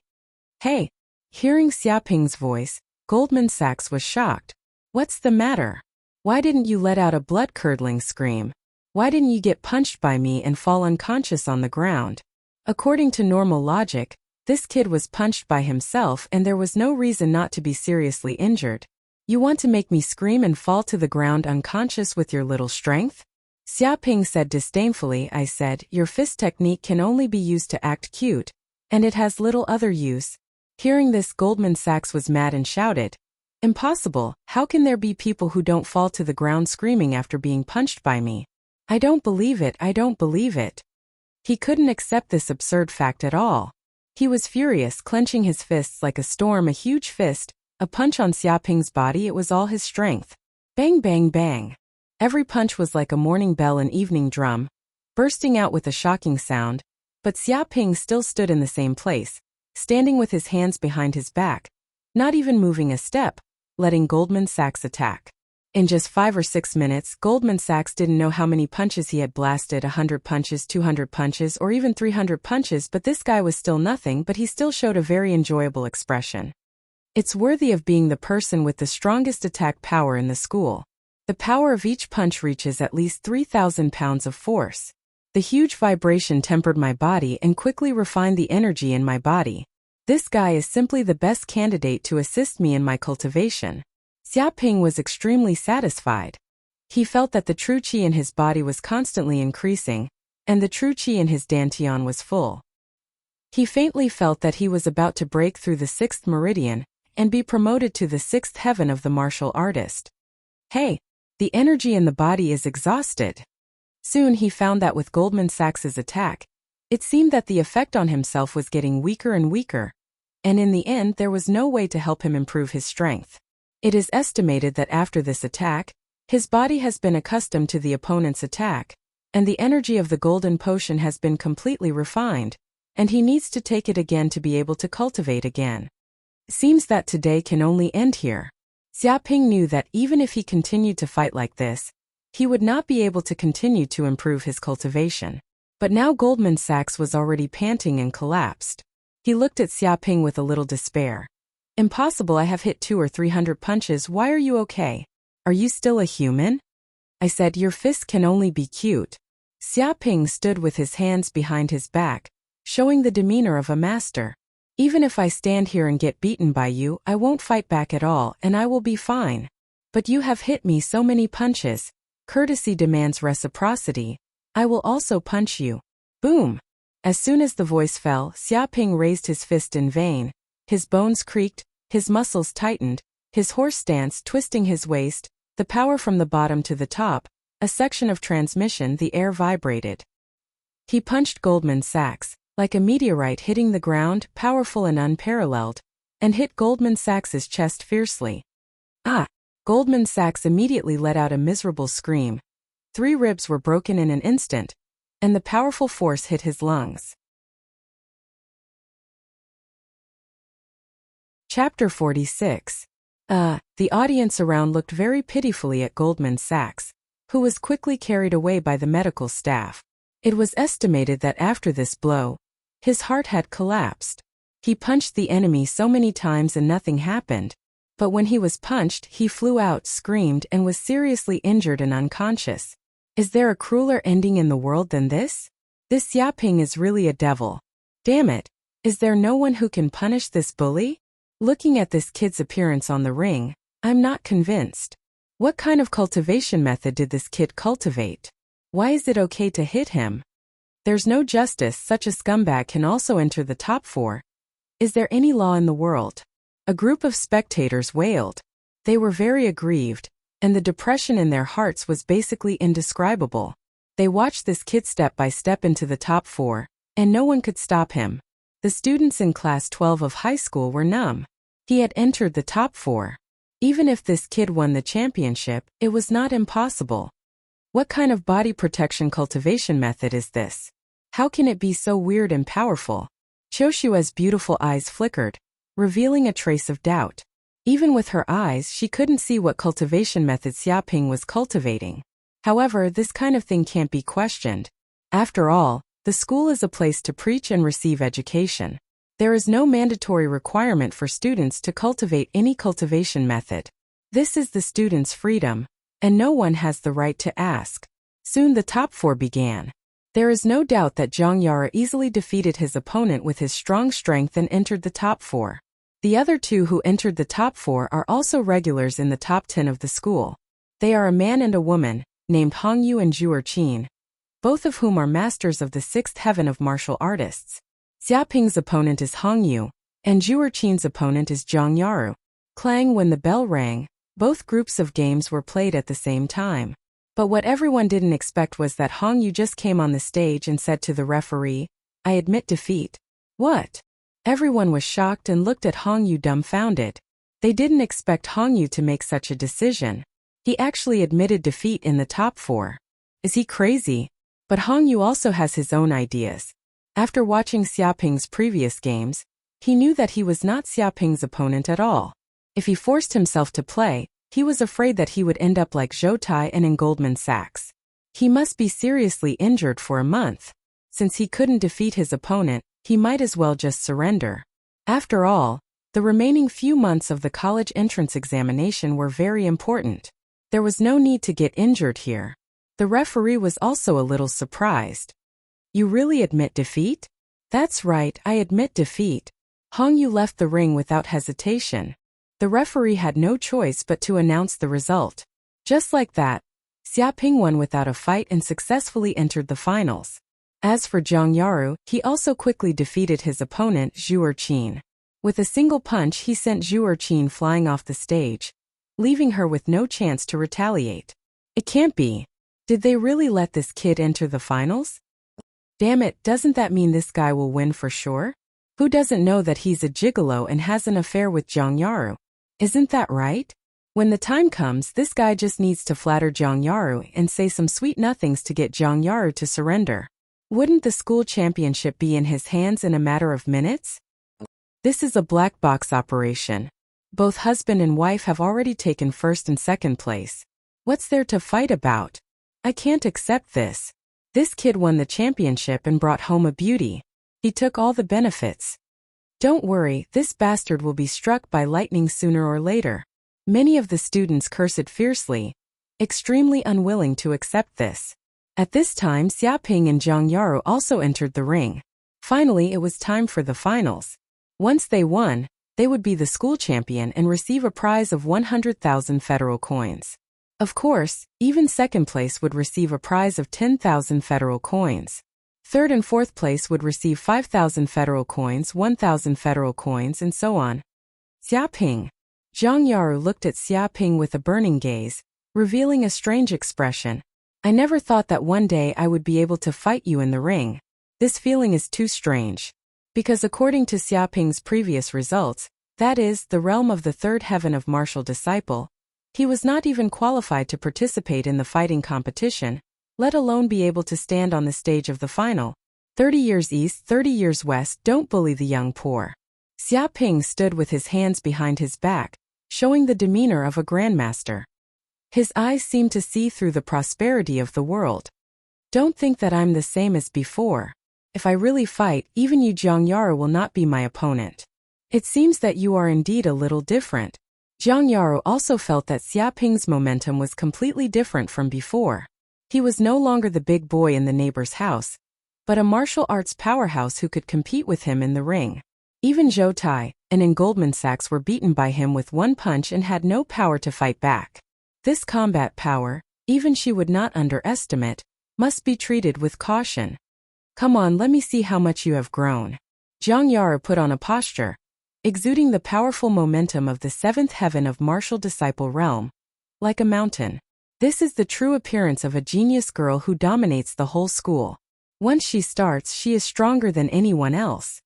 Hey! Hearing Xiaoping's voice, Goldman Sachs was shocked. What's the matter? Why didn't you let out a blood-curdling scream? Why didn't you get punched by me and fall unconscious on the ground? According to normal logic, this kid was punched by himself and there was no reason not to be seriously injured. You want to make me scream and fall to the ground unconscious with your little strength? Xiaoping said disdainfully. I said, your fist technique can only be used to act cute, and it has little other use. Hearing this, Goldman Sachs was mad and shouted, impossible, how can there be people who don't fall to the ground screaming after being punched by me? I don't believe it, I don't believe it. He couldn't accept this absurd fact at all. He was furious, clenching his fists like a storm, a huge fist, a punch on Xiaoping's body. It was all his strength. Bang, bang, bang. Every punch was like a morning bell and evening drum, bursting out with a shocking sound, but Xiaoping still stood in the same place, standing with his hands behind his back, not even moving a step, letting Goldman Sachs attack. In just 5 or 6 minutes, Goldman Sachs didn't know how many punches he had blasted, 100 punches, 200 punches, or even 300 punches, but this guy was still nothing, but he still showed a very enjoyable expression. It's worthy of being the person with the strongest attack power in the school. The power of each punch reaches at least 3,000 pounds of force. The huge vibration tempered my body and quickly refined the energy in my body. This guy is simply the best candidate to assist me in my cultivation. Xiaoping was extremely satisfied. He felt that the true qi in his body was constantly increasing, and the true qi in his dantian was full. He faintly felt that he was about to break through the 6th meridian and be promoted to the 6th heaven of the martial artist. Hey! The energy in the body is exhausted. Soon he found that with Goldman Sachs's attack, it seemed that the effect on himself was getting weaker and weaker, and in the end there was no way to help him improve his strength. It is estimated that after this attack, his body has been accustomed to the opponent's attack, and the energy of the golden potion has been completely refined, and he needs to take it again to be able to cultivate again. Seems that today can only end here. Xiaping knew that even if he continued to fight like this, he would not be able to continue to improve his cultivation. But now Goldman Sachs was already panting and collapsed. He looked at Xiaping with a little despair. Impossible, I have hit 200 or 300 punches, why are you okay? Are you still a human? I said, your fist can only be cute. Xiaping stood with his hands behind his back, showing the demeanor of a master. Even if I stand here and get beaten by you, I won't fight back at all and I will be fine. But you have hit me so many punches. Courtesy demands reciprocity. I will also punch you. Boom! As soon as the voice fell, Xiaping raised his fist in vain. His bones creaked, his muscles tightened, his horse stance twisting his waist, the power from the bottom to the top, a section of transmission, the air vibrated. He punched Goldman Sachs, like a meteorite hitting the ground, powerful and unparalleled, and hit Goldman Sachs's chest fiercely. Ah! Goldman Sachs immediately let out a miserable scream. 3 ribs were broken in an instant, and the powerful force hit his lungs. Chapter 46. The audience around looked very pitifully at Goldman Sachs, who was quickly carried away by the medical staff. It was estimated that after this blow, his heart had collapsed. He punched the enemy so many times and nothing happened, but when he was punched, he flew out, screamed, and was seriously injured and unconscious. Is there a crueler ending in the world than this? This Xiaping is really a devil. Damn it! Is there no one who can punish this bully? Looking at this kid's appearance on the ring, I'm not convinced. What kind of cultivation method did this kid cultivate? Why is it okay to hit him? There's no justice, such a scumbag can also enter the top 4. Is there any law in the world? A group of spectators wailed. They were very aggrieved, and the depression in their hearts was basically indescribable. They watched this kid step by step into the top 4, and no one could stop him. The students in class 12 of high school were numb. He had entered the top 4. Even if this kid won the championship, it was not impossible. What kind of body protection cultivation method is this? How can it be so weird and powerful? Choshua's beautiful eyes flickered, revealing a trace of doubt. Even with her eyes, she couldn't see what cultivation method Xiaping was cultivating. However, this kind of thing can't be questioned. After all, the school is a place to preach and receive education. There is no mandatory requirement for students to cultivate any cultivation method. This is the students' freedom, and no one has the right to ask. Soon the top 4 began. There is no doubt that Zhang Yara easily defeated his opponent with his strong strength and entered the top 4. The other 2 who entered the top 4 are also regulars in the top 10 of the school. They are a man and a woman, named Hongyu and Zhu Erqin, both of whom are masters of the 6th heaven of martial artists. Xiaping's opponent is Hongyu, and Zhu Erqin's opponent is Zhang Yaru. Clang when the bell rang, both groups of games were played at the same time. But what everyone didn't expect was that Hongyu just came on the stage and said to the referee, I admit defeat. What? Everyone was shocked and looked at Hongyu dumbfounded. They didn't expect Hongyu to make such a decision. He actually admitted defeat in the top 4. Is he crazy? But Hongyu also has his own ideas. After watching Xiaping's previous games, he knew that he was not Xiaping's opponent at all. If he forced himself to play, he was afraid that he would end up like Zhou Tai and in Goldman Sachs. He must be seriously injured for a month. Since he couldn't defeat his opponent, he might as well just surrender. After all, the remaining few months of the college entrance examination were very important. There was no need to get injured here. The referee was also a little surprised. You really admit defeat? That's right, I admit defeat. Hongyu left the ring without hesitation. The referee had no choice but to announce the result. Just like that, Xiaping won without a fight and successfully entered the finals. As for Zhang Yaru, he also quickly defeated his opponent Zhu Erqin. With a single punch he sent Zhu Erqin flying off the stage, leaving her with no chance to retaliate. It can't be. Did they really let this kid enter the finals? Damn it, doesn't that mean this guy will win for sure? Who doesn't know that he's a gigolo and has an affair with Zhang Yaru? Isn't that right? When the time comes, this guy just needs to flatter Zhang Yaru and say some sweet nothings to get Zhang Yaru to surrender. Wouldn't the school championship be in his hands in a matter of minutes? This is a black box operation. Both husband and wife have already taken first and second place. What's there to fight about? I can't accept this. This kid won the championship and brought home a beauty. He took all the benefits. Don't worry, this bastard will be struck by lightning sooner or later. Many of the students curse it fiercely, extremely unwilling to accept this. At this time, Xiaoping and Zhang Yaru also entered the ring. Finally, it was time for the finals. Once they won, they would be the school champion and receive a prize of 100,000 federal coins. Of course, even second place would receive a prize of 10,000 federal coins. Third and fourth place would receive 5,000 federal coins, 1,000 federal coins, and so on. Xiaoping. Zhang Yaru looked at Xiaoping with a burning gaze, revealing a strange expression. I never thought that one day I would be able to fight you in the ring. This feeling is too strange. Because according to Xiaoping's previous results, that is, the realm of the third heaven of martial disciple, he was not even qualified to participate in the fighting competition, let alone be able to stand on the stage of the final. 30 years east, 30 years west, don't bully the young poor. Xiaoping stood with his hands behind his back, showing the demeanor of a grandmaster. His eyes seemed to see through the prosperity of the world. Don't think that I'm the same as before. If I really fight, even you Zhang Yaru will not be my opponent. It seems that you are indeed a little different. Zhang Yaru also felt that Xiaoping's momentum was completely different from before. He was no longer the big boy in the neighbor's house, but a martial arts powerhouse who could compete with him in the ring. Even Zhou Tai and Goldman Sachs were beaten by him with one punch and had no power to fight back. This combat power, even she would not underestimate, must be treated with caution. Come on, let me see how much you have grown. Zhang Yaru put on a posture, exuding the powerful momentum of the seventh heaven of martial disciple realm, like a mountain. This is the true appearance of a genius girl who dominates the whole school. Once she starts, she is stronger than anyone else.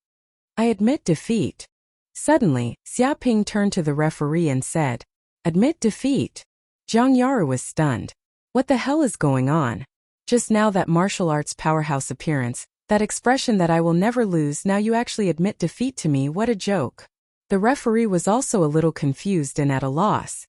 I admit defeat. Suddenly, Xiaoping turned to the referee and said, "Admit defeat." Zhang Yaru was stunned. What the hell is going on? Just now that martial arts powerhouse appearance, that expression that I will never lose, now you actually admit defeat to me, what a joke. The referee was also a little confused and at a loss.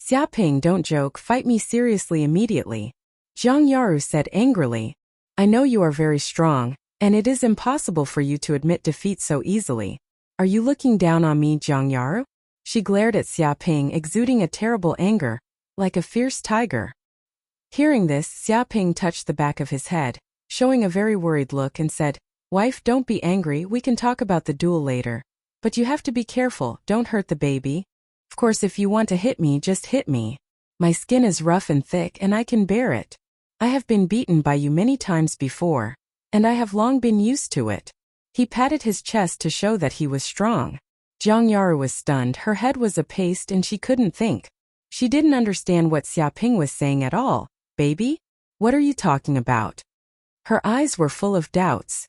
Xiaoping, don't joke, fight me seriously immediately. Zhang Yaru said angrily. I know you are very strong, and it is impossible for you to admit defeat so easily. Are you looking down on me, Zhang Yaru? She glared at Xiaoping, exuding a terrible anger, like a fierce tiger. Hearing this, Xiaoping touched the back of his head, showing a very worried look, and said, Wife, don't be angry, we can talk about the duel later. But you have to be careful, don't hurt the baby. Of course, if you want to hit me, just hit me. My skin is rough and thick and I can bear it. I have been beaten by you many times before, and I have long been used to it. He patted his chest to show that he was strong. Zhang Yaru was stunned, her head was a paste and she couldn't think. She didn't understand what Xiaoping was saying at all. Baby? What are you talking about? Her eyes were full of doubts.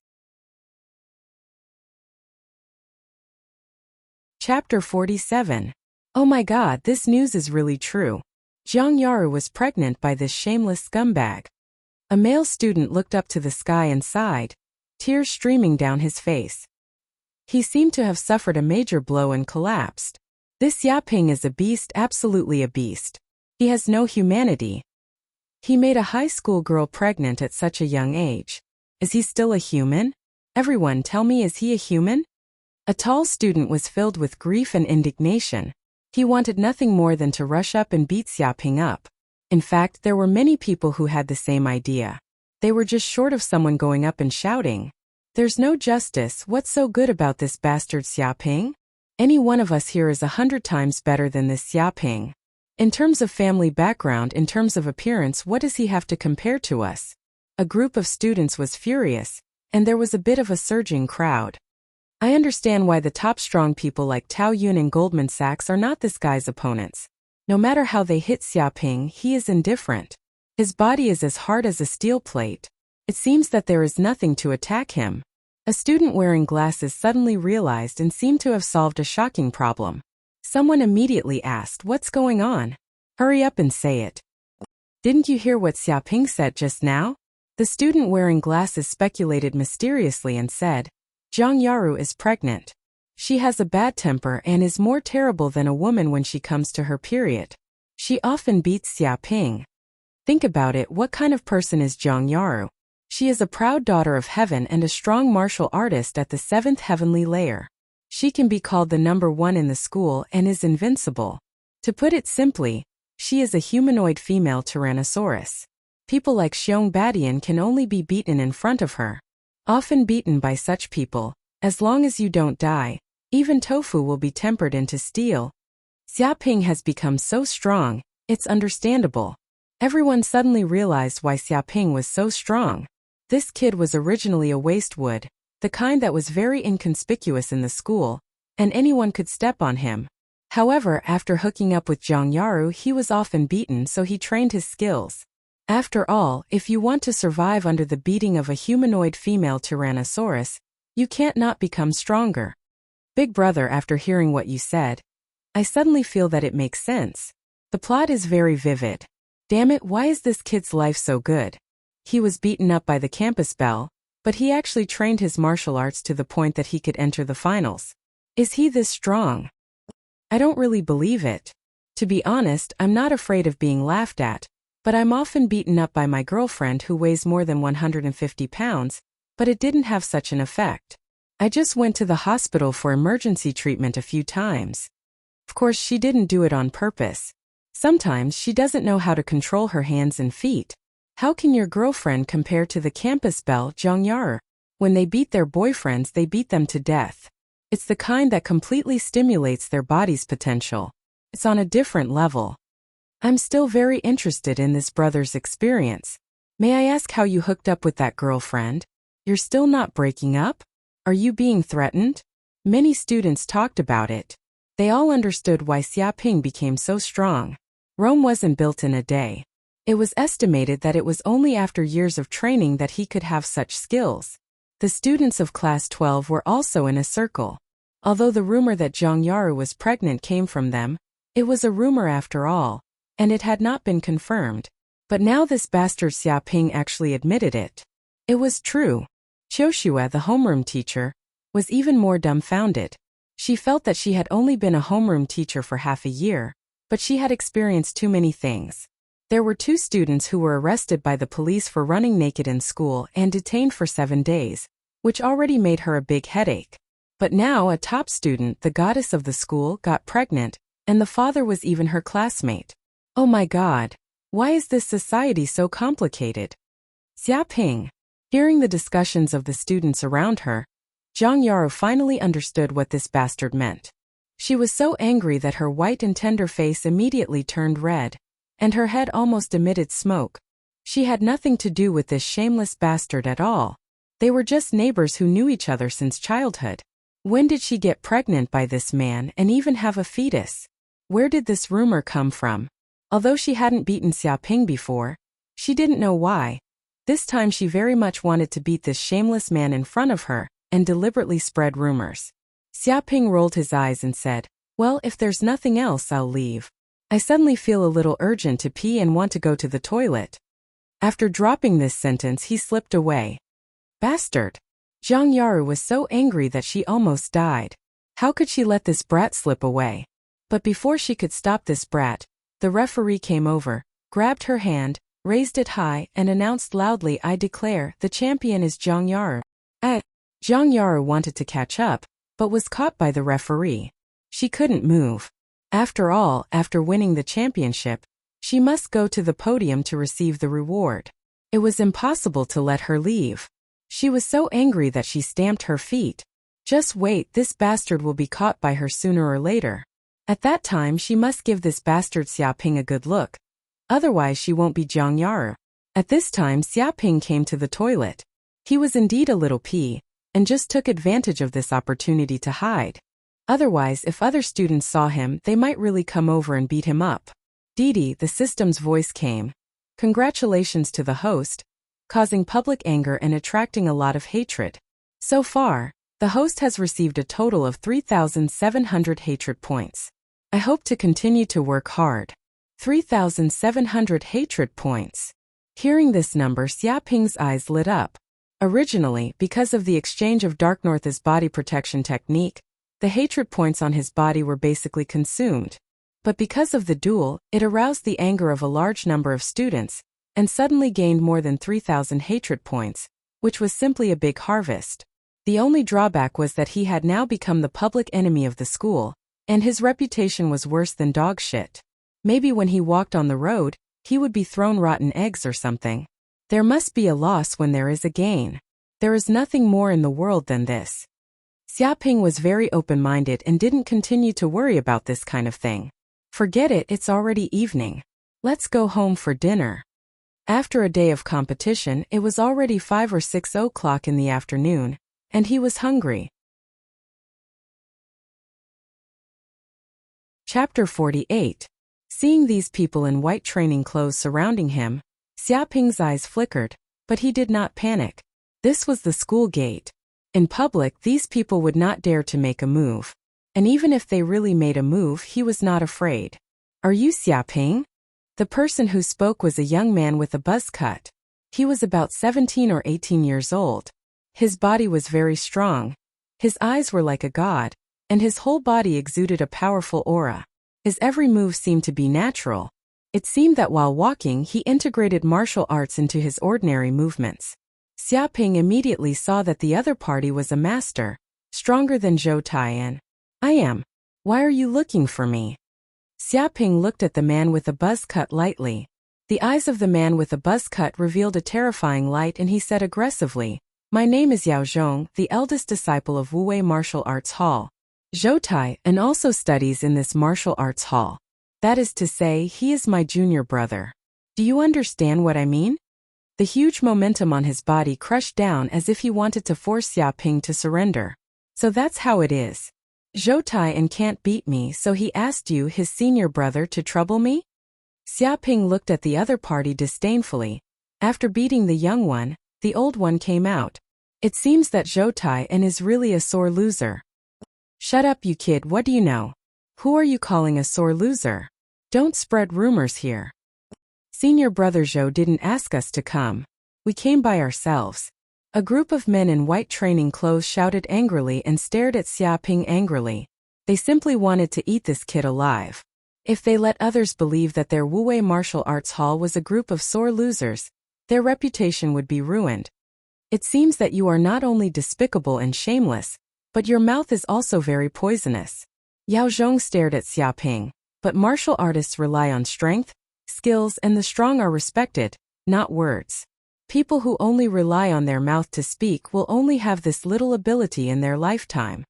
Chapter 47. Oh my god, this news is really true. Zhang Yaru was pregnant by this shameless scumbag. A male student looked up to the sky and sighed, tears streaming down his face. He seemed to have suffered a major blow and collapsed. This Xiaoping is a beast, absolutely a beast. He has no humanity. He made a high school girl pregnant at such a young age. Is he still a human? Everyone tell me, is he a human? A tall student was filled with grief and indignation. He wanted nothing more than to rush up and beat Xiaoping up. In fact, there were many people who had the same idea. They were just short of someone going up and shouting, There's no justice, what's so good about this bastard Xiaoping? Any one of us here is 100 times better than this Xiaoping. In terms of family background, in terms of appearance, what does he have to compare to us? A group of students was furious, and there was a bit of a surging crowd. I understand why the top strong people like Tao Yun and Goldman Sachs are not this guy's opponents. No matter how they hit Xiaoping, he is indifferent. His body is as hard as a steel plate. It seems that there is nothing to attack him. A student wearing glasses suddenly realized and seemed to have solved a shocking problem. Someone immediately asked, "What's going on? Hurry up and say it." "Didn't you hear what Xiaoping said just now?" The student wearing glasses speculated mysteriously and said, "Zhang Yaru is pregnant. She has a bad temper and is more terrible than a woman when she comes to her period. She often beats Xiaoping." Think about it, what kind of person is Zhang Yaru? She is a proud daughter of heaven and a strong martial artist at the 7th heavenly layer. She can be called the #1 in the school and is invincible. To put it simply, she is a humanoid female Tyrannosaurus. People like Xiong Badian can only be beaten in front of her. Often beaten by such people, as long as you don't die, even tofu will be tempered into steel. Xiaoping has become so strong, it's understandable. Everyone suddenly realized why Xiaoping was so strong. This kid was originally a wastewood, the kind that was very inconspicuous in the school, and anyone could step on him. However, after hooking up with Zhang Yaru, he was often beaten, so he trained his skills. After all, if you want to survive under the beating of a humanoid female Tyrannosaurus, you can't not become stronger. Big brother, after hearing what you said, I suddenly feel that it makes sense. The plot is very vivid. Damn it, why is this kid's life so good? He was beaten up by the campus belle, but he actually trained his martial arts to the point that he could enter the finals. Is he this strong? I don't really believe it. To be honest, I'm not afraid of being laughed at, but I'm often beaten up by my girlfriend who weighs more than 150 pounds, but it didn't have such an effect. I just went to the hospital for emergency treatment a few times. Of course, she didn't do it on purpose. Sometimes she doesn't know how to control her hands and feet. How can your girlfriend compare to the campus belle Zhang Yaru? When they beat their boyfriends, they beat them to death. It's the kind that completely stimulates their body's potential. It's on a different level. I'm still very interested in this brother's experience. May I ask how you hooked up with that girlfriend? You're still not breaking up? Are you being threatened? Many students talked about it. They all understood why Xiaoping became so strong. Rome wasn't built in a day. It was estimated that it was only after years of training that he could have such skills. The students of class 12 were also in a circle. Although the rumor that Zhang Yaru was pregnant came from them, it was a rumor after all, and it had not been confirmed. But now this bastard Xiaoping actually admitted it. It was true. Qiuxue, the homeroom teacher, was even more dumbfounded. She felt that she had only been a homeroom teacher for half a year, but she had experienced too many things. There were 2 students who were arrested by the police for running naked in school and detained for 7 days, which already made her a big headache. But now a top student, the goddess of the school, got pregnant, and the father was even her classmate. Oh my God, why is this society so complicated? Xiaoping. Hearing the discussions of the students around her, Zhang Yaru finally understood what this bastard meant. She was so angry that her white and tender face immediately turned red, and her head almost emitted smoke. She had nothing to do with this shameless bastard at all. They were just neighbors who knew each other since childhood. When did she get pregnant by this man and even have a fetus? Where did this rumor come from? Although she hadn't beaten Xiaoping before, she didn't know why. This time she very much wanted to beat this shameless man in front of her and deliberately spread rumors. Xiaoping rolled his eyes and said, "Well, if there's nothing else, I'll leave. I suddenly feel a little urgent to pee and want to go to the toilet." After dropping this sentence, he slipped away. Bastard! Zhang Yaru was so angry that she almost died. How could she let this brat slip away? But before she could stop this brat, the referee came over, grabbed her hand, raised it high, and announced loudly, "I declare, the champion is Zhang Yaru." Zhang Yaru wanted to catch up, but was caught by the referee. She couldn't move. After all, after winning the championship, she must go to the podium to receive the reward. It was impossible to let her leave. She was so angry that she stamped her feet. Just wait, this bastard will be caught by her sooner or later. At that time she must give this bastard Xiaoping a good look. Otherwise she won't be Zhang Yaru. At this time Xiaoping came to the toilet. He was indeed a little pea, and just took advantage of this opportunity to hide. Otherwise, if other students saw him, they might really come over and beat him up. "Didi," the system's voice came. Congratulations to the host, causing public anger and attracting a lot of hatred. So far, the host has received a total of 3,700 hatred points. I hope to continue to work hard. 3,700 hatred points. Hearing this number, Xiaoping's eyes lit up. Originally, because of the exchange of Dark North's body protection technique, the hatred points on his body were basically consumed. But because of the duel, it aroused the anger of a large number of students, and suddenly gained more than 3,000 hatred points, which was simply a big harvest. The only drawback was that he had now become the public enemy of the school, and his reputation was worse than dog shit. Maybe when he walked on the road, he would be thrown rotten eggs or something. There must be a loss when there is a gain. There is nothing more in the world than this. Xiaoping was very open-minded and didn't continue to worry about this kind of thing. Forget it, it's already evening. Let's go home for dinner. After a day of competition, it was already 5 or 6 o'clock in the afternoon, and he was hungry. Chapter 48. Seeing these people in white training clothes surrounding him, Xiaoping's eyes flickered, but he did not panic. This was the school gate. In public, these people would not dare to make a move. And even if they really made a move, he was not afraid. Are you Xiaoping? The person who spoke was a young man with a buzz cut. He was about 17 or 18 years old. His body was very strong. His eyes were like a god, and his whole body exuded a powerful aura. His every move seemed to be natural. It seemed that while walking, he integrated martial arts into his ordinary movements. Xiaoping immediately saw that the other party was a master, stronger than Zhou Tai. I am. Why are you looking for me? Xiaoping looked at the man with a buzz cut lightly. The eyes of the man with a buzz cut revealed a terrifying light, and he said aggressively, My name is Yao Zhong, the eldest disciple of Wuwei Martial Arts Hall. Zhou Tai and also studies in this martial arts hall. That is to say, he is my junior brother. Do you understand what I mean? The huge momentum on his body crushed down as if he wanted to force Xiaoping to surrender. So that's how it is. Zhou Tai can't beat me, so he asked you, his senior brother, to trouble me? Xiaoping looked at the other party disdainfully. After beating the young one, the old one came out. It seems that Zhou Tai is really a sore loser. Shut up, you kid, what do you know? Who are you calling a sore loser? Don't spread rumors here. Senior brother Zhou didn't ask us to come. We came by ourselves. A group of men in white training clothes shouted angrily and stared at Xiaoping angrily. They simply wanted to eat this kid alive. If they let others believe that their Wuwei Martial Arts Hall was a group of sore losers, their reputation would be ruined. It seems that you are not only despicable and shameless, but your mouth is also very poisonous. Yao Zhong stared at Xiaoping. But martial artists rely on strength, skills, and the strong are respected, not words. People who only rely on their mouth to speak will only have this little ability in their lifetime.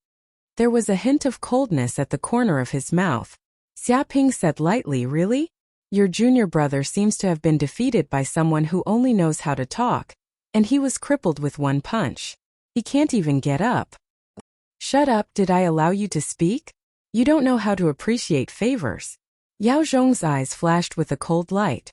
There was a hint of coldness at the corner of his mouth. Xiaoping said lightly, Really? Your junior brother seems to have been defeated by someone who only knows how to talk, and he was crippled with one punch. He can't even get up. Shut up, did I allow you to speak? You don't know how to appreciate favors. Yao Zhong's eyes flashed with a cold light.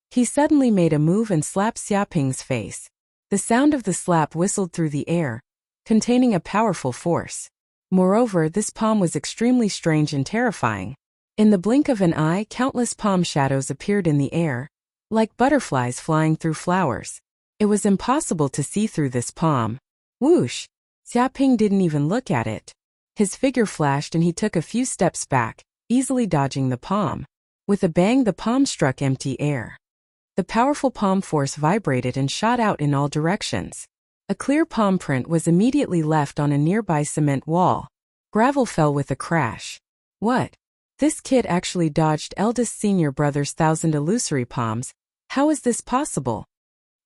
He suddenly made a move and slapped Xiaoping's face. The sound of the slap whistled through the air, containing a powerful force. Moreover, this palm was extremely strange and terrifying. In the blink of an eye, countless palm shadows appeared in the air, like butterflies flying through flowers. It was impossible to see through this palm. Whoosh! Xiaoping didn't even look at it. His figure flashed and he took a few steps back, easily dodging the palm. With a bang, the palm struck empty air. The powerful palm force vibrated and shot out in all directions. A clear palm print was immediately left on a nearby cement wall. Gravel fell with a crash. What? This kid actually dodged eldest senior brother's 1,000 illusory palms. How is this possible?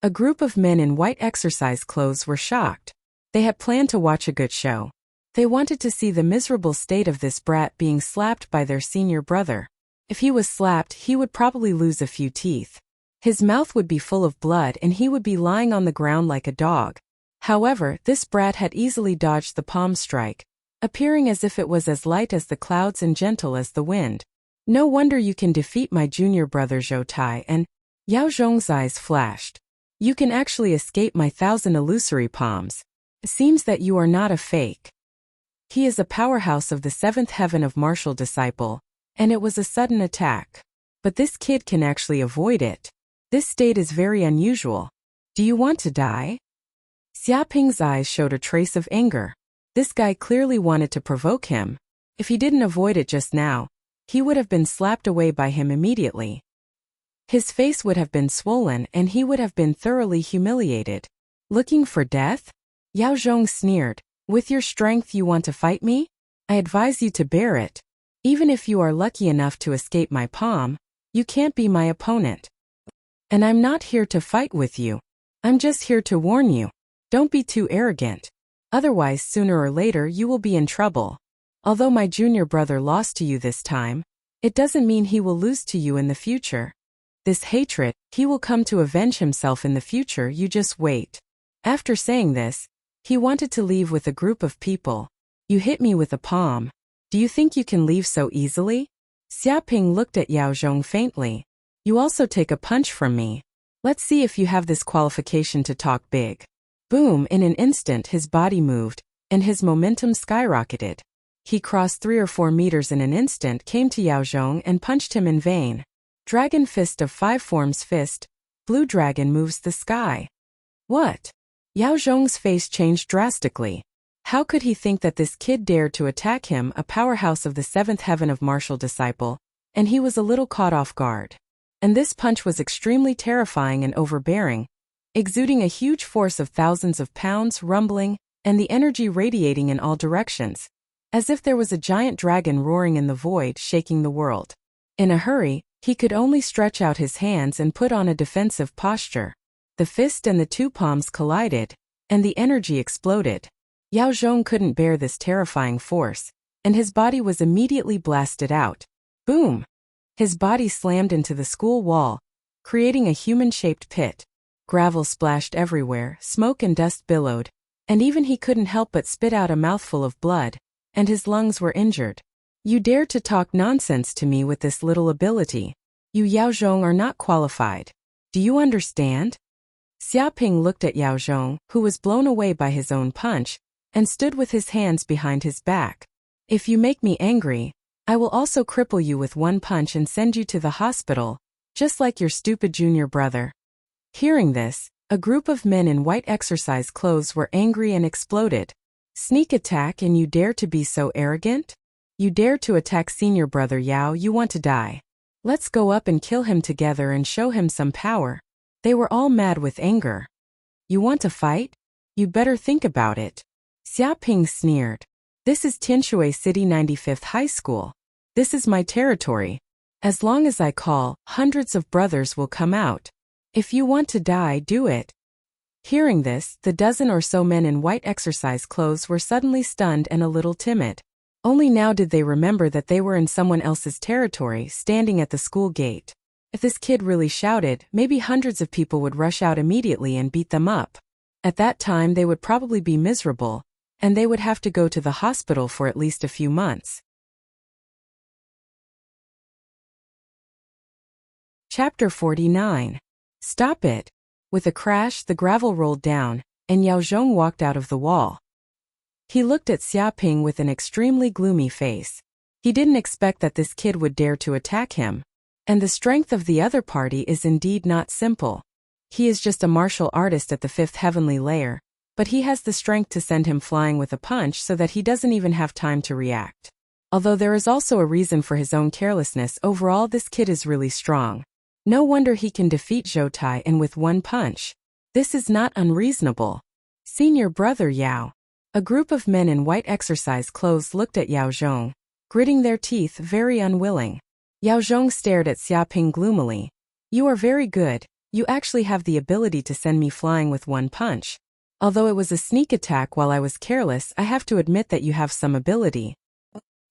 A group of men in white exercise clothes were shocked. They had planned to watch a good show. They wanted to see the miserable state of this brat being slapped by their senior brother. If he was slapped, he would probably lose a few teeth. His mouth would be full of blood and he would be lying on the ground like a dog. However, this brat had easily dodged the palm strike, appearing as if it was as light as the clouds and gentle as the wind. No wonder you can defeat my junior brother Zhou Tai, and Yao Zhong's eyes flashed. You can actually escape my 1,000 illusory palms. It seems that you are not a fake. He is a powerhouse of the 7th heaven of martial disciple, and it was a sudden attack. But this kid can actually avoid it. This state is very unusual. Do you want to die? Xiaoping's eyes showed a trace of anger. This guy clearly wanted to provoke him. If he didn't avoid it just now, he would have been slapped away by him immediately. His face would have been swollen and he would have been thoroughly humiliated. Looking for death? Yao Zhong sneered. With your strength you want to fight me? I advise you to bear it. Even if you are lucky enough to escape my palm, you can't be my opponent. And I'm not here to fight with you. I'm just here to warn you. Don't be too arrogant. Otherwise, sooner or later you will be in trouble. Although my junior brother lost to you this time, it doesn't mean he will lose to you in the future. This hatred, he will come to avenge himself in the future, you just wait. After saying this, he wanted to leave with a group of people. You hit me with a palm. Do you think you can leave so easily? Xiaoping looked at Yao Zhong faintly. You also take a punch from me. Let's see if you have this qualification to talk big. Boom, in an instant his body moved, and his momentum skyrocketed. He crossed 3 or 4 meters in an instant, came to Yao Zhong and punched him in vain. Dragon Fist of 5 forms fist. Blue dragon moves the sky. What? Yao Zhong's face changed drastically. How could he think that this kid dared to attack him, a powerhouse of the 7th heaven of martial disciple, and he was a little caught off guard. And this punch was extremely terrifying and overbearing, exuding a huge force of thousands of pounds, rumbling, and the energy radiating in all directions, as if there was a giant dragon roaring in the void, shaking the world. In a hurry, he could only stretch out his hands and put on a defensive posture. The fist and the 2 palms collided, and the energy exploded. Yao Zhong couldn't bear this terrifying force, and his body was immediately blasted out. Boom! His body slammed into the school wall, creating a human-shaped pit. Gravel splashed everywhere, smoke and dust billowed, and even he couldn't help but spit out a mouthful of blood, and his lungs were injured. You dare to talk nonsense to me with this little ability. You Yao Zhong are not qualified. Do you understand? Xiaoping looked at Yao Zhong, who was blown away by his own punch, and stood with his hands behind his back. If you make me angry, I will also cripple you with 1 punch and send you to the hospital, just like your stupid junior brother. Hearing this, a group of men in white exercise clothes were angry and exploded. Sneak attack, and you dare to be so arrogant? You dare to attack senior brother Yao, you want to die. Let's go up and kill him together and show him some power. They were all mad with anger. You want to fight? You better think about it. Xiaoping sneered. This is Tianshui City 95th High School. This is my territory. As long as I call, hundreds of brothers will come out. If you want to die, do it. Hearing this, the dozen or so men in white exercise clothes were suddenly stunned and a little timid. Only now did they remember that they were in someone else's territory, standing at the school gate. If this kid really shouted, maybe hundreds of people would rush out immediately and beat them up. At that time they would probably be miserable, and they would have to go to the hospital for at least a few months. Chapter 49. Stop it. With a crash, the gravel rolled down, and Yao Zhong walked out of the wall. He looked at Xiaoping with an extremely gloomy face. He didn't expect that this kid would dare to attack him. And the strength of the other party is indeed not simple. He is just a martial artist at the 5th heavenly layer, but he has the strength to send him flying with a punch so that he doesn't even have time to react. Although there is also a reason for his own carelessness, overall this kid is really strong. No wonder he can defeat Zhou Tai and with 1 punch. This is not unreasonable. Senior brother Yao. A group of men in white exercise clothes looked at Yao Zhong, gritting their teeth, very unwilling. Yao Zhong stared at Xiaoping gloomily. You are very good. You actually have the ability to send me flying with 1 punch. Although it was a sneak attack while I was careless, I have to admit that you have some ability.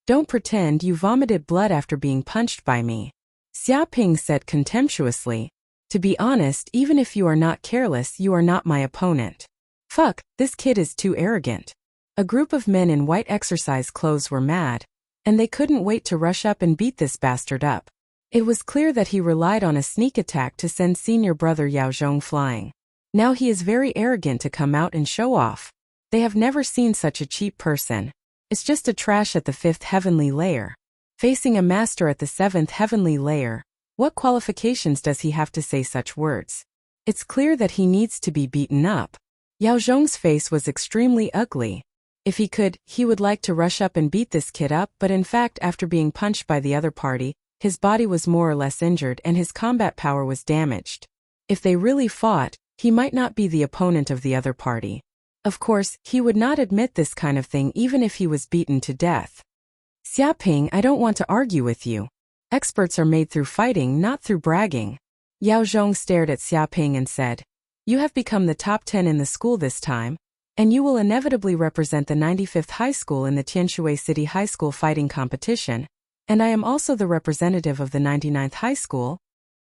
Don't pretend you vomited blood after being punched by me. Xiaoping said contemptuously. To be honest, even if you are not careless, you are not my opponent. Fuck, this kid is too arrogant. A group of men in white exercise clothes were mad, and they couldn't wait to rush up and beat this bastard up. It was clear that he relied on a sneak attack to send senior brother Yao Zhong flying. Now he is very arrogant to come out and show off. They have never seen such a cheap person. It's just a trash at the 5th heavenly layer. Facing a master at the 7th heavenly layer, what qualifications does he have to say such words? It's clear that he needs to be beaten up. Yao Zhong's face was extremely ugly. If he could, he would like to rush up and beat this kid up, but in fact after being punched by the other party, his body was more or less injured and his combat power was damaged. If they really fought, he might not be the opponent of the other party. Of course, he would not admit this kind of thing even if he was beaten to death. Xiaping, I don't want to argue with you. Experts are made through fighting, not through bragging. Yao Zhong stared at Xiaping and said, You have become the top 10 in the school this time, and you will inevitably represent the 95th high school in the Tianshui City High School fighting competition, and I am also the representative of the 99th high school.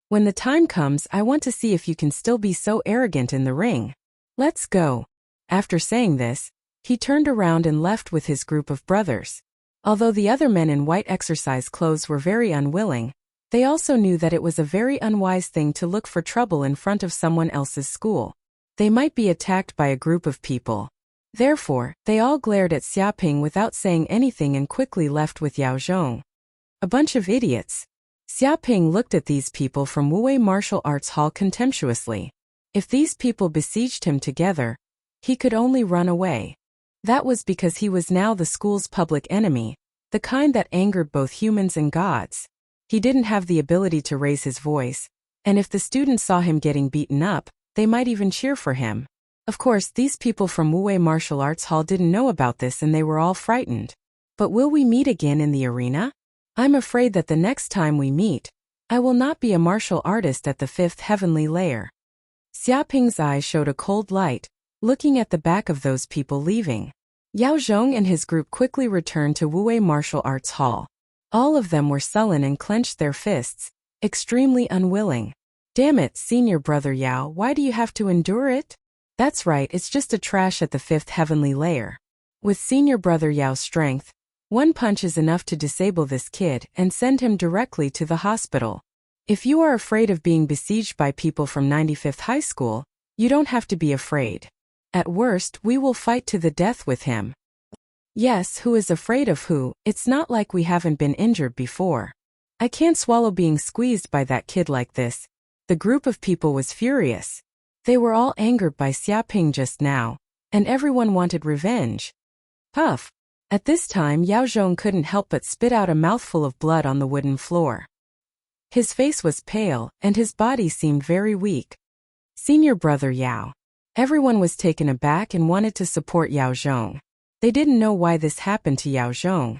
When the time comes, I want to see if you can still be so arrogant in the ring. Let's go. After saying this, he turned around and left with his group of brothers. Although the other men in white exercise clothes were very unwilling, they also knew that it was a very unwise thing to look for trouble in front of someone else's school. They might be attacked by a group of people. Therefore, they all glared at Xiaping without saying anything and quickly left with Yao Zhong. A bunch of idiots. Xiaping looked at these people from Wuwei Martial Arts Hall contemptuously. If these people besieged him together, he could only run away. That was because he was now the school's public enemy, the kind that angered both humans and gods. He didn't have the ability to raise his voice, and if the students saw him getting beaten up, they might even cheer for him. Of course, these people from Wuwei Martial Arts Hall didn't know about this and they were all frightened. But will we meet again in the arena? I'm afraid that the next time we meet, I will not be a martial artist at the 5th heavenly layer. Xiaping's eyes showed a cold light, looking at the back of those people leaving. Yao Zhong and his group quickly returned to Wuwei Martial Arts Hall. All of them were sullen and clenched their fists, extremely unwilling. Damn it, senior brother Yao, why do you have to endure it? That's right, it's just a trash at the 5th heavenly layer. With senior brother Yao's strength, one punch is enough to disable this kid and send him directly to the hospital. If you are afraid of being besieged by people from 95th high school, you don't have to be afraid. At worst, we will fight to the death with him. Yes, who is afraid of who? It's not like we haven't been injured before. I can't swallow being squeezed by that kid like this. The group of people was furious. They were all angered by Xiaping just now, and everyone wanted revenge. Puff. At this time Yao Zhong couldn't help but spit out a mouthful of blood on the wooden floor. His face was pale, and his body seemed very weak. Senior brother Yao. Everyone was taken aback and wanted to support Yao Zhong. They didn't know why this happened to Yao Zhong.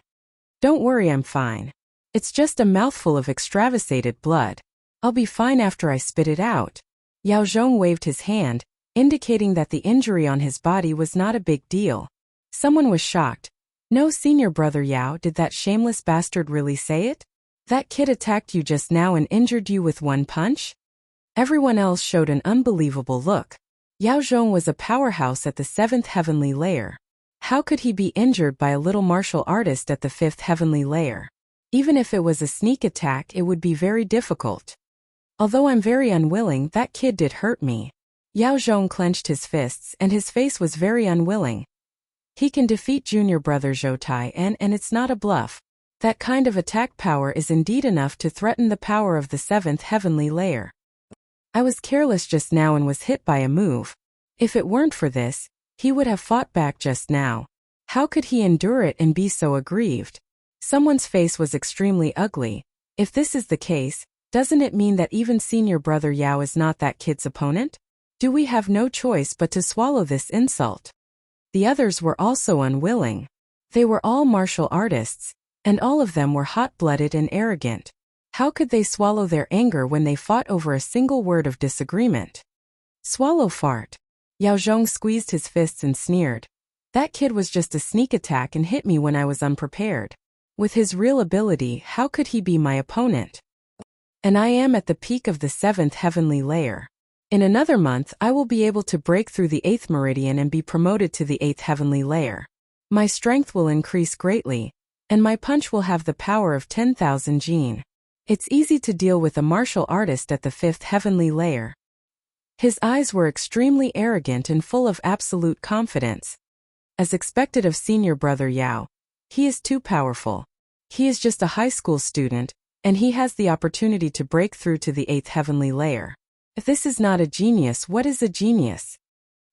Don't worry, I'm fine. It's just a mouthful of extravasated blood. I'll be fine after I spit it out. Yao Zhong waved his hand, indicating that the injury on his body was not a big deal. Someone was shocked. No, senior brother Yao, did that shameless bastard really say it? That kid attacked you just now and injured you with one punch? Everyone else showed an unbelievable look. Yao Zhong was a powerhouse at the 7th heavenly layer. How could he be injured by a little martial artist at the 5th heavenly layer? Even if it was a sneak attack, it would be very difficult. Although I'm very unwilling, that kid did hurt me. Yao Zhong clenched his fists and his face was very unwilling. He can defeat junior brother Zhou Tai and it's not a bluff. That kind of attack power is indeed enough to threaten the power of the 7th heavenly layer. I was careless just now and was hit by a move. If it weren't for this, he would have fought back just now. How could he endure it and be so aggrieved? Someone's face was extremely ugly. If this is the case, doesn't it mean that even senior brother Yao is not that kid's opponent? Do we have no choice but to swallow this insult? The others were also unwilling. They were all martial artists, and all of them were hot-blooded and arrogant. How could they swallow their anger when they fought over a single word of disagreement? Swallow fart. Yao Zhong squeezed his fists and sneered. That kid was just a sneak attack and hit me when I was unprepared. With his real ability, how could he be my opponent? And I am at the peak of the 7th heavenly layer. In another month, I will be able to break through the 8th meridian and be promoted to the 8th heavenly layer. My strength will increase greatly, and my punch will have the power of 10,000 jin. It's easy to deal with a martial artist at the 5th heavenly layer. His eyes were extremely arrogant and full of absolute confidence. As expected of senior brother Yao, he is too powerful. He is just a high school student, and he has the opportunity to break through to the 8th heavenly layer. If this is not a genius, what is a genius?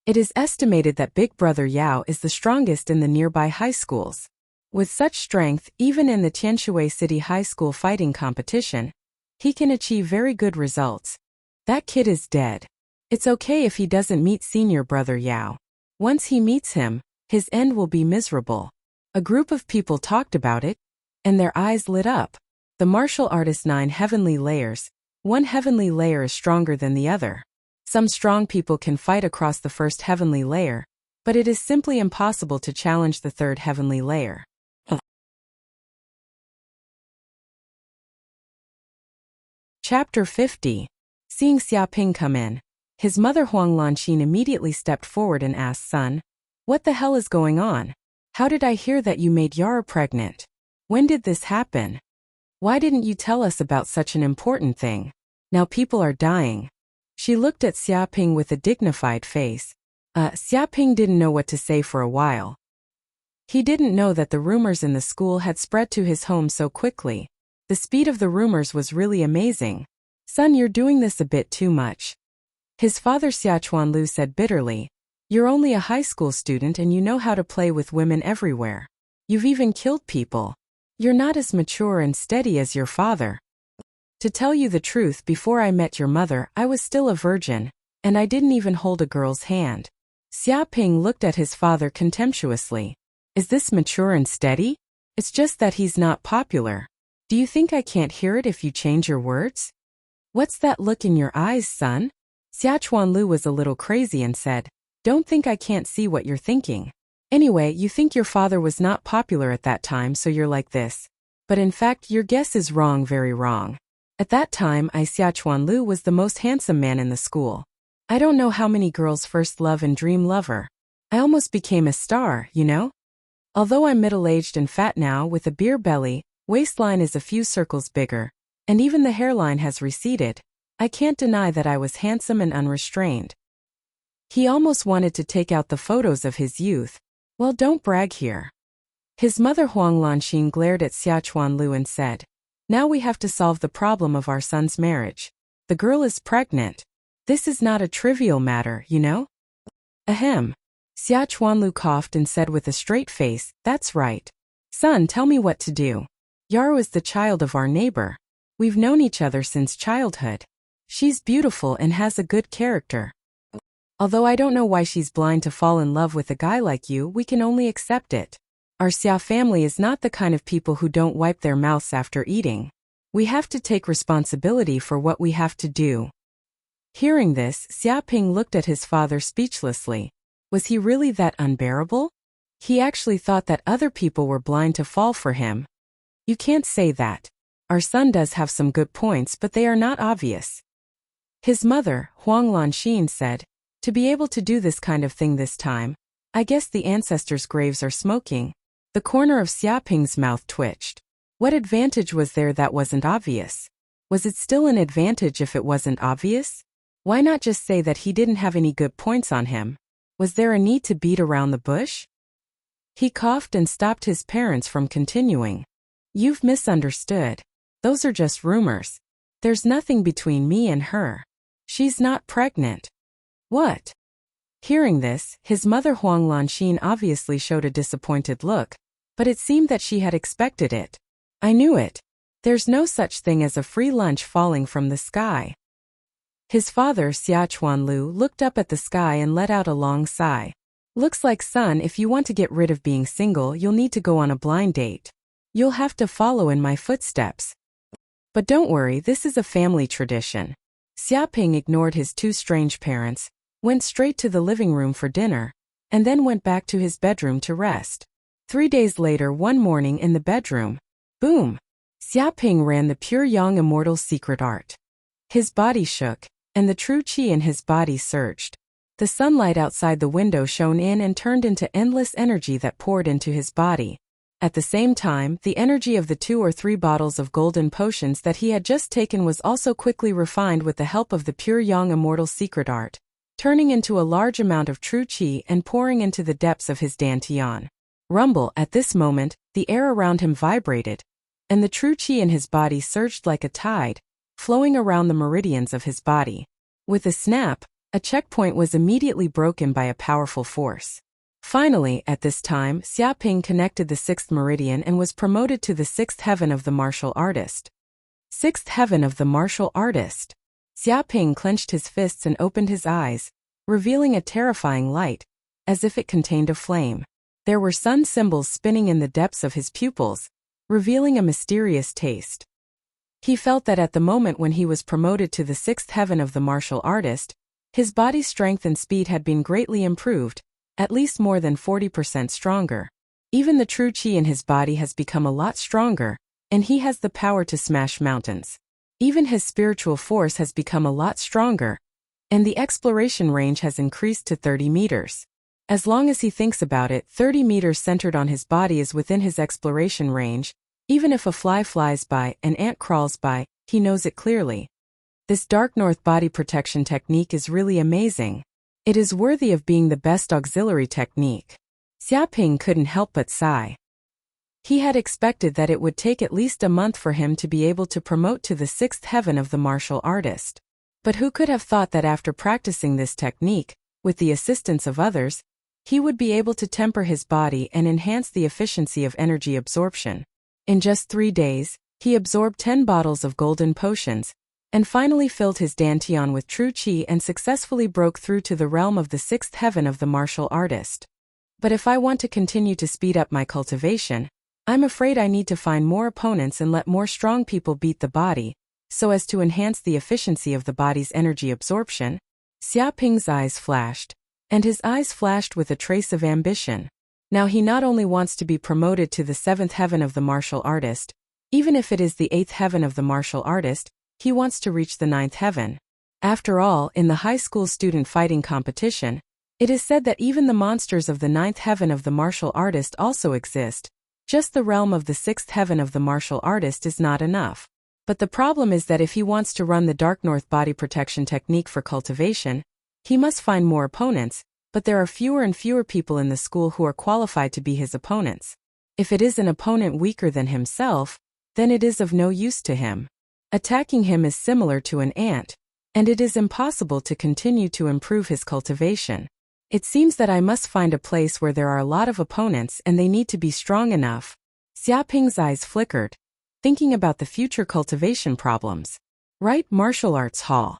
It is estimated that big brother Yao is the strongest in the nearby high schools. With such strength, even in the Tianshui City High School fighting competition, he can achieve very good results. That kid is dead. It's okay if he doesn't meet senior brother Yao. Once he meets him, his end will be miserable. A group of people talked about it, and their eyes lit up. The martial artist 9 heavenly layers. One heavenly layer is stronger than the other. Some strong people can fight across the 1st heavenly layer, but it is simply impossible to challenge the 3rd heavenly layer. Chapter 50. Seeing Xiaoping come in, his mother Huang Lanxin immediately stepped forward and asked, "Son, what the hell is going on? How did I hear that you made Yara pregnant? When did this happen? Why didn't you tell us about such an important thing? Now people are dying." She looked at Xiaoping with a dignified face. Xiaoping didn't know what to say for a while. He didn't know that the rumors in the school had spread to his home so quickly. The speed of the rumors was really amazing. "Son, you're doing this a bit too much." His father Xiachuanlu said bitterly, "You're only a high school student and you know how to play with women everywhere. You've even killed people. You're not as mature and steady as your father. To tell you the truth, before I met your mother, I was still a virgin, and I didn't even hold a girl's hand." Xiaoping looked at his father contemptuously. "Is this mature and steady? It's just that he's not popular. Do you think I can't hear it if you change your words? What's that look in your eyes, son?" Xiachuanlu was a little crazy and said, "Don't think I can't see what you're thinking. Anyway, you think your father was not popular at that time, so you're like this. But in fact, your guess is wrong, very wrong. At that time, Xiachuanlu was the most handsome man in the school. I don't know how many girls first love and dream lover. I almost became a star, you know? Although I'm middle-aged and fat now with a beer belly, waistline is a few circles bigger, and even the hairline has receded, I can't deny that I was handsome and unrestrained." He almost wanted to take out the photos of his youth. "Well, don't brag here." His mother Huang Lanxin glared at Xiachuanlu and said, "Now we have to solve the problem of our son's marriage. The girl is pregnant. This is not a trivial matter, you know?" "Ahem." Xiachuanlu coughed and said with a straight face, "That's right. Son, tell me what to do. Yara is the child of our neighbor. We've known each other since childhood. She's beautiful and has a good character. Although I don't know why she's blind to fall in love with a guy like you, we can only accept it. Our Xia family is not the kind of people who don't wipe their mouths after eating. We have to take responsibility for what we have to do." Hearing this, Xiaoping looked at his father speechlessly. Was he really that unbearable? He actually thought that other people were blind to fall for him. "You can't say that. Our son does have some good points, but they are not obvious." His mother, Huang Lanxin, said, "To be able to do this kind of thing this time, I guess the ancestors' graves are smoking." The corner of Xiaoping's mouth twitched. What advantage was there that wasn't obvious? Was it still an advantage if it wasn't obvious? Why not just say that he didn't have any good points on him? Was there a need to beat around the bush? He coughed and stopped his parents from continuing. "You've misunderstood. Those are just rumors. There's nothing between me and her. She's not pregnant." "What?" Hearing this, his mother Huang Lanxin obviously showed a disappointed look, but it seemed that she had expected it. "I knew it. There's no such thing as a free lunch falling from the sky." His father, Xiachuanlu, looked up at the sky and let out a long sigh. "Looks like, son, if you want to get rid of being single, you'll need to go on a blind date. You'll have to follow in my footsteps. But don't worry, this is a family tradition." Xiaoping ignored his two strange parents, went straight to the living room for dinner, and then went back to his bedroom to rest. 3 days later, one morning in the bedroom, boom! Xiaoping ran the pure yang immortal secret art. His body shook, and the true qi in his body surged. The sunlight outside the window shone in and turned into endless energy that poured into his body. At the same time, the energy of the 2 or 3 bottles of golden potions that he had just taken was also quickly refined with the help of the pure yang immortal secret art, turning into a large amount of true qi and pouring into the depths of his dantian. Rumble, at this moment, the air around him vibrated, and the true qi in his body surged like a tide, flowing around the meridians of his body. With a snap, a checkpoint was immediately broken by a powerful force. Finally, at this time, Xiaoping connected the 6th meridian and was promoted to the 6th heaven of the martial artist. 6th heaven of the martial artist. Xiaoping clenched his fists and opened his eyes, revealing a terrifying light, as if it contained a flame. There were sun symbols spinning in the depths of his pupils, revealing a mysterious taste. He felt that at the moment when he was promoted to the 6th heaven of the martial artist, his body's strength and speed had been greatly improved, at least more than 40% stronger. Even the true qi in his body has become a lot stronger, and he has the power to smash mountains. Even his spiritual force has become a lot stronger, and the exploration range has increased to 30 meters. As long as he thinks about it, 30 meters centered on his body is within his exploration range. Even if a fly flies by, an ant crawls by, he knows it clearly. This Dark North body protection technique is really amazing. It is worthy of being the best auxiliary technique. Xiaoping couldn't help but sigh. He had expected that it would take at least a month for him to be able to promote to the 6th heaven of the martial artist. But who could have thought that after practicing this technique, with the assistance of others, he would be able to temper his body and enhance the efficiency of energy absorption. In just 3 days, he absorbed 10 bottles of golden potions, and finally filled his dantian with true qi and successfully broke through to the realm of the 6th heaven of the martial artist. But if I want to continue to speed up my cultivation, I'm afraid I need to find more opponents and let more strong people beat the body, so as to enhance the efficiency of the body's energy absorption. Xiaoping's eyes flashed, and his eyes flashed with a trace of ambition. Now he not only wants to be promoted to the 7th heaven of the martial artist, even if it is the 8th heaven of the martial artist, he wants to reach the 9th heaven. After all, in the high school student fighting competition, it is said that even the monsters of the 9th heaven of the martial artist also exist. Just the realm of the 6th heaven of the martial artist is not enough. But the problem is that if he wants to run the Dark North body protection technique for cultivation, he must find more opponents, but there are fewer and fewer people in the school who are qualified to be his opponents. If it is an opponent weaker than himself, then it is of no use to him. Attacking him is similar to an ant, and it is impossible to continue to improve his cultivation. It seems that I must find a place where there are a lot of opponents and they need to be strong enough. Xiaoping's eyes flickered, thinking about the future cultivation problems. Right, Martial Arts Hall.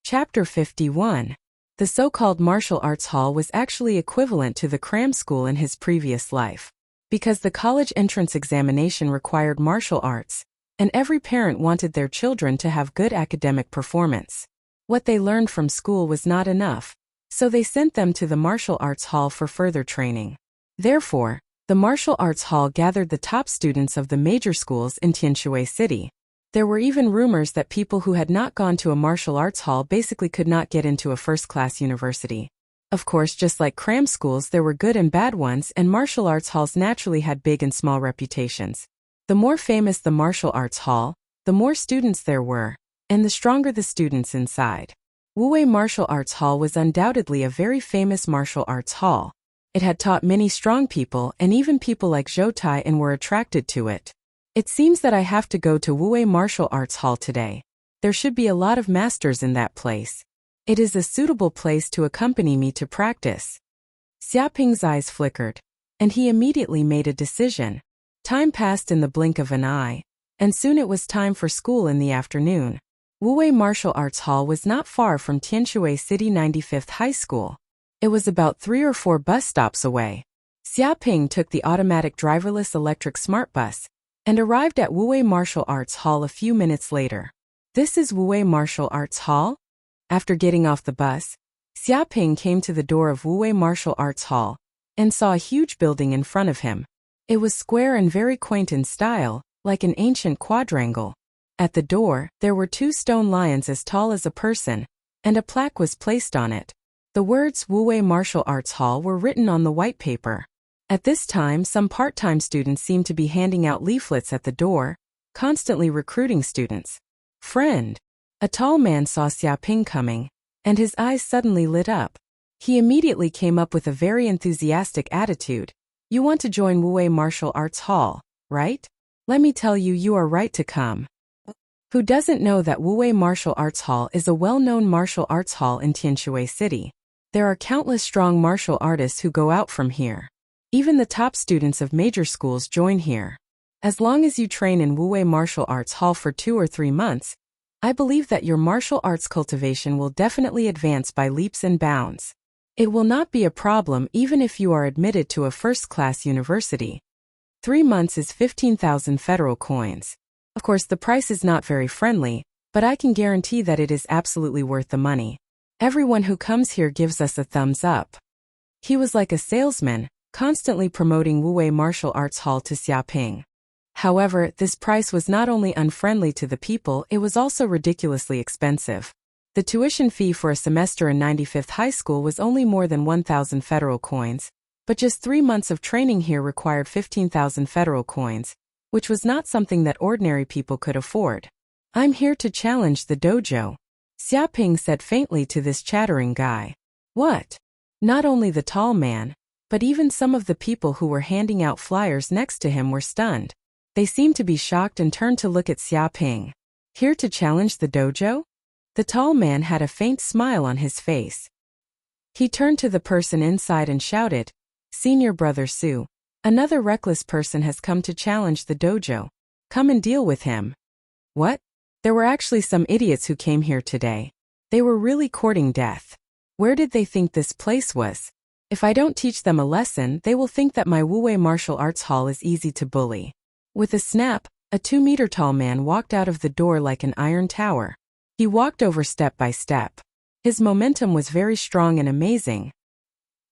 Chapter 51. The so-called martial arts hall was actually equivalent to the cram school in his previous life. Because the college entrance examination required martial arts, and every parent wanted their children to have good academic performance. What they learned from school was not enough, so they sent them to the martial arts hall for further training. Therefore, the martial arts hall gathered the top students of the major schools in Tianshui City. There were even rumors that people who had not gone to a martial arts hall basically could not get into a first-class university. Of course, just like cram schools, there were good and bad ones, and martial arts halls naturally had big and small reputations. The more famous the martial arts hall, the more students there were, and the stronger the students inside. Wuwei Martial Arts Hall was undoubtedly a very famous martial arts hall. It had taught many strong people, and even people like Zhou Tai and were attracted to it. It seems that I have to go to Wuwei Martial Arts Hall today. There should be a lot of masters in that place. It is a suitable place to accompany me to practice. Xiaoping's eyes flickered, and he immediately made a decision. Time passed in the blink of an eye, and soon it was time for school in the afternoon. Wuwei Martial Arts Hall was not far from Tianshui City 95th High School. It was about 3 or 4 bus stops away. Xiaoping took the automatic driverless electric smart bus and arrived at Wuwei Martial Arts Hall a few minutes later. This is Wuwei Martial Arts Hall? After getting off the bus, Xiaoping came to the door of Wuwei Martial Arts Hall and saw a huge building in front of him. It was square and very quaint in style, like an ancient quadrangle. At the door, there were 2 stone lions as tall as a person, and a plaque was placed on it. The words Wuwei Martial Arts Hall were written on the white paper. At this time, some part-time students seemed to be handing out leaflets at the door, constantly recruiting students. Friend. A tall man saw Xiaoping coming, and his eyes suddenly lit up. He immediately came up with a very enthusiastic attitude. You want to join Wuwei Martial Arts Hall, right? Let me tell you, you are right to come. Who doesn't know that Wuwei Martial Arts Hall is a well-known martial arts hall in Tianshui City? There are countless strong martial artists who go out from here. Even the top students of major schools join here. As long as you train in Wuwei Martial Arts Hall for 2 or 3 months, I believe that your martial arts cultivation will definitely advance by leaps and bounds. It will not be a problem even if you are admitted to a first-class university. 3 months is 15,000 federal coins. Of course, the price is not very friendly, but I can guarantee that it is absolutely worth the money. Everyone who comes here gives us a thumbs up. He was like a salesman, constantly promoting Wuwei Martial Arts Hall to Xiaoping. However, this price was not only unfriendly to the people, it was also ridiculously expensive. The tuition fee for a semester in 95th High School was only more than 1,000 federal coins, but just 3 months of training here required 15,000 federal coins, which was not something that ordinary people could afford. I'm here to challenge the dojo, Xiaoping said faintly to this chattering guy. What? Not only the tall man, but even some of the people who were handing out flyers next to him were stunned. They seemed to be shocked and turned to look at Xiaoping. Here to challenge the dojo? The tall man had a faint smile on his face. He turned to the person inside and shouted, Senior Brother Su, another reckless person has come to challenge the dojo. Come and deal with him. What? There were actually some idiots who came here today. They were really courting death. Where did they think this place was? If I don't teach them a lesson, they will think that my Wuwei Martial Arts Hall is easy to bully. With a snap, a 2-meter tall man walked out of the door like an iron tower. He walked over step by step. His momentum was very strong and amazing.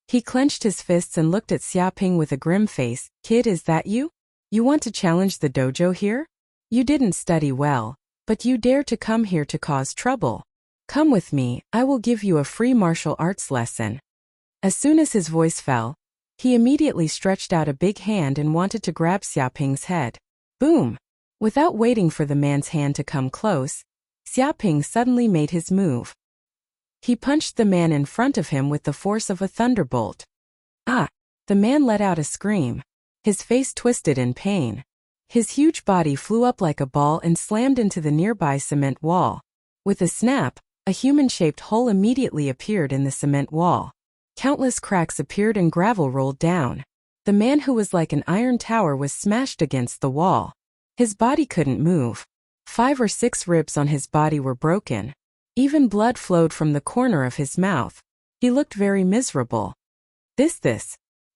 He clenched his fists and looked at Xiaoping with a grim face. Kid, is that you? You want to challenge the dojo here? You didn't study well, but you dare to come here to cause trouble. Come with me, I will give you a free martial arts lesson. As soon as his voice fell, he immediately stretched out a big hand and wanted to grab Xiaoping's head. Boom! Without waiting for the man's hand to come close, Xiaoping suddenly made his move. He punched the man in front of him with the force of a thunderbolt. Ah! The man let out a scream. His face twisted in pain. His huge body flew up like a ball and slammed into the nearby cement wall. With a snap, a human-shaped hole immediately appeared in the cement wall. Countless cracks appeared and gravel rolled down. The man who was like an iron tower was smashed against the wall. His body couldn't move. 5 or 6 ribs on his body were broken. Even blood flowed from the corner of his mouth. He looked very miserable. This.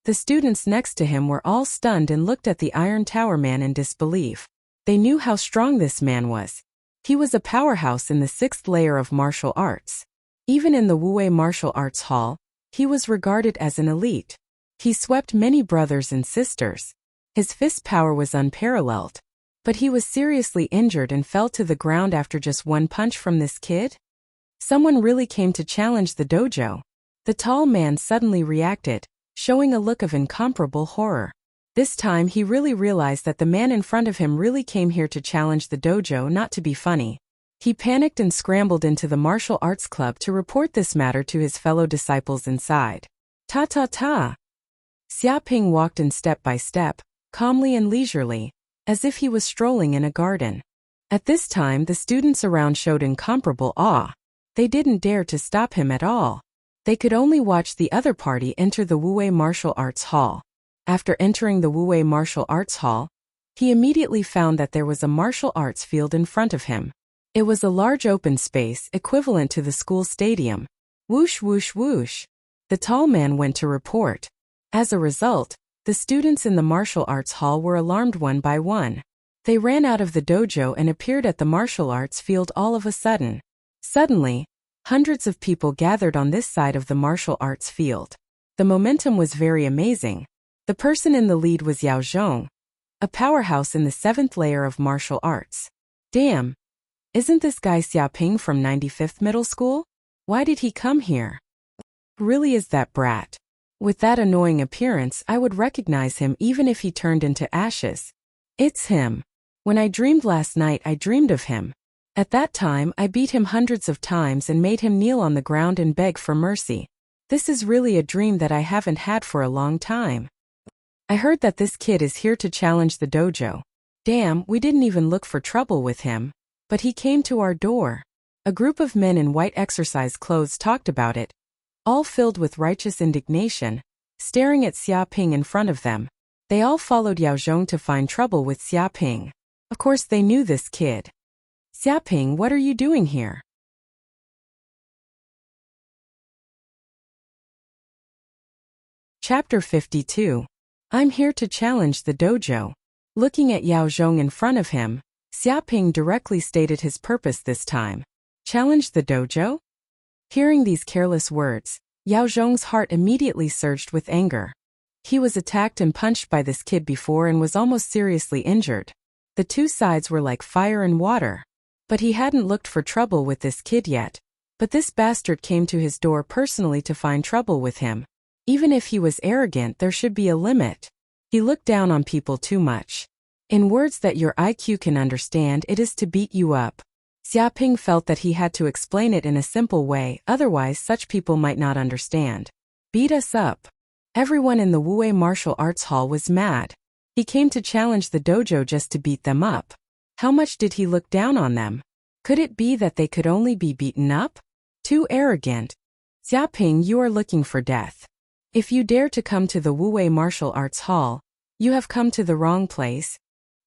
The students next to him were all stunned and looked at the Iron Tower man in disbelief. They knew how strong this man was. He was a powerhouse in the 6th layer of martial arts. Even in the Wuwei Martial Arts Hall, he was regarded as an elite. He swept many brothers and sisters. His fist power was unparalleled. But he was seriously injured and fell to the ground after just one punch from this kid? Someone really came to challenge the dojo. The tall man suddenly reacted, showing a look of incomparable horror. This time he really realized that the man in front of him really came here to challenge the dojo, not to be funny. He panicked and scrambled into the martial arts club to report this matter to his fellow disciples inside. Ta. Xiaoping walked in step by step, calmly and leisurely, as if he was strolling in a garden. At this time the students around showed incomparable awe. They didn't dare to stop him at all. They could only watch the other party enter the Wuwei Martial Arts Hall. After entering the Wuwei Martial Arts Hall, he immediately found that there was a martial arts field in front of him. It was a large open space equivalent to the school stadium. Whoosh whoosh whoosh. The tall man went to report. As a result, the students in the martial arts hall were alarmed one by one. They ran out of the dojo and appeared at the martial arts field all of a sudden. Suddenly, hundreds of people gathered on this side of the martial arts field. The momentum was very amazing. The person in the lead was Yao Zhong, a powerhouse in the 7th layer of martial arts. Damn! Isn't this guy Xiaoping from 95th Middle School? Why did he come here? Really is that brat. With that annoying appearance, I would recognize him even if he turned into ashes. It's him. When I dreamed last night, I dreamed of him. At that time, I beat him hundreds of times and made him kneel on the ground and beg for mercy. This is really a dream that I haven't had for a long time. I heard that this kid is here to challenge the dojo. Damn, we didn't even look for trouble with him. But he came to our door. A group of men in white exercise clothes talked about it, all filled with righteous indignation, staring at Xia Ping in front of them. They all followed Yao Zhong to find trouble with Xia Ping. Of course they knew this kid. Xia Ping, what are you doing here? Chapter 52. I'm here to challenge the dojo. Looking at Yao Zhong in front of him, Xia Ping directly stated his purpose this time. Challenge the dojo? Hearing these careless words, Yao Zhong's heart immediately surged with anger. He was attacked and punched by this kid before and was almost seriously injured. The two sides were like fire and water. But he hadn't looked for trouble with this kid yet. But this bastard came to his door personally to find trouble with him. Even if he was arrogant, there should be a limit. He looked down on people too much. In words that your IQ can understand, it is to beat you up. Xia Ping felt that he had to explain it in a simple way, otherwise such people might not understand. Beat us up. Everyone in the Wuwei martial arts hall was mad. He came to challenge the dojo just to beat them up. How much did he look down on them? Could it be that they could only be beaten up? Too arrogant. Xia Ping, you are looking for death. If you dare to come to the Wuwei martial arts hall, you have come to the wrong place.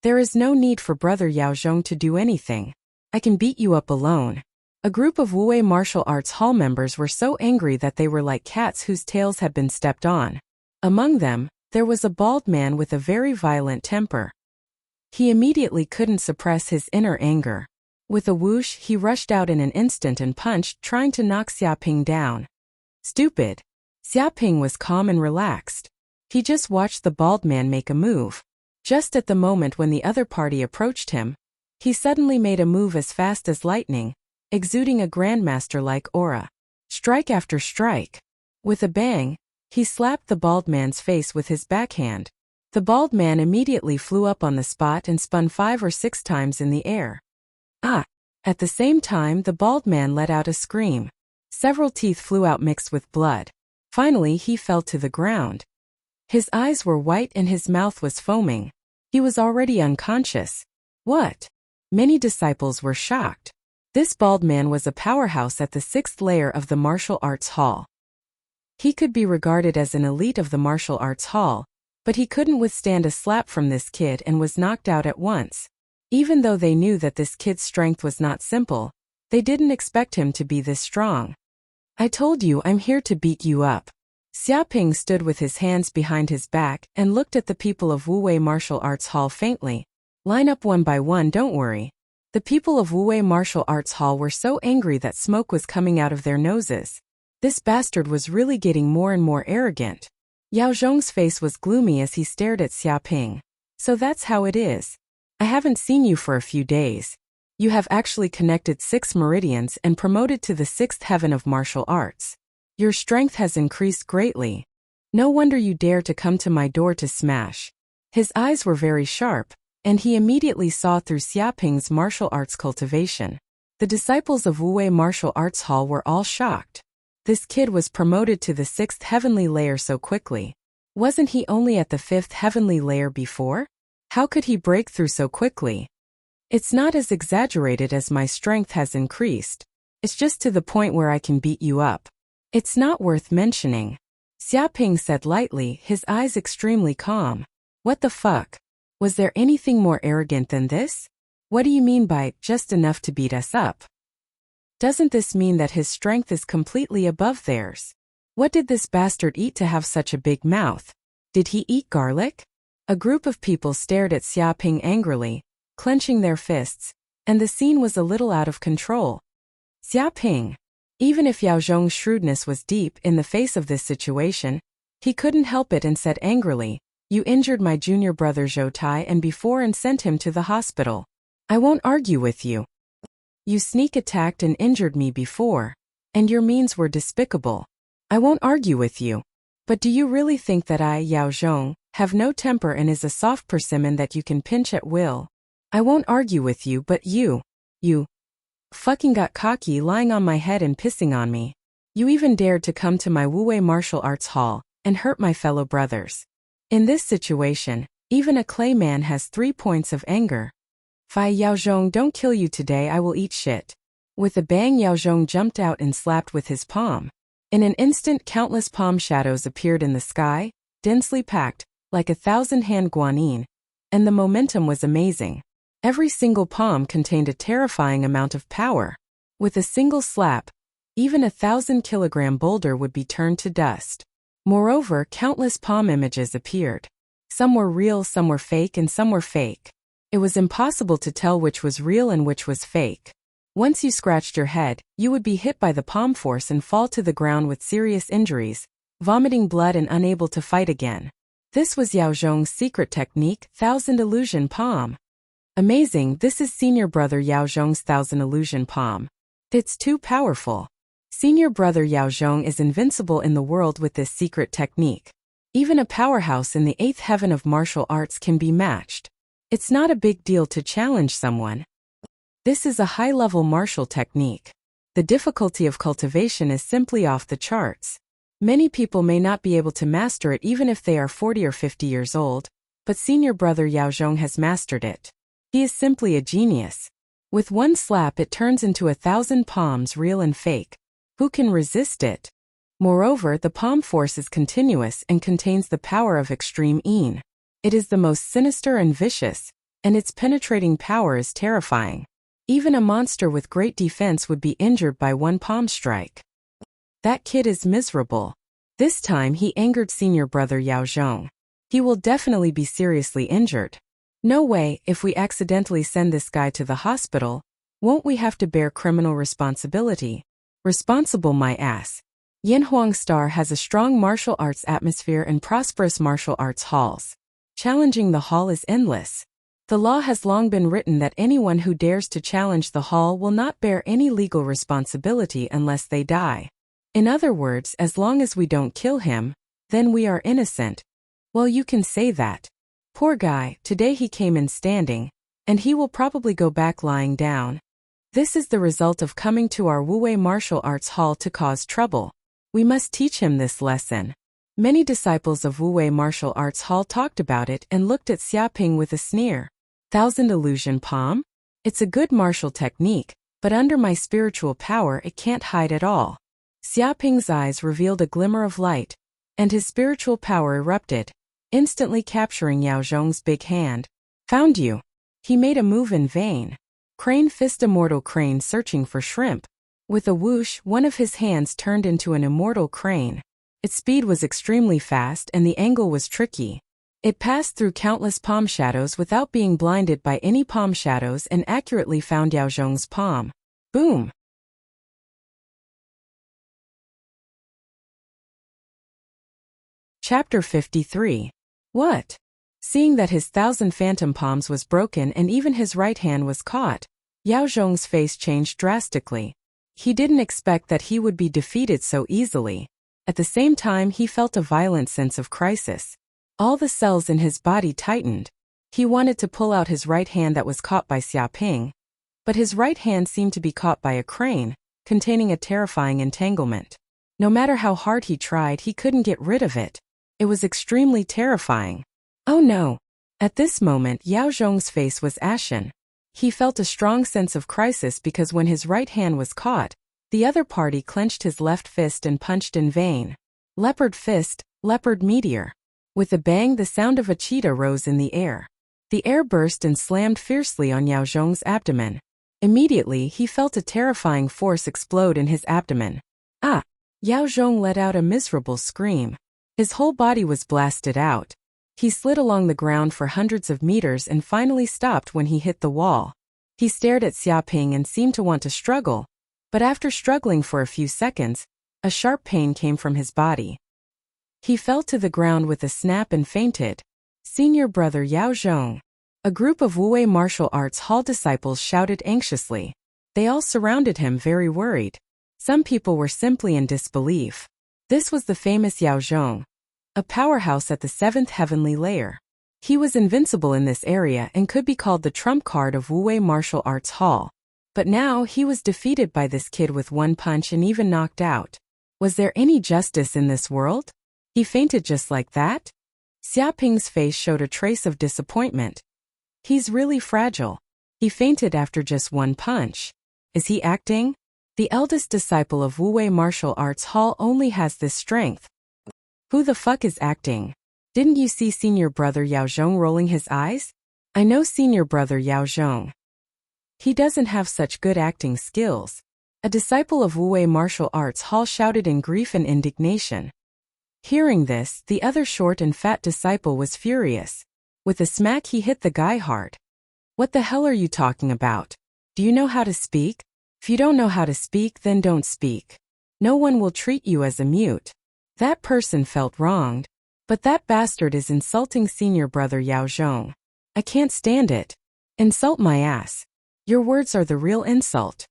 There is no need for brother Yao Zhong to do anything. I can beat you up alone. A group of Wuwei martial arts hall members were so angry that they were like cats whose tails had been stepped on. Among them, there was a bald man with a very violent temper. He immediately couldn't suppress his inner anger. With a whoosh, he rushed out in an instant and punched, trying to knock Xia Ping down. Stupid. Xia Ping was calm and relaxed. He just watched the bald man make a move. Just at the moment when the other party approached him, he suddenly made a move as fast as lightning, exuding a grandmaster-like aura. Strike after strike. With a bang, he slapped the bald man's face with his backhand. The bald man immediately flew up on the spot and spun 5 or 6 times in the air. Ah! At the same time, the bald man let out a scream. Several teeth flew out mixed with blood. Finally, he fell to the ground. His eyes were white and his mouth was foaming. He was already unconscious. What? Many disciples were shocked. This bald man was a powerhouse at the 6th layer of the martial arts hall. He could be regarded as an elite of the martial arts hall, but he couldn't withstand a slap from this kid and was knocked out at once. Even though they knew that this kid's strength was not simple, they didn't expect him to be this strong. I told you I'm here to beat you up. Xia Ping stood with his hands behind his back and looked at the people of Wuwei martial arts hall faintly. Line up one by one, don't worry. The people of Wuwei martial arts hall were so angry that smoke was coming out of their noses. This bastard was really getting more and more arrogant. Yao Zhong's face was gloomy as he stared at Xia Ping. So that's how it is. I haven't seen you for a few days. You have actually connected 6 meridians and promoted to the 6th heaven of martial arts. Your strength has increased greatly. No wonder you dare to come to my door to smash. His eyes were very sharp, and he immediately saw through Xia Ping's martial arts cultivation. The disciples of Wuwei martial arts hall were all shocked. This kid was promoted to the 6th heavenly layer so quickly. Wasn't he only at the 5th heavenly layer before? How could he break through so quickly? It's not as exaggerated as my strength has increased. It's just to the point where I can beat you up. It's not worth mentioning. Xia Ping said lightly, his eyes extremely calm. What the fuck? Was there anything more arrogant than this? What do you mean by, just enough to beat us up? Doesn't this mean that his strength is completely above theirs? What did this bastard eat to have such a big mouth? Did he eat garlic? A group of people stared at Xia Ping angrily, clenching their fists, and the scene was a little out of control. Xia Ping. Even if Yao Zhong's shrewdness was deep in the face of this situation, he couldn't help it and said angrily, You injured my junior brother Zhou Tai and before and sent him to the hospital. I won't argue with you. You sneak attacked and injured me before, and your means were despicable. I won't argue with you. But do you really think that I, Yao Zhong, have no temper and is a soft persimmon that you can pinch at will? I won't argue with you, but you fucking got cocky lying on my head and pissing on me. You even dared to come to my Wuwei martial arts hall and hurt my fellow brothers. In this situation, even a clay man has 3 points of anger. If I, Yao Zhong, don't kill you today, I will eat shit. With a bang, Yao Zhong jumped out and slapped with his palm. In an instant, countless palm shadows appeared in the sky, densely packed, like 1,000-hand guanyin, and the momentum was amazing. Every single palm contained a terrifying amount of power. With a single slap, even a 1,000-kilogram boulder would be turned to dust. Moreover, countless palm images appeared. Some were real, some were fake, and some were fake. It was impossible to tell which was real and which was fake. Once you scratched your head, you would be hit by the palm force and fall to the ground with serious injuries, vomiting blood and unable to fight again. This was Yao Zhong's secret technique, 1,000 illusion palm. Amazing, this is senior brother Yao Zhong's 1,000 illusion palm. It's too powerful. Senior brother Yao Zhong is invincible in the world with this secret technique. Even a powerhouse in the 8th heaven of martial arts can be matched. It's not a big deal to challenge someone. This is a high-level martial technique. The difficulty of cultivation is simply off the charts. Many people may not be able to master it even if they are 40 or 50 years old, but senior brother Yao Zhong has mastered it. He is simply a genius. With one slap it turns into 1,000 palms, real and fake. Who can resist it? Moreover, the palm force is continuous and contains the power of extreme yin. It is the most sinister and vicious, and its penetrating power is terrifying. Even a monster with great defense would be injured by one palm strike. That kid is miserable. This time he angered senior brother Yao Zhong. He will definitely be seriously injured. No way, if we accidentally send this guy to the hospital, won't we have to bear criminal responsibility? Responsible my ass. Yinhuang Star has a strong martial arts atmosphere and prosperous martial arts halls. Challenging the hall is endless. The law has long been written that anyone who dares to challenge the hall will not bear any legal responsibility unless they die. In other words, as long as we don't kill him, then we are innocent. Well, you can say that. Poor guy, today he came in standing, and he will probably go back lying down. This is the result of coming to our Wuwei martial arts hall to cause trouble. We must teach him this lesson. Many disciples of Wuwei martial arts hall talked about it and looked at Xiaoping with a sneer. 1,000 illusion palm? It's a good martial technique, but under my spiritual power it can't hide at all. Xiaoping's eyes revealed a glimmer of light, and his spiritual power erupted, instantly capturing Yao Zhong's big hand. Found you. He made a move in vain. Crane fist, immortal crane searching for shrimp. With a whoosh, one of his hands turned into an immortal crane. Its speed was extremely fast and the angle was tricky. It passed through countless palm shadows without being blinded by any palm shadows and accurately found Yao Zhong's palm. Boom! Chapter 53. What? Seeing that his 1,000 phantom palms was broken and even his right hand was caught, Yao Zhong's face changed drastically. He didn't expect that he would be defeated so easily. At the same time, he felt a violent sense of crisis. All the cells in his body tightened. He wanted to pull out his right hand that was caught by Xiaoping, but his right hand seemed to be caught by a crane, containing a terrifying entanglement. No matter how hard he tried, he couldn't get rid of it. It was extremely terrifying. Oh no! At this moment, Yao Zhong's face was ashen. He felt a strong sense of crisis because when his right hand was caught, the other party clenched his left fist and punched in vain. Leopard fist, leopard meteor. With a bang, the sound of a cheetah rose in the air. The air burst and slammed fiercely on Yao Zhong's abdomen. Immediately, he felt a terrifying force explode in his abdomen. Ah! Yao Zhong let out a miserable scream. His whole body was blasted out. He slid along the ground for hundreds of meters and finally stopped when he hit the wall. He stared at Xiaoping and seemed to want to struggle, but after struggling for a few seconds, a sharp pain came from his body. He fell to the ground with a snap and fainted. Senior brother Yao Zhong. A group of Wuwei martial arts hall disciples shouted anxiously. They all surrounded him, very worried. Some people were simply in disbelief. This was the famous Yao Zhong, a powerhouse at the 7th heavenly layer. He was invincible in this area and could be called the trump card of Wuwei Martial Arts Hall. But now he was defeated by this kid with one punch and even knocked out. Was there any justice in this world? He fainted just like that? Xia Ping's face showed a trace of disappointment. He's really fragile. He fainted after just one punch. Is he acting? The eldest disciple of Wuwei Martial Arts Hall only has this strength. Who the fuck is acting? Didn't you see senior brother Yao Zhong rolling his eyes? I know senior brother Yao Zhong. He doesn't have such good acting skills. A disciple of Wuwei Martial Arts Hall shouted in grief and indignation. Hearing this, the other short and fat disciple was furious. With a smack he hit the guy hard. What the hell are you talking about? Do you know how to speak? If you don't know how to speak, then don't speak. No one will treat you as a mute. That person felt wronged. But that bastard is insulting senior brother Yao Zhong. I can't stand it. Insult my ass. Your words are the real insult.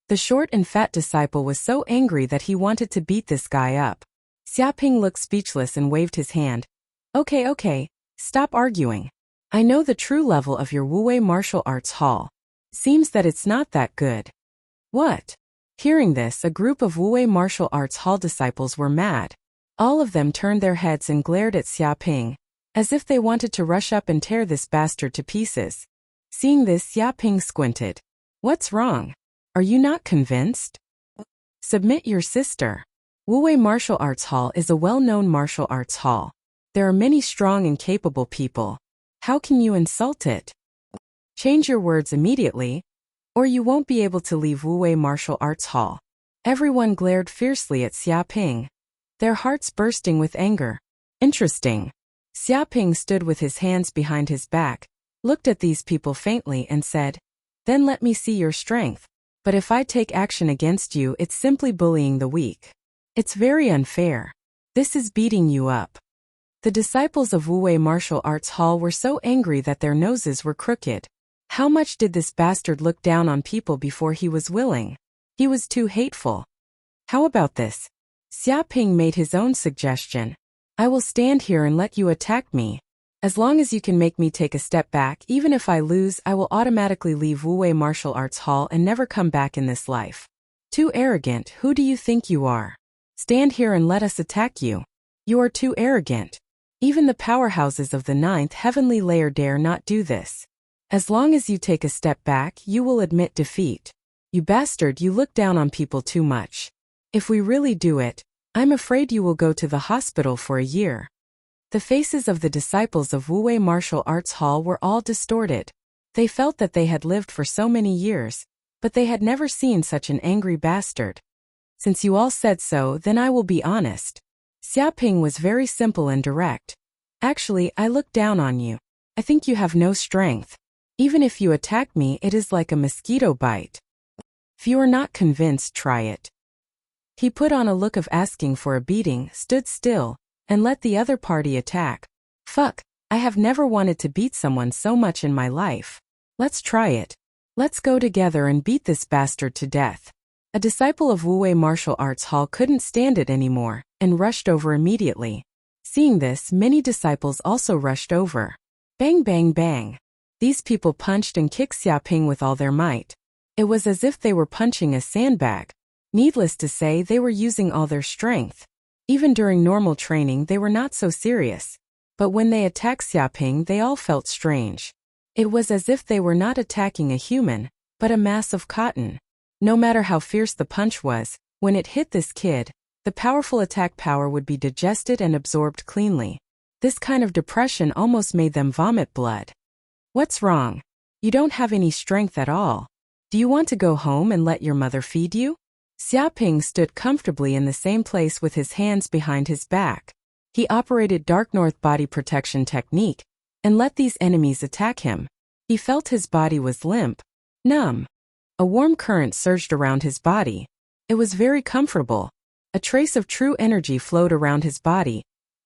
The short and fat disciple was so angry that he wanted to beat this guy up. Xia Ping looked speechless and waved his hand. Okay, stop arguing. I know the true level of your Wuwei Martial Arts Hall. Seems that it's not that good. What? Hearing this, a group of Wuwei Martial Arts Hall disciples were mad. All of them turned their heads and glared at Xia Ping, as if they wanted to rush up and tear this bastard to pieces. Seeing this, Xia Ping squinted. What's wrong? Are you not convinced? Submit your sister. Wuwei Martial Arts Hall is a well-known martial arts hall. There are many strong and capable people. How can you insult it? Change your words immediately, or you won't be able to leave Wuwei Martial Arts Hall. Everyone glared fiercely at Xia Ping, their hearts bursting with anger. Interesting. Xia Ping stood with his hands behind his back, looked at these people faintly and said, "Then let me see your strength. But if I take action against you, it's simply bullying the weak. It's very unfair. This is beating you up." The disciples of Wuwei Martial Arts Hall were so angry that their noses were crooked. How much did this bastard look down on people before he was willing? He was too hateful. How about this? Xia Ping made his own suggestion. I will stand here and let you attack me. As long as you can make me take a step back, even if I lose, I will automatically leave Wuwei Martial Arts Hall and never come back in this life. Too arrogant, who do you think you are? Stand here and let us attack you. You are too arrogant. Even the powerhouses of the 9th heavenly layer dare not do this. As long as you take a step back, you will admit defeat. You bastard, you look down on people too much. If we really do it, I'm afraid you will go to the hospital for a year. The faces of the disciples of Wuwei Martial Arts Hall were all distorted. They felt that they had lived for so many years, but they had never seen such an angry bastard. Since you all said so, then I will be honest. Xia Ping was very simple and direct. Actually, I look down on you. I think you have no strength. Even if you attack me, it is like a mosquito bite. If you are not convinced, try it. He put on a look of asking for a beating, stood still, and let the other party attack. Fuck, I have never wanted to beat someone so much in my life. Let's try it. Let's go together and beat this bastard to death. A disciple of Wuwei Martial Arts Hall couldn't stand it anymore, and rushed over immediately. Seeing this, many disciples also rushed over. Bang bang bang. These people punched and kicked Xia Ping with all their might. It was as if they were punching a sandbag. Needless to say, they were using all their strength. Even during normal training, they were not so serious. But when they attacked Xia Ping, they all felt strange. It was as if they were not attacking a human, but a mass of cotton. No matter how fierce the punch was, when it hit this kid, the powerful attack power would be digested and absorbed cleanly. This kind of depression almost made them vomit blood. What's wrong? You don't have any strength at all. Do you want to go home and let your mother feed you? Xia Ping stood comfortably in the same place with his hands behind his back. He operated Dark North body protection technique, and let these enemies attack him. He felt his body was limp, numb. A warm current surged around his body. It was very comfortable. A trace of true energy flowed around his body,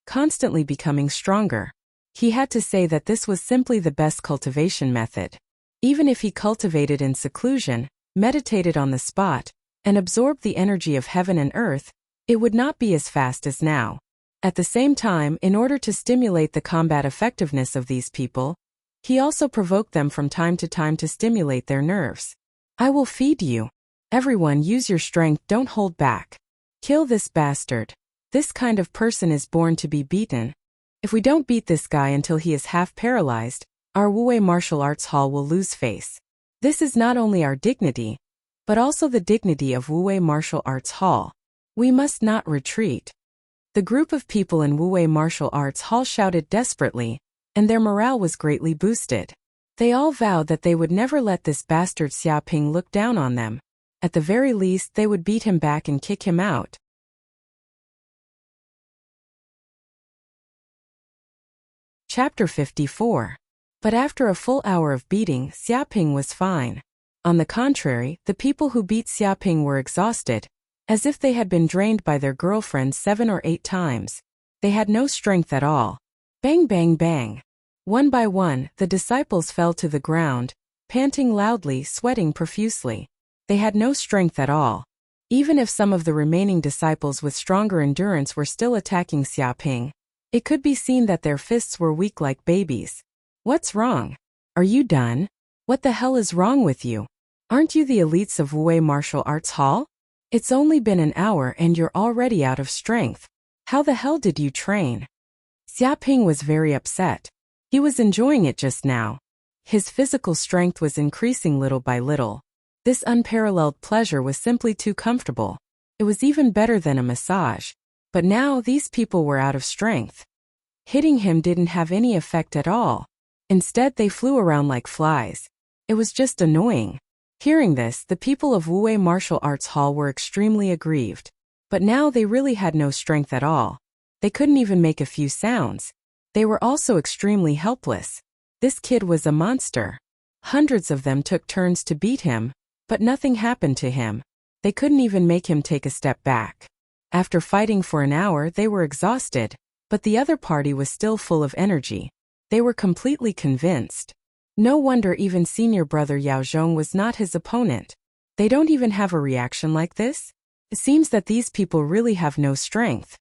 constantly becoming stronger. He had to say that this was simply the best cultivation method. Even if he cultivated in seclusion, meditated on the spot, and absorbed the energy of heaven and earth, It would not be as fast as now. At the same time, in order to stimulate the combat effectiveness of these people, he also provoked them from time to time to stimulate their nerves. I will feed you. Everyone, use your strength, don't hold back. Kill this bastard. This kind of person is born to be beaten. If we don't beat this guy until he is half paralyzed, our Wuwei Martial Arts Hall will lose face. This is not only our dignity, but also the dignity of Wuwei Martial Arts Hall. We must not retreat. The group of people in Wuwei Martial Arts Hall shouted desperately, and their morale was greatly boosted. They all vowed that they would never let this bastard Xiaoping look down on them. At the very least, they would beat him back and kick him out. Chapter 54. But after a full hour of beating, Xiaoping was fine. On the contrary, the people who beat Xiaoping were exhausted, as if they had been drained by their girlfriend 7 or 8 times. They had no strength at all. Bang bang bang. One by one, the disciples fell to the ground, panting loudly, sweating profusely. They had no strength at all. Even if some of the remaining disciples with stronger endurance were still attacking Xiaoping, it could be seen that their fists were weak like babies. What's wrong? Are you done? What the hell is wrong with you? Aren't you the elites of Wuwei Martial Arts Hall? It's only been an hour and you're already out of strength. How the hell did you train? Xiaoping was very upset. He was enjoying it just now. His physical strength was increasing little by little. This unparalleled pleasure was simply too comfortable. It was even better than a massage. But now these people were out of strength. Hitting him didn't have any effect at all. Instead, they flew around like flies. It was just annoying. Hearing this, the people of Wuwei Martial Arts Hall were extremely aggrieved. But now they really had no strength at all. They couldn't even make a few sounds. They were also extremely helpless. This kid was a monster. Hundreds of them took turns to beat him, but nothing happened to him. They couldn't even make him take a step back. After fighting for an hour, they were exhausted, but the other party was still full of energy. They were completely convinced. No wonder even senior brother Yao Zhong was not his opponent. They don't even have a reaction like this? It seems that these people really have no strength.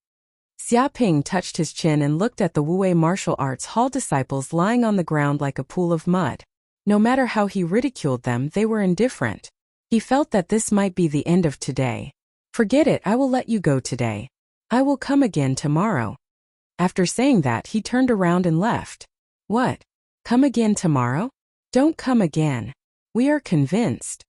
Xiaoping touched his chin and looked at the Wuwei Martial Arts Hall disciples lying on the ground like a pool of mud. No matter how he ridiculed them, they were indifferent. He felt that this might be the end of today. Forget it, I will let you go today. I will come again tomorrow. After saying that, he turned around and left. What? Come again tomorrow? Don't come again. We are convinced.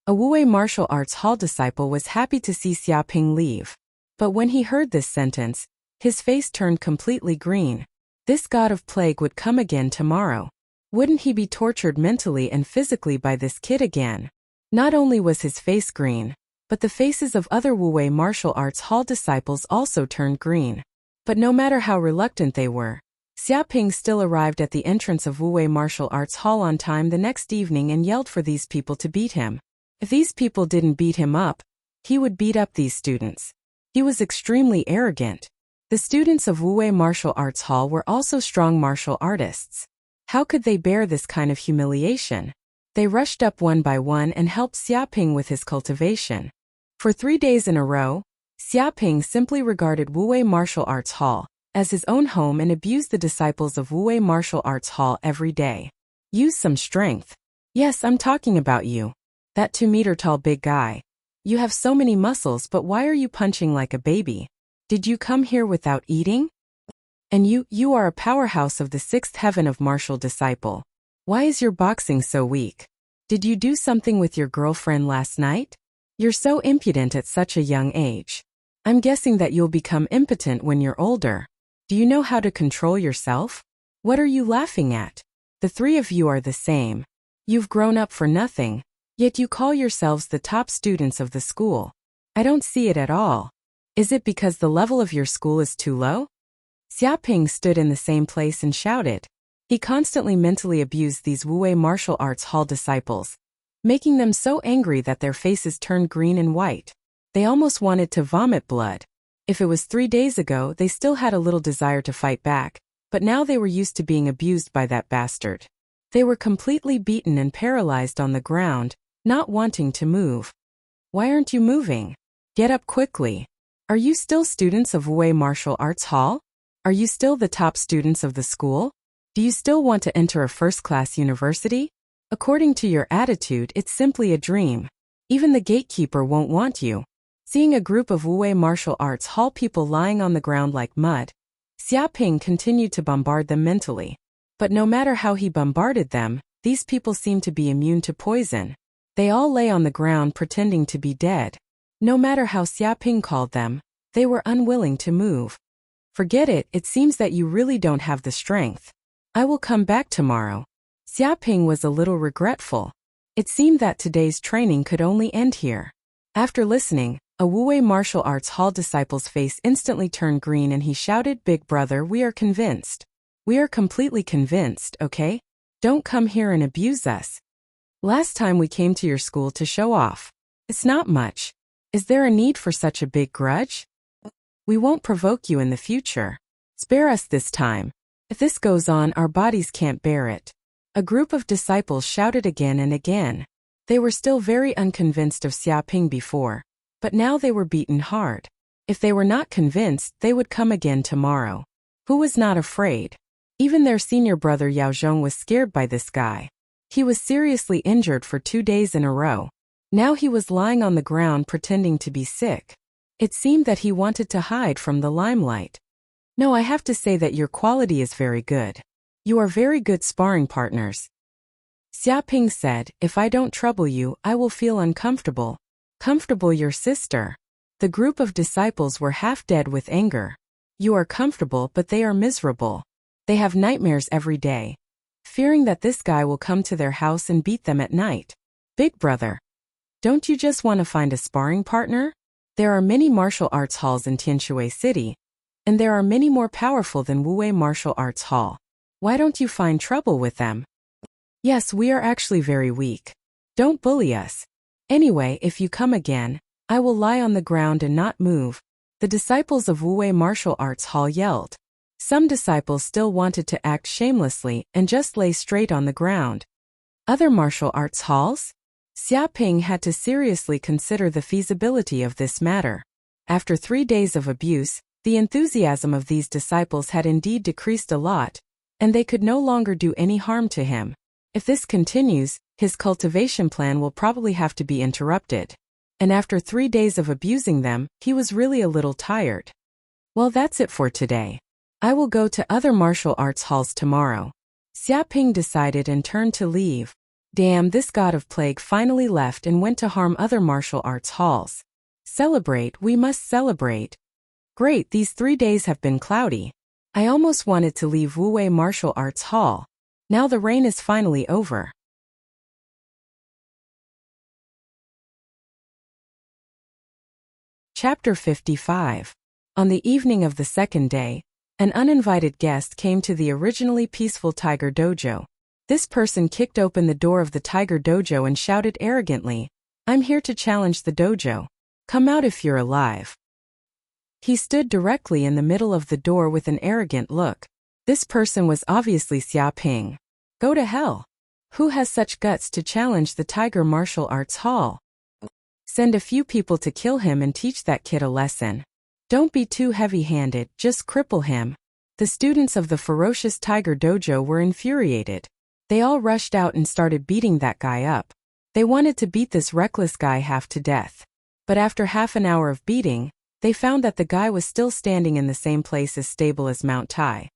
A Wuwei Martial Arts Hall disciple was happy to see Xiaoping leave. But when he heard this sentence, his face turned completely green. This god of plague would come again tomorrow. Wouldn't he be tortured mentally and physically by this kid again? Not only was his face green, but the faces of other Wuwei Martial Arts Hall disciples also turned green. But no matter how reluctant they were, Xiaoping still arrived at the entrance of Wuwei Martial Arts Hall on time the next evening and yelled for these people to beat him. If these people didn't beat him up, he would beat up these students. He was extremely arrogant. The students of Wuwei Martial Arts Hall were also strong martial artists. How could they bear this kind of humiliation? They rushed up one by one and helped Xiaoping with his cultivation. For 3 days in a row, Xiaoping simply regarded Wuwei Martial Arts Hall as his own home and abused the disciples of Wuwei Martial Arts Hall every day. Use some strength. Yes, I'm talking about you. That 2-meter-tall big guy. You have so many muscles, but why are you punching like a baby? Did you come here without eating? And you are a powerhouse of the 6th heaven of martial disciple. Why is your boxing so weak? Did you do something with your girlfriend last night? You're so impudent at such a young age. I'm guessing that you'll become impotent when you're older. Do you know how to control yourself? What are you laughing at? The 3 of you are the same. You've grown up for nothing, yet you call yourselves the top students of the school. I don't see it at all. Is it because the level of your school is too low? Xiaoping stood in the same place and shouted. He constantly mentally abused these Wuwei Martial Arts Hall disciples, making them so angry that their faces turned green and white. They almost wanted to vomit blood. If it was 3 days ago, they still had a little desire to fight back, but now they were used to being abused by that bastard. They were completely beaten and paralyzed on the ground, not wanting to move. Why aren't you moving? Get up quickly. Are you still students of Wuwei Martial Arts Hall? Are you still the top students of the school? Do you still want to enter a first-class university? According to your attitude, it's simply a dream. Even the gatekeeper won't want you. Seeing a group of Wuwei Martial Arts Hall people lying on the ground like mud, Xiaoping continued to bombard them mentally. But no matter how he bombarded them, these people seemed to be immune to poison. They all lay on the ground pretending to be dead. No matter how Xiaoping called them, they were unwilling to move. Forget it, it seems that you really don't have the strength. I will come back tomorrow. Xiaoping was a little regretful. It seemed that today's training could only end here. After listening, a Wuwei Martial Arts Hall disciple's face instantly turned green and he shouted, "Big brother, we are convinced. We are completely convinced, okay? Don't come here and abuse us. Last time we came to your school to show off. It's not much. Is there a need for such a big grudge? We won't provoke you in the future. Spare us this time. If this goes on, our bodies can't bear it." A group of disciples shouted again and again. They were still very unconvinced of Xiaoping before, but now they were beaten hard. If they were not convinced, they would come again tomorrow. Who was not afraid? Even their senior brother Yao Zhong was scared by this guy. He was seriously injured for 2 days in a row. Now he was lying on the ground pretending to be sick. It seemed that he wanted to hide from the limelight. No, I have to say that your quality is very good. You are very good sparring partners. Xiaoping said, "If I don't trouble you, I will feel uncomfortable." Comfortable, your sister? The group of disciples were half dead with anger. You are comfortable, but they are miserable. They have nightmares every day, fearing that this guy will come to their house and beat them at night. Big brother, don't you just want to find a sparring partner? There are many martial arts halls in Tianshui City, and there are many more powerful than Wuwei Martial Arts Hall. Why don't you find trouble with them? Yes, we are actually very weak. Don't bully us. Anyway, if you come again, I will lie on the ground and not move. The disciples of Wuwei Martial Arts Hall yelled. Some disciples still wanted to act shamelessly and just lay straight on the ground. Other martial arts halls? Xiaoping had to seriously consider the feasibility of this matter. After 3 days of abuse, the enthusiasm of these disciples had indeed decreased a lot, and they could no longer do any harm to him. If this continues, his cultivation plan will probably have to be interrupted. And after 3 days of abusing them, he was really a little tired. Well, that's it for today. I will go to other martial arts halls tomorrow. Xiaoping decided and turned to leave. Damn, this god of plague finally left and went to harm other martial arts halls. Celebrate, we must celebrate. Great, these 3 days have been cloudy. I almost wanted to leave Wuwei Martial Arts Hall. Now the rain is finally over. Chapter 55. On the evening of the second day, an uninvited guest came to the originally peaceful Tiger Dojo. This person kicked open the door of the Tiger Dojo and shouted arrogantly, "I'm here to challenge the dojo. Come out if you're alive." He stood directly in the middle of the door with an arrogant look. This person was obviously Xiaoping. Go to hell. Who has such guts to challenge the Tiger Martial Arts Hall? Send a few people to kill him and teach that kid a lesson. Don't be too heavy-handed, just cripple him. The students of the ferocious Tiger Dojo were infuriated. They all rushed out and started beating that guy up. They wanted to beat this reckless guy half to death. But after half an hour of beating, they found that the guy was still standing in the same place as stable as Mount Tai.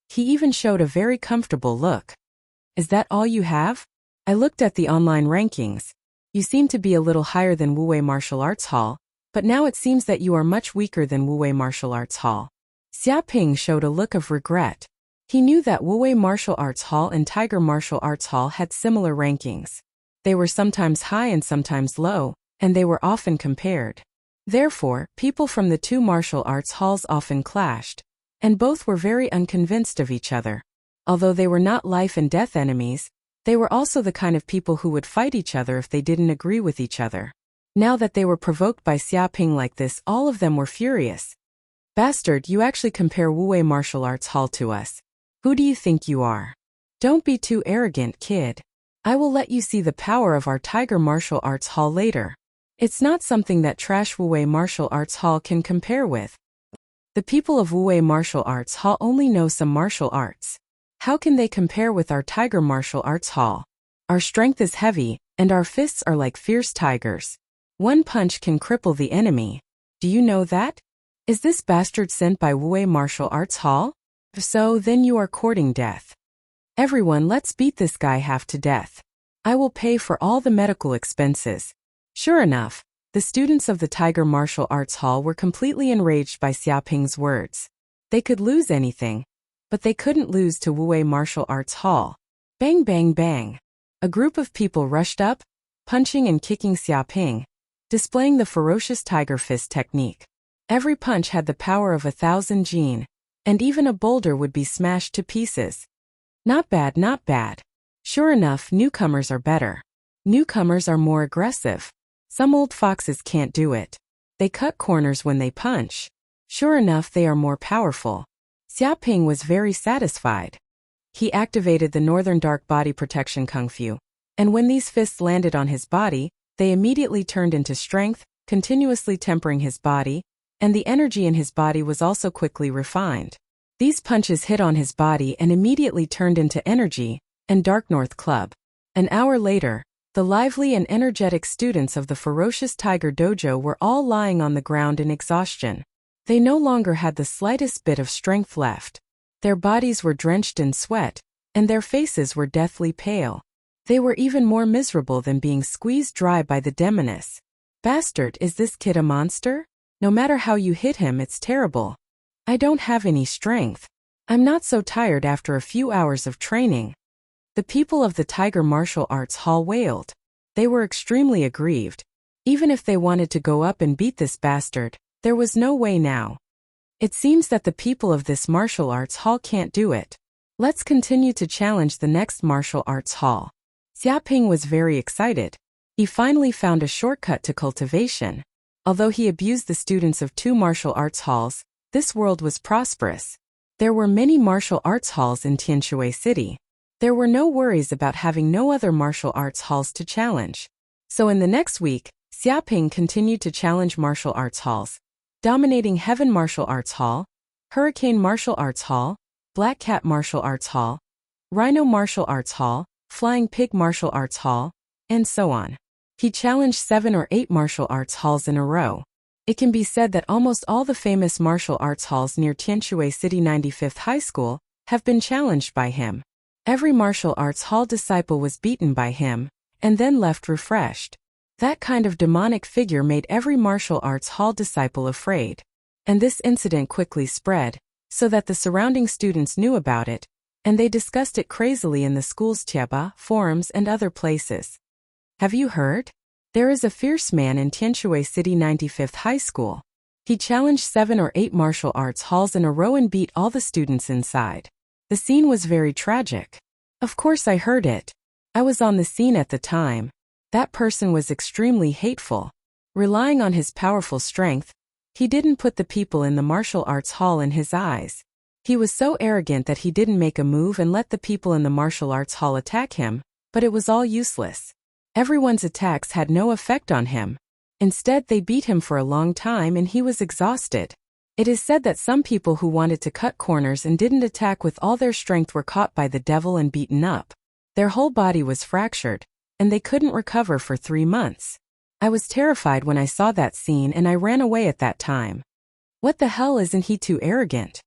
He even showed a very comfortable look. Is that all you have? I looked at the online rankings. You seem to be a little higher than Wuwei Martial Arts Hall, but now it seems that you are much weaker than Wuwei Martial Arts Hall. Xiaoping showed a look of regret. He knew that Wuwei Martial Arts Hall and Tiger Martial Arts Hall had similar rankings. They were sometimes high and sometimes low, and they were often compared. Therefore, people from the two martial arts halls often clashed, and both were very unconvinced of each other. Although they were not life and death enemies, they were also the kind of people who would fight each other if they didn't agree with each other. Now that they were provoked by Xiaoping like this, all of them were furious. Bastard, you actually compare Wuwei Martial Arts Hall to us. Who do you think you are? Don't be too arrogant, kid. I will let you see the power of our Tiger Martial Arts Hall later. It's not something that trash Wuwei Martial Arts Hall can compare with. The people of Wuwei Martial Arts Hall only know some martial arts. How can they compare with our Tiger Martial Arts Hall? Our strength is heavy, and our fists are like fierce tigers. One punch can cripple the enemy. Do you know that? Is this bastard sent by Wuwei Martial Arts Hall? If so, then you are courting death. Everyone, let's beat this guy half to death. I will pay for all the medical expenses. Sure enough, the students of the Tiger Martial Arts Hall were completely enraged by Xiaoping's words. They could lose anything, but they couldn't lose to Wuwei Martial Arts Hall. Bang bang bang. A group of people rushed up, punching and kicking Xiaoping, displaying the ferocious tiger fist technique. Every punch had the power of 1,000 jin, and even a boulder would be smashed to pieces. Not bad, not bad. Sure enough, newcomers are better. Newcomers are more aggressive. Some old foxes can't do it. They cut corners when they punch. Sure enough, they are more powerful. Xiaoping was very satisfied. He activated the Northern Dark Body Protection Kung Fu, and when these fists landed on his body, they immediately turned into strength, continuously tempering his body, and the energy in his body was also quickly refined. These punches hit on his body and immediately turned into energy, and Dark North Club. An hour later, the lively and energetic students of the Ferocious Tiger Dojo were all lying on the ground in exhaustion. They no longer had the slightest bit of strength left. Their bodies were drenched in sweat, and their faces were deathly pale. They were even more miserable than being squeezed dry by the demoness. Bastard, is this kid a monster? No matter how you hit him, it's terrible. I don't have any strength. I'm not so tired after a few hours of training. The people of the Tiger Martial Arts Hall wailed. They were extremely aggrieved. Even if they wanted to go up and beat this bastard, there was no way now. It seems that the people of this martial arts hall can't do it. Let's continue to challenge the next martial arts hall. Xiaoping was very excited. He finally found a shortcut to cultivation. Although he abused the students of 2 martial arts halls, this world was prosperous. There were many martial arts halls in Tianshui City. There were no worries about having no other martial arts halls to challenge. So in the next week, Xiaoping continued to challenge martial arts halls, dominating Heaven Martial Arts Hall, Hurricane Martial Arts Hall, Black Cat Martial Arts Hall, Rhino Martial Arts Hall, Flying Pig Martial Arts Hall, and so on. He challenged 7 or 8 martial arts halls in a row. It can be said that almost all the famous martial arts halls near Tianshui City 95th High School have been challenged by him. Every martial arts hall disciple was beaten by him, and then left refreshed. That kind of demonic figure made every martial arts hall disciple afraid. And this incident quickly spread, so that the surrounding students knew about it, and they discussed it crazily in the school's tieba, forums and other places. Have you heard? There is a fierce man in Tianshui City 95th High School. He challenged 7 or 8 martial arts halls in a row and beat all the students inside. The scene was very tragic. Of course I heard it. I was on the scene at the time. That person was extremely hateful. Relying on his powerful strength, he didn't put the people in the martial arts hall in his eyes. He was so arrogant that he didn't make a move and let the people in the martial arts hall attack him, but it was all useless. Everyone's attacks had no effect on him. Instead, they beat him for a long time and he was exhausted. It is said that some people who wanted to cut corners and didn't attack with all their strength were caught by the devil and beaten up. Their whole body was fractured, and they couldn't recover for 3 months. I was terrified when I saw that scene and I ran away at that time. What the hell, isn't he too arrogant?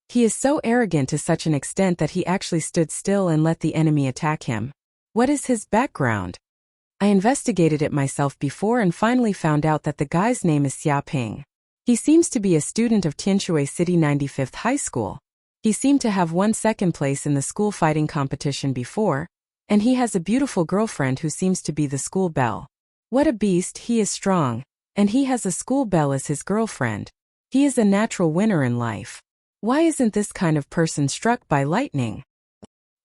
He is so arrogant to such an extent that he actually stood still and let the enemy attack him. What is his background? I investigated it myself before and finally found out that the guy's name is Xiaoping. He seems to be a student of Tianshui City 95th High School. He seemed to have won 2nd place in the school fighting competition before, and he has a beautiful girlfriend who seems to be the school belle. What a beast, he is strong, and he has a school belle as his girlfriend. He is a natural winner in life. Why isn't this kind of person struck by lightning?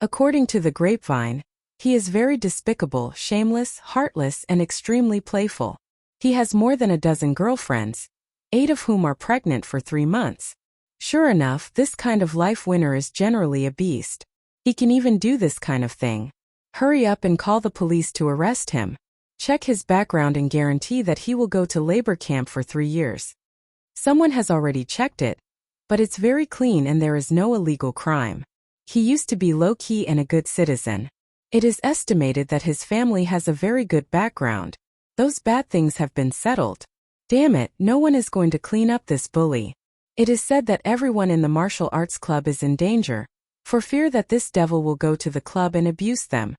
According to the grapevine, he is very despicable, shameless, heartless, and extremely playful. He has more than a dozen girlfriends, 8 of whom are pregnant for 3 months. Sure enough, this kind of life winner is generally a beast. He can even do this kind of thing. Hurry up and call the police to arrest him. check his background and guarantee that he will go to labor camp for 3 years. Someone has already checked it, but it's very clean and there is no illegal crime. He used to be low-key and a good citizen. It is estimated that his family has a very good background. Those bad things have been settled. Damn it, no one is going to clean up this bully. It is said that everyone in the martial arts club is in danger, for fear that this devil will go to the club and abuse them.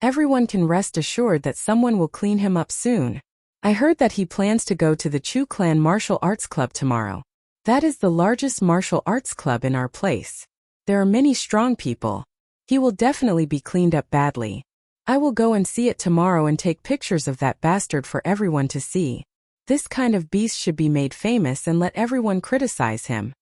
Everyone can rest assured that someone will clean him up soon. I heard that he plans to go to the Chu Clan Martial Arts Club tomorrow. That is the largest martial arts club in our place. There are many strong people. He will definitely be cleaned up badly. I will go and see it tomorrow and take pictures of that bastard for everyone to see. This kind of beast should be made famous and let everyone criticize him.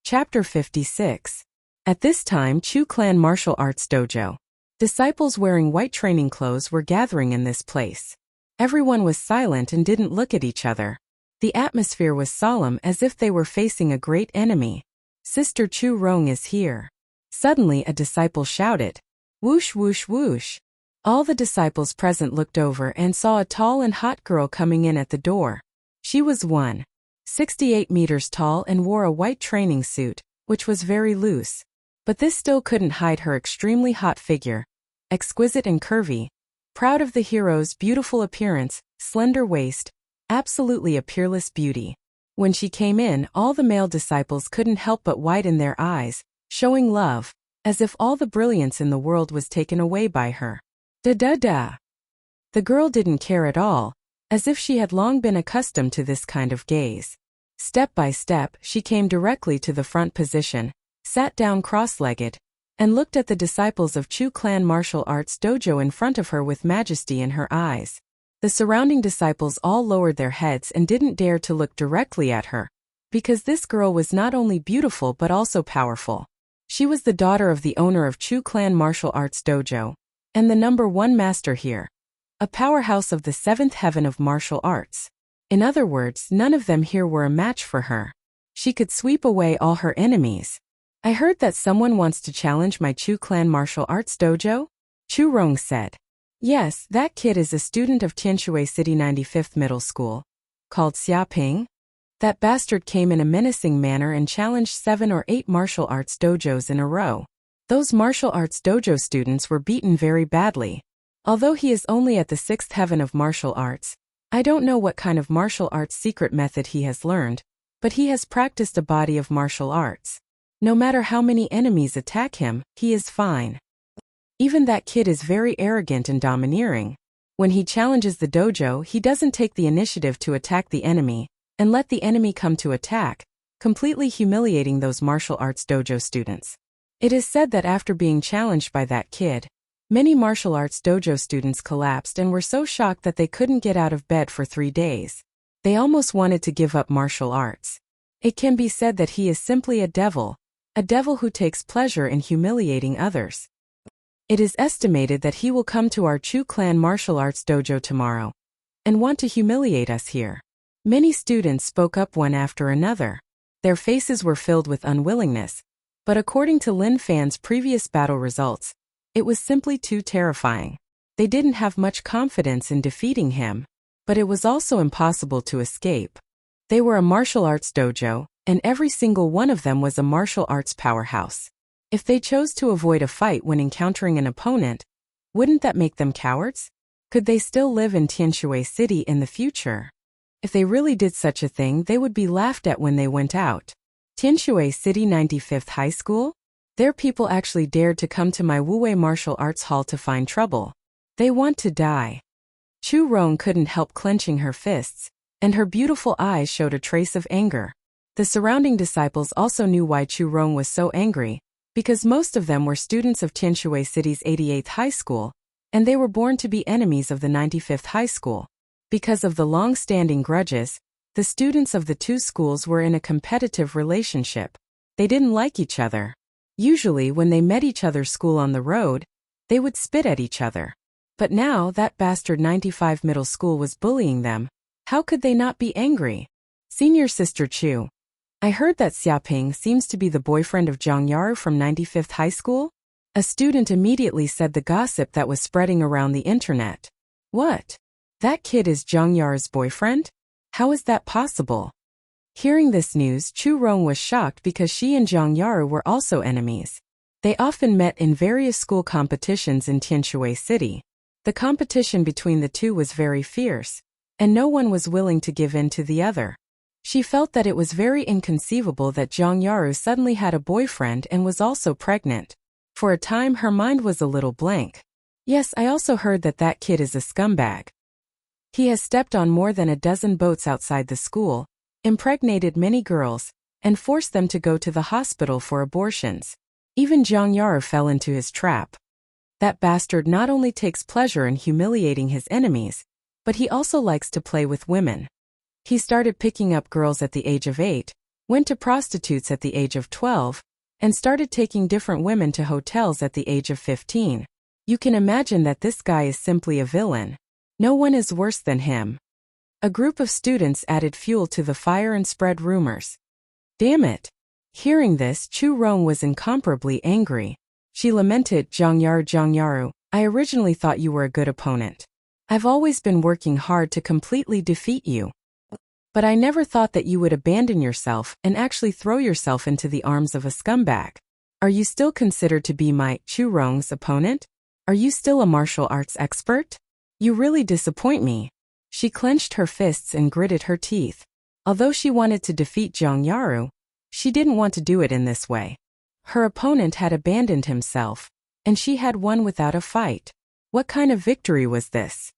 Chapter 56. At this time, Chu Clan Martial Arts Dojo. Disciples wearing white training clothes were gathering in this place. Everyone was silent and didn't look at each other. The atmosphere was solemn as if they were facing a great enemy. Sister Chu Rong is here. Suddenly a disciple shouted. Whoosh whoosh whoosh. All the disciples present looked over and saw a tall and hot girl coming in at the door. She was 1.68 meters tall and wore a white training suit, which was very loose. But this still couldn't hide her extremely hot figure. Exquisite and curvy. Proud of the hero's beautiful appearance, slender waist, absolutely a peerless beauty. When she came in, all the male disciples couldn't help but widen their eyes, showing love, as if all the brilliance in the world was taken away by her. Da-da-da. The girl didn't care at all, as if she had long been accustomed to this kind of gaze. Step by step, she came directly to the front position, sat down cross-legged, and looked at the disciples of Chu Clan Martial Arts Dojo in front of her with majesty in her eyes. The surrounding disciples all lowered their heads and didn't dare to look directly at her, because this girl was not only beautiful but also powerful. She was the daughter of the owner of Chu Clan Martial Arts Dojo, and the #1 master here. A powerhouse of the 7th heaven of martial arts. In other words, none of them here were a match for her. She could sweep away all her enemies. I heard that someone wants to challenge my Chu Clan Martial Arts Dojo? Chu Rong said. Yes, that kid is a student of Tianshui City 95th Middle School, called Xia Ping. That bastard came in a menacing manner and challenged 7 or 8 martial arts dojos in a row. Those martial arts dojo students were beaten very badly. Although he is only at the 6th heaven of martial arts, I don't know what kind of martial arts secret method he has learned, but he has practiced a body of martial arts. No matter how many enemies attack him, he is fine. Even that kid is very arrogant and domineering. When he challenges the dojo, he doesn't take the initiative to attack the enemy, and let the enemy come to attack, completely humiliating those martial arts dojo students. It is said that after being challenged by that kid, many martial arts dojo students collapsed and were so shocked that they couldn't get out of bed for 3 days. They almost wanted to give up martial arts. It can be said that he is simply a devil who takes pleasure in humiliating others. It is estimated that he will come to our Chu Clan Martial Arts Dojo tomorrow and want to humiliate us here. Many students spoke up one after another. Their faces were filled with unwillingness, but according to Lin Fan's previous battle results, it was simply too terrifying. They didn't have much confidence in defeating him, but it was also impossible to escape. They were a martial arts dojo, and every single one of them was a martial arts powerhouse. If they chose to avoid a fight when encountering an opponent, wouldn't that make them cowards? Could they still live in Tianshui City in the future? If they really did such a thing, they would be laughed at when they went out. Tianshui City 95th High School? Their people actually dared to come to my Wuwei Martial Arts Hall to find trouble. They want to die. Chu Rong couldn't help clenching her fists, and her beautiful eyes showed a trace of anger. The surrounding disciples also knew why Chu Rong was so angry, because most of them were students of Tianshui City's 88th High School, and they were born to be enemies of the 95th High School. Because of the long-standing grudges, the students of the two schools were in a competitive relationship. They didn't like each other. Usually when they met each other's school on the road, they would spit at each other. But now that bastard 95 middle school was bullying them. How could they not be angry? Senior Sister Chu, I heard that Xiaoping seems to be the boyfriend of Zhang Yaru from 95th High School? A student immediately said the gossip that was spreading around the internet. What? That kid is Zhang Yaru's boyfriend? How is that possible? Hearing this news, Chu Rong was shocked because she and Zhang Yaru were also enemies. They often met in various school competitions in Tianshui City. The competition between the two was very fierce, and no one was willing to give in to the other. She felt that it was very inconceivable that Zhang Yaru suddenly had a boyfriend and was also pregnant. For a time her mind was a little blank. Yes, I also heard that that kid is a scumbag. He has stepped on more than a dozen boats outside the school, impregnated many girls, and forced them to go to the hospital for abortions. Even Zhang Yaru fell into his trap. That bastard not only takes pleasure in humiliating his enemies, but he also likes to play with women. He started picking up girls at the age of 8, went to prostitutes at the age of 12, and started taking different women to hotels at the age of 15. You can imagine that this guy is simply a villain. No one is worse than him. A group of students added fuel to the fire and spread rumors. Damn it! Hearing this, Chu Rong was incomparably angry. She lamented, Zhang Yaru, I originally thought you were a good opponent. I've always been working hard to completely defeat you. But I never thought that you would abandon yourself and actually throw yourself into the arms of a scumbag. Are you still considered to be my, Chu Rong's, opponent? Are you still a martial arts expert? You really disappoint me. She clenched her fists and gritted her teeth. Although she wanted to defeat Zhang Yaru, she didn't want to do it in this way. Her opponent had abandoned himself, and she had won without a fight. What kind of victory was this?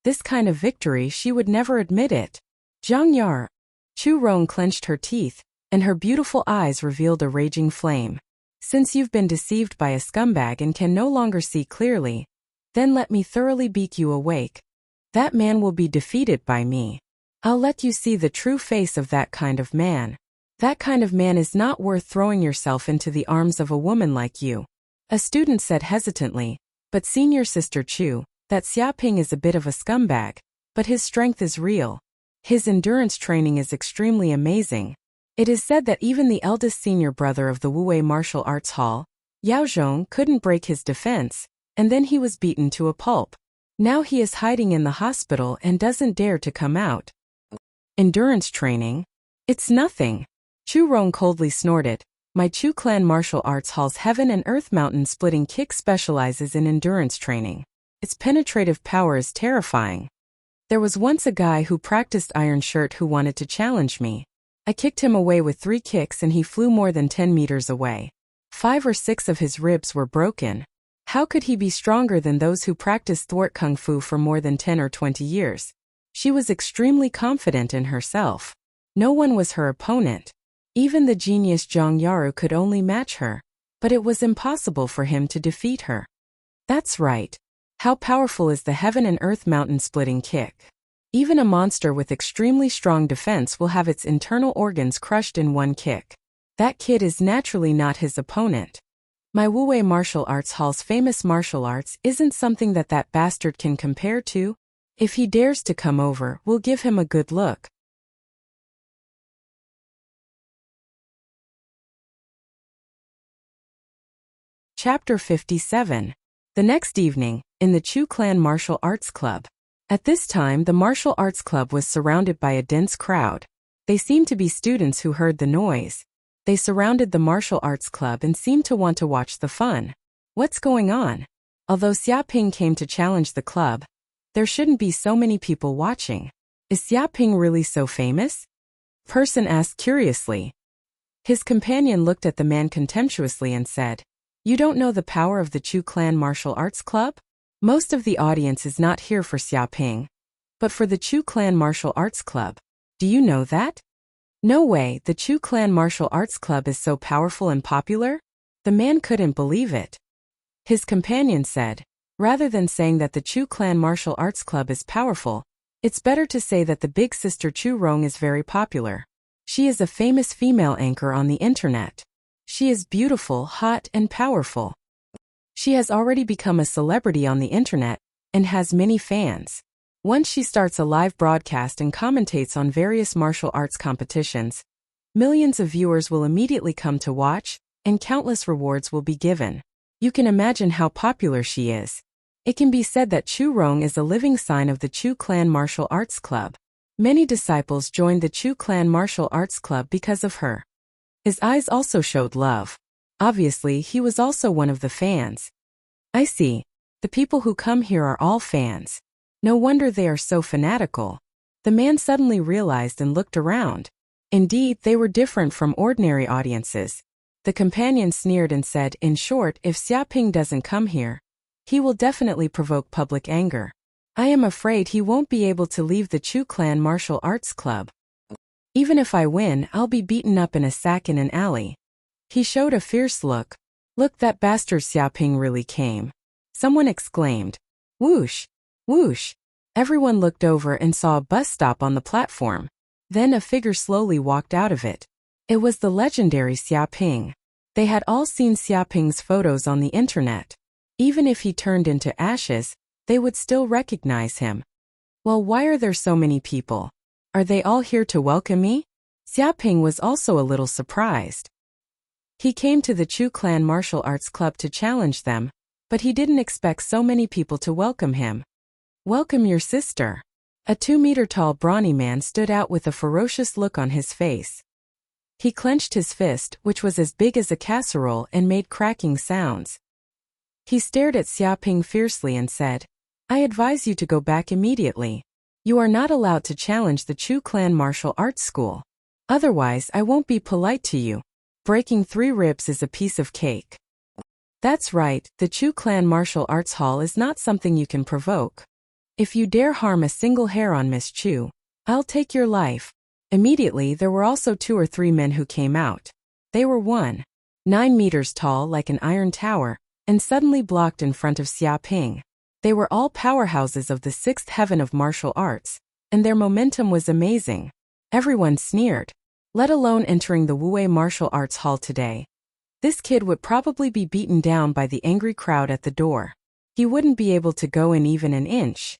This kind of victory she would never admit it. Zhang Yaru. Chu Rong clenched her teeth, and her beautiful eyes revealed a raging flame. Since you've been deceived by a scumbag and can no longer see clearly, then let me thoroughly beat you awake. That man will be defeated by me. I'll let you see the true face of that kind of man. That kind of man is not worth throwing yourself into the arms of a woman like you. A student said hesitantly, but senior sister Chu, that Xiaoping is a bit of a scumbag, but his strength is real. His endurance training is extremely amazing. It is said that even the eldest senior brother of the Wuwei Martial Arts Hall, Yao Zhong, couldn't break his defense, and then he was beaten to a pulp. Now he is hiding in the hospital and doesn't dare to come out. Endurance training? It's nothing. Chu Rong coldly snorted. My Chu Clan Martial Arts Hall's Heaven and Earth Mountain Splitting Kick specializes in endurance training. Its penetrative power is terrifying. There was once a guy who practiced Iron Shirt who wanted to challenge me. I kicked him away with 3 kicks and he flew more than 10 meters away. 5 or 6 of his ribs were broken. How could he be stronger than those who practiced thwart kung fu for more than 10 or 20 years? She was extremely confident in herself. No one was her opponent. Even the genius Zhang Yaru could only match her, but it was impossible for him to defeat her. That's right. How powerful is the Heaven and Earth Mountain Splitting Kick? Even a monster with extremely strong defense will have its internal organs crushed in one kick. That kid is naturally not his opponent. My Wuwei Martial Arts Hall's famous martial arts isn't something that bastard can compare to. If he dares to come over, we'll give him a good look. Chapter 57. The next evening, in the Chu Clan Martial Arts Club. At this time, the martial arts club was surrounded by a dense crowd. They seemed to be students who heard the noise. They surrounded the martial arts club and seemed to want to watch the fun. What's going on? Although Xiaoping came to challenge the club, there shouldn't be so many people watching. Is Xiaoping really so famous? Person asked curiously. His companion looked at the man contemptuously and said, You don't know the power of the Chu Clan Martial Arts Club? Most of the audience is not here for Xiaoping, but for the Chu Clan Martial Arts Club. Do you know that? No way, the Chu Clan Martial Arts Club is so powerful and popular? The man couldn't believe it. His companion said, Rather than saying that the Chu Clan Martial Arts Club is powerful, it's better to say that the big sister Chu Rong is very popular. She is a famous female anchor on the internet. She is beautiful, hot, and powerful. She has already become a celebrity on the internet and has many fans. Once she starts a live broadcast and commentates on various martial arts competitions, Millions of viewers will immediately come to watch, and countless rewards will be given. You can imagine how popular she is. It can be said that Chu Rong is a living sign of the Chu Clan Martial Arts Club. Many disciples joined the Chu Clan Martial Arts Club because of her. His eyes also showed love. Obviously, he was also one of the fans. I see. The people who come here are all fans. No wonder they are so fanatical. The man suddenly realized and looked around. Indeed, they were different from ordinary audiences. The companion sneered and said, in short, if Xiaoping doesn't come here, he will definitely provoke public anger. I am afraid he won't be able to leave the Chu Clan Martial Arts Club. Even if I win, I'll be beaten up in a sack in an alley. He showed a fierce look. Look, that bastard Xiaoping really came. Someone exclaimed. Whoosh! Whoosh! Everyone looked over and saw a bus stop on the platform. Then a figure slowly walked out of it. It was the legendary Xiaoping. They had all seen Xiaoping's photos on the internet. Even if he turned into ashes, they would still recognize him. Well, why are there so many people? Are they all here to welcome me? Xiaoping was also a little surprised. He came to the Chu Clan Martial Arts Club to challenge them, but he didn't expect so many people to welcome him. Welcome your sister. A 2-meter-tall brawny man stood out with a ferocious look on his face. He clenched his fist, which was as big as a casserole, and made cracking sounds. He stared at Xiaoping fiercely and said, I advise you to go back immediately. You are not allowed to challenge the Chu Clan Martial Arts School. Otherwise, I won't be polite to you. Breaking 3 ribs is a piece of cake. That's right, the Chu Clan Martial Arts Hall is not something you can provoke. If you dare harm a single hair on Miss Chu, I'll take your life. Immediately there were also 2 or 3 men who came out. They were 9 meters tall like an iron tower, and suddenly blocked in front of Xiaoping. They were all powerhouses of the 6th heaven of martial arts, and their momentum was amazing. Everyone sneered. Let alone entering the Wuxia Martial Arts Hall today. This kid would probably be beaten down by the angry crowd at the door. He wouldn't be able to go in even an inch.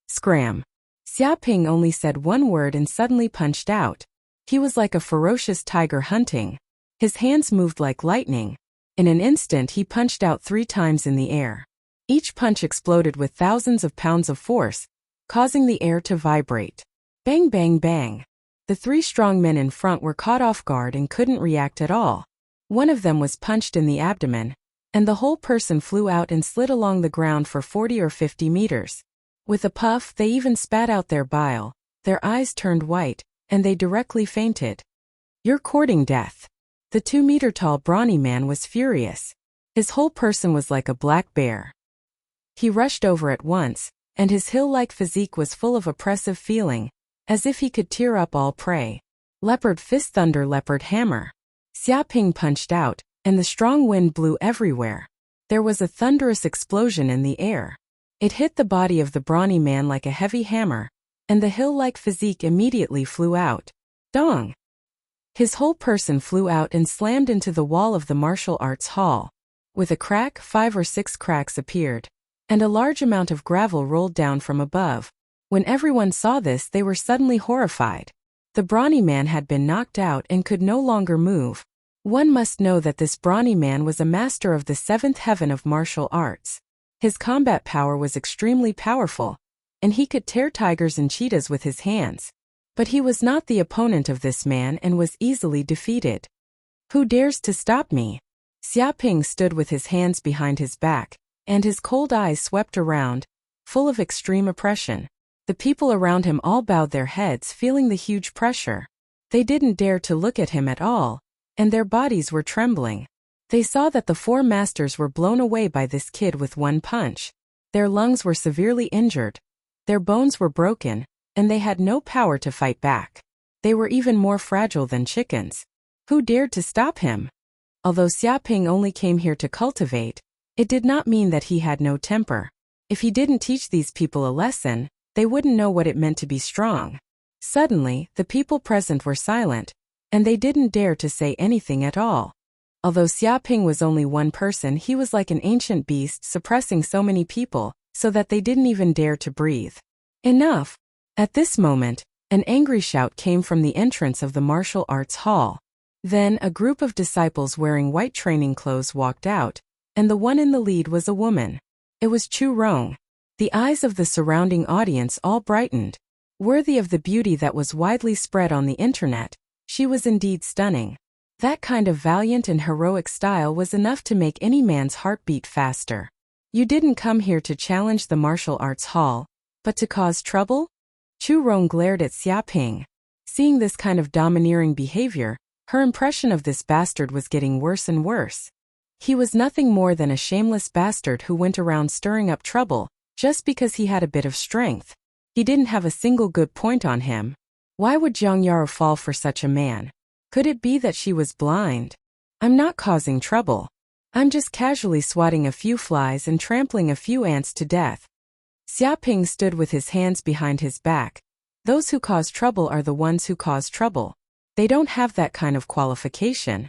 Scram. Xiaoping only said one word and suddenly punched out. He was like a ferocious tiger hunting. His hands moved like lightning. In an instant he punched out 3 times in the air. Each punch exploded with thousands of pounds of force, causing the air to vibrate. Bang bang bang. The 3 strong men in front were caught off guard and couldn't react at all. One of them was punched in the abdomen, and the whole person flew out and slid along the ground for 40 or 50 meters. With a puff, they even spat out their bile, their eyes turned white, and they directly fainted. You're courting death. The 2-meter-tall brawny man was furious. His whole person was like a black bear. He rushed over at once, and his hill-like physique was full of oppressive feeling, as if he could tear up all prey. Leopard fist, thunder, leopard hammer. Xiaoping punched out, and the strong wind blew everywhere. There was a thunderous explosion in the air. It hit the body of the brawny man like a heavy hammer, and the hill-like physique immediately flew out. Dong! His whole person flew out and slammed into the wall of the martial arts hall. With a crack, 5 or 6 cracks appeared, and a large amount of gravel rolled down from above. When everyone saw this, they were suddenly horrified. The brawny man had been knocked out and could no longer move. One must know that this brawny man was a master of the 7th heaven of martial arts. His combat power was extremely powerful, and he could tear tigers and cheetahs with his hands. But he was not the opponent of this man and was easily defeated. Who dares to stop me? Xiaoping stood with his hands behind his back, and his cold eyes swept around, full of extreme oppression. The people around him all bowed their heads, feeling the huge pressure. They didn't dare to look at him at all, and their bodies were trembling. They saw that the 4 masters were blown away by this kid with one punch. Their lungs were severely injured. Their bones were broken, and they had no power to fight back. They were even more fragile than chickens. Who dared to stop him? Although Xiaoping only came here to cultivate, it did not mean that he had no temper. If he didn't teach these people a lesson, they wouldn't know what it meant to be strong. Suddenly, the people present were silent, and they didn't dare to say anything at all. Although Xiaoping was only one person, he was like an ancient beast suppressing so many people, so that they didn't even dare to breathe. Enough! At this moment, An angry shout came from the entrance of the martial arts hall. Then a group of disciples wearing white training clothes walked out, and the one in the lead was a woman. It was Chu Rong. The eyes of the surrounding audience all brightened. Worthy of the beauty that was widely spread on the internet, she was indeed stunning. That kind of valiant and heroic style was enough to make any man's heart beat faster. You didn't come here to challenge the martial arts hall, but to cause trouble? Chu Rong glared at Xia Ping. Seeing this kind of domineering behavior, her impression of this bastard was getting worse and worse. He was nothing more than a shameless bastard who went around stirring up trouble, just because he had a bit of strength. He didn't have a single good point on him. Why would Zhang Yaro fall for such a man? Could it be that she was blind? I'm not causing trouble. I'm just casually swatting a few flies and trampling a few ants to death. Xia Ping stood with his hands behind his back. Those who cause trouble are the ones who cause trouble. They don't have that kind of qualification.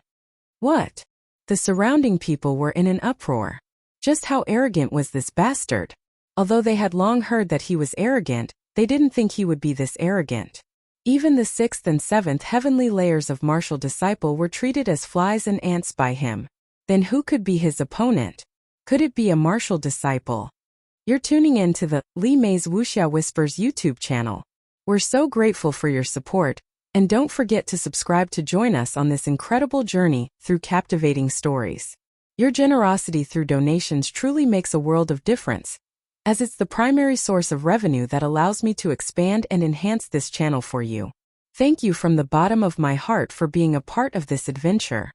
What? The surrounding people were in an uproar. Just how arrogant was this bastard? Although they had long heard that he was arrogant, they didn't think he would be this arrogant. Even the 6th and 7th heavenly layers of martial disciple were treated as flies and ants by him. Then who could be his opponent? Could it be a martial disciple? You're tuning in to the Li Mei's Wuxia Whispers YouTube channel. We're so grateful for your support, and don't forget to subscribe to join us on this incredible journey through captivating stories. Your generosity through donations truly makes a world of difference, as it's the primary source of revenue that allows me to expand and enhance this channel for you. Thank you from the bottom of my heart for being a part of this adventure.